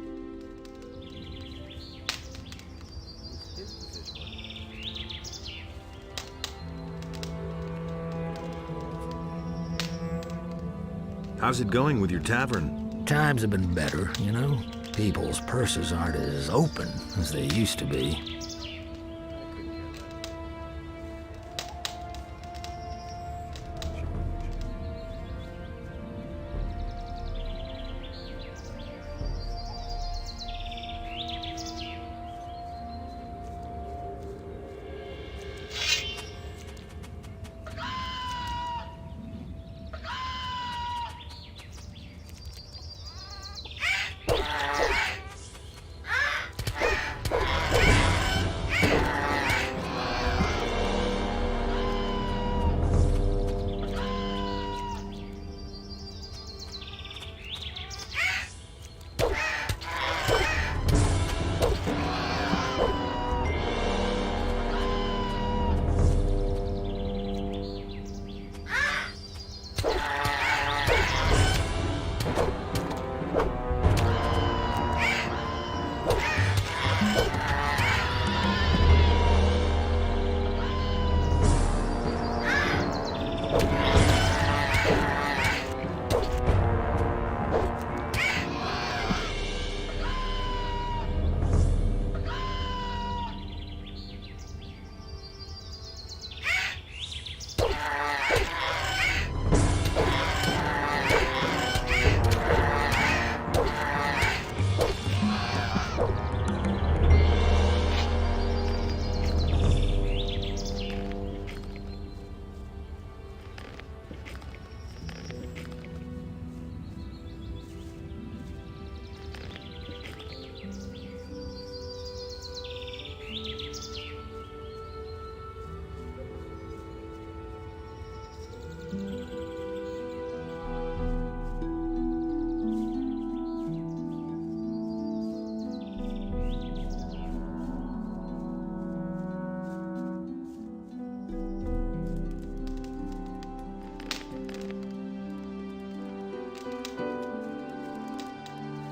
How's it going with your tavern? Times have been better, you know? People's purses aren't as open as they used to be.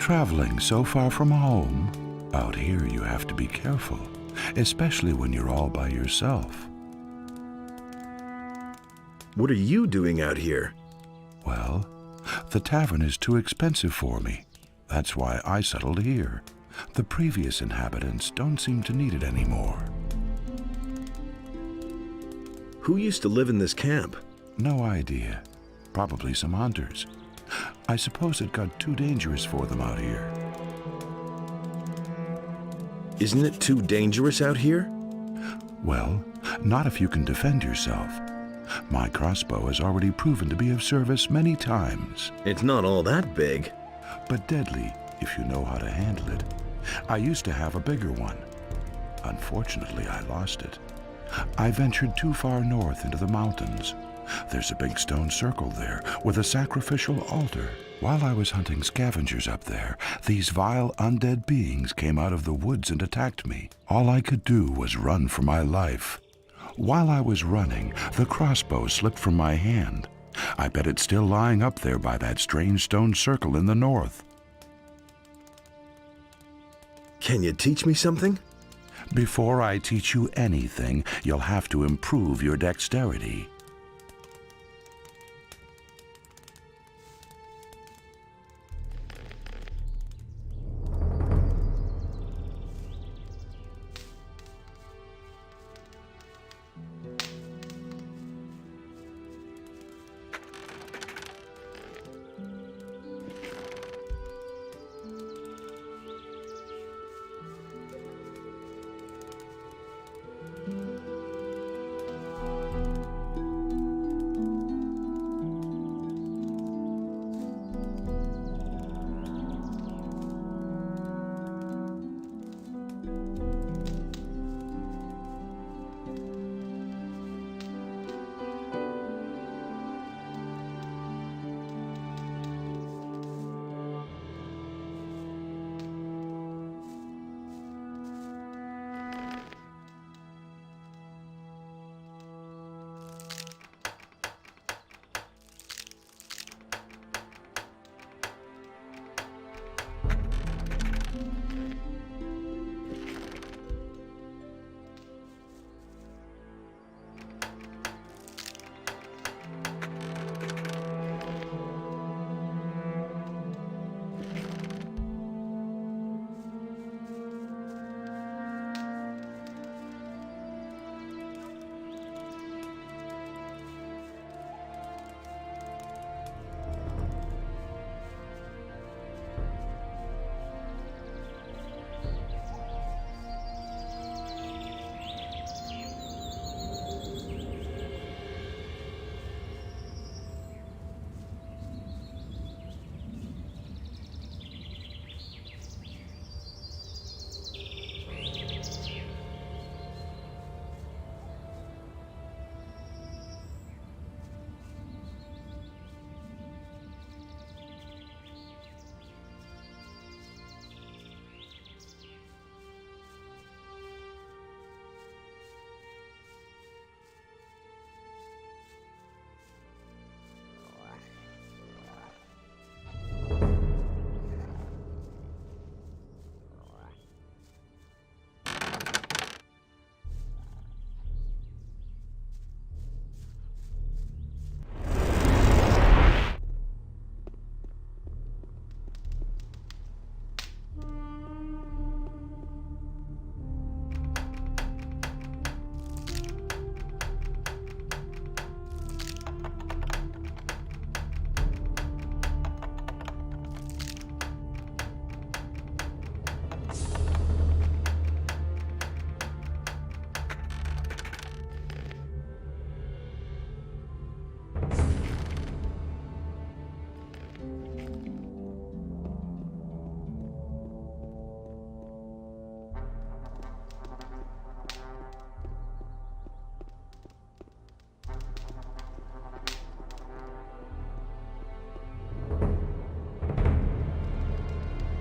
Traveling so far from home, out here you have to be careful, especially when you're all by yourself. What are you doing out here? Well, the tavern is too expensive for me. That's why I settled here. The previous inhabitants don't seem to need it anymore. Who used to live in this camp? No idea. Probably some hunters. I suppose it got too dangerous for them out here. Isn't it too dangerous out here? Well, not if you can defend yourself. My crossbow has already proven to be of service many times. It's not all that big. But deadly, if you know how to handle it. I used to have a bigger one. Unfortunately, I lost it. I ventured too far north into the mountains. There's a big stone circle there with a sacrificial altar. While I was hunting scavengers up there, these vile undead beings came out of the woods and attacked me. All I could do was run for my life. While I was running, the crossbow slipped from my hand. I bet it's still lying up there by that strange stone circle in the north. Can you teach me something? Before I teach you anything, you'll have to improve your dexterity.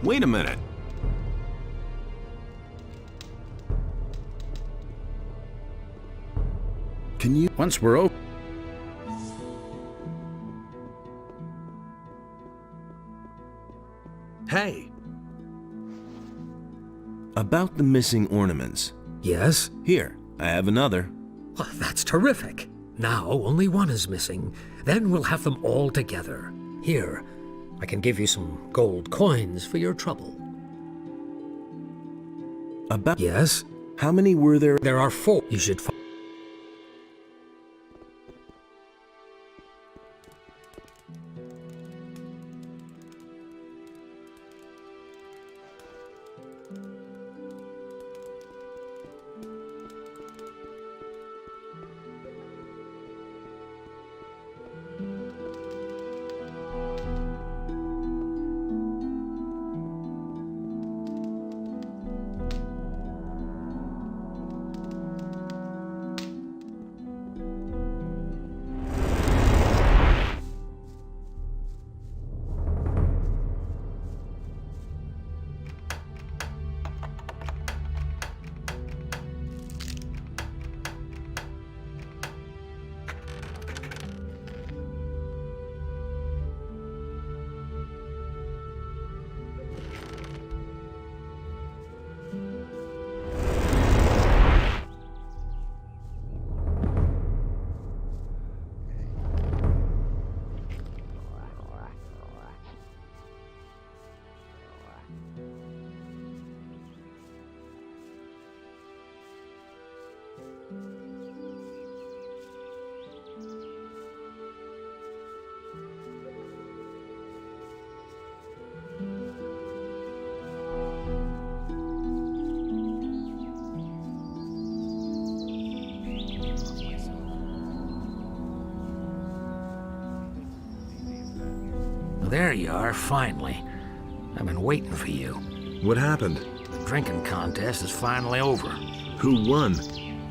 Wait a minute. Can you... Once we're over... Hey! About the missing ornaments. Yes? Here, I have another. Oh, that's terrific. Now only one is missing. Then we'll have them all together. Here, I can give you some gold coins for your trouble. About... Yes? How many were there? There are 4. You should find... there you are, finally. I've been waiting for you. What happened? The drinking contest is finally over. Who won?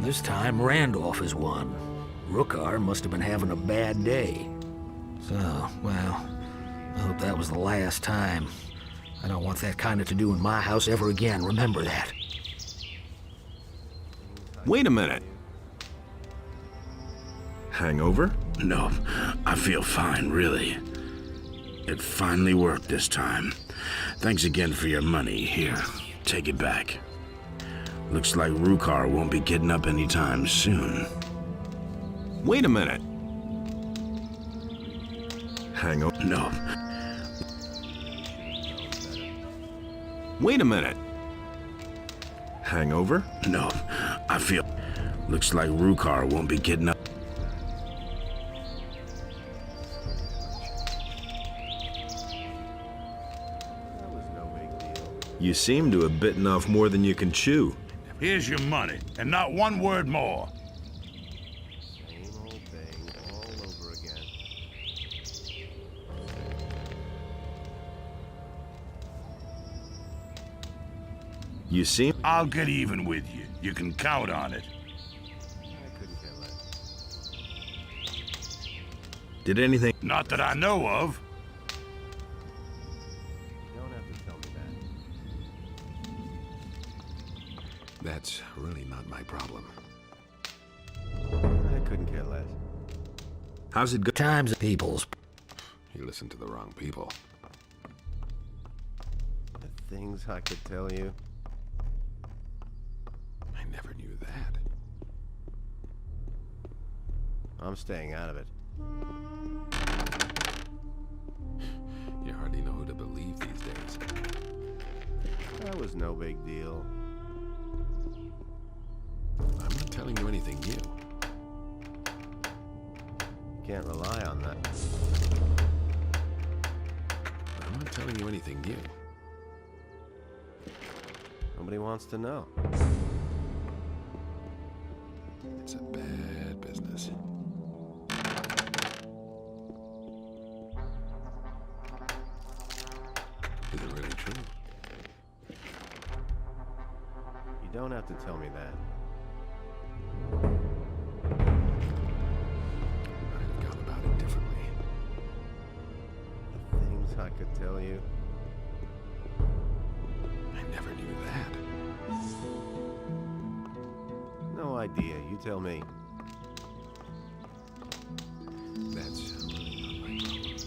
This time, Randolph has won. Rookar must have been having a bad day. So, well, I hope that was the last time. I don't want that kind of to-do in my house ever again, remember that. Wait a minute. Hangover? No, I feel fine, really. It finally worked this time. Thanks again for your money. Here, take it back. Looks like Rukar won't be getting up anytime soon. Wait a minute. Hangover? No. Wait a minute. Hangover? No, I feel... Looks like Rukar won't be getting up. You seem to have bitten off more than you can chew. Here's your money, and not one word more. Same old thing all over again. You seem... I'll get even with you. You can count on it. I couldn't care less. Did anything... Not that I know of. You don't have to tell me that. That's really not my problem. I couldn't care less. How's it go? Times of peoples. You listened to the wrong people. The things I could tell you. I never knew that. I'm staying out of it. You hardly know who to believe these days. That was no big deal. I'm not telling you anything new. Can't rely on that. I'm not telling you anything new. Nobody wants to know. It's a bad business. Is it really true? You don't have to tell me that. I'd have gone about it differently. The things I could tell you. I never knew that. No idea. You tell me. That's really not my problem.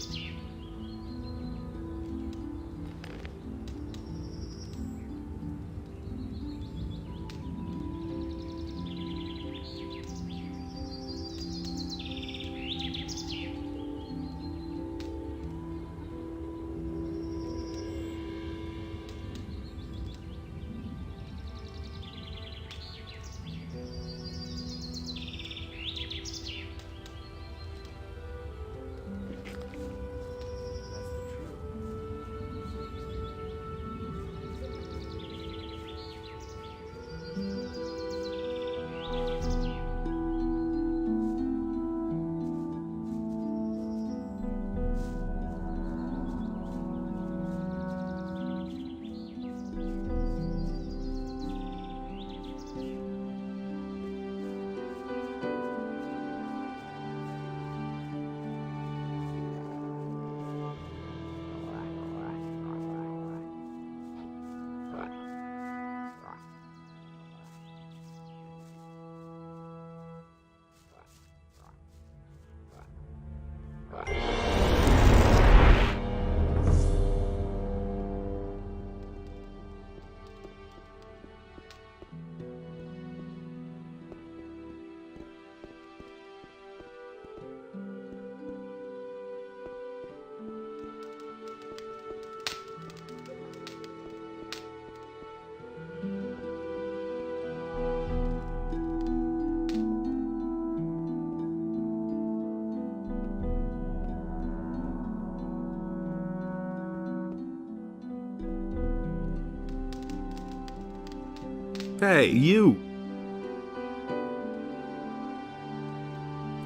Hey, you!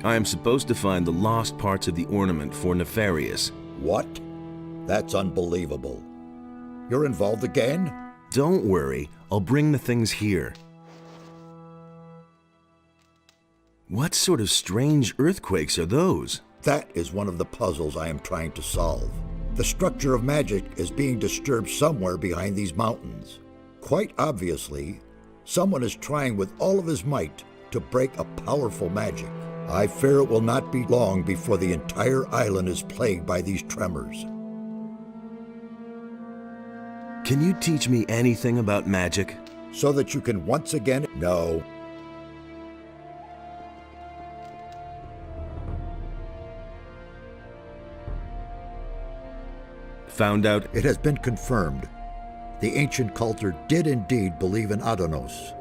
I am supposed to find the lost parts of the ornament for Nefarious. What? That's unbelievable. You're involved again? Don't worry, I'll bring the things here. What sort of strange earthquakes are those? That is one of the puzzles I am trying to solve. The structure of magic is being disturbed somewhere behind these mountains. Quite obviously, someone is trying with all of his might to break a powerful magic. I fear it will not be long before the entire island is plagued by these tremors. Can you teach me anything about magic? So that you can once again... No. Found out... It has been confirmed. The ancient culture did indeed believe in Adonos.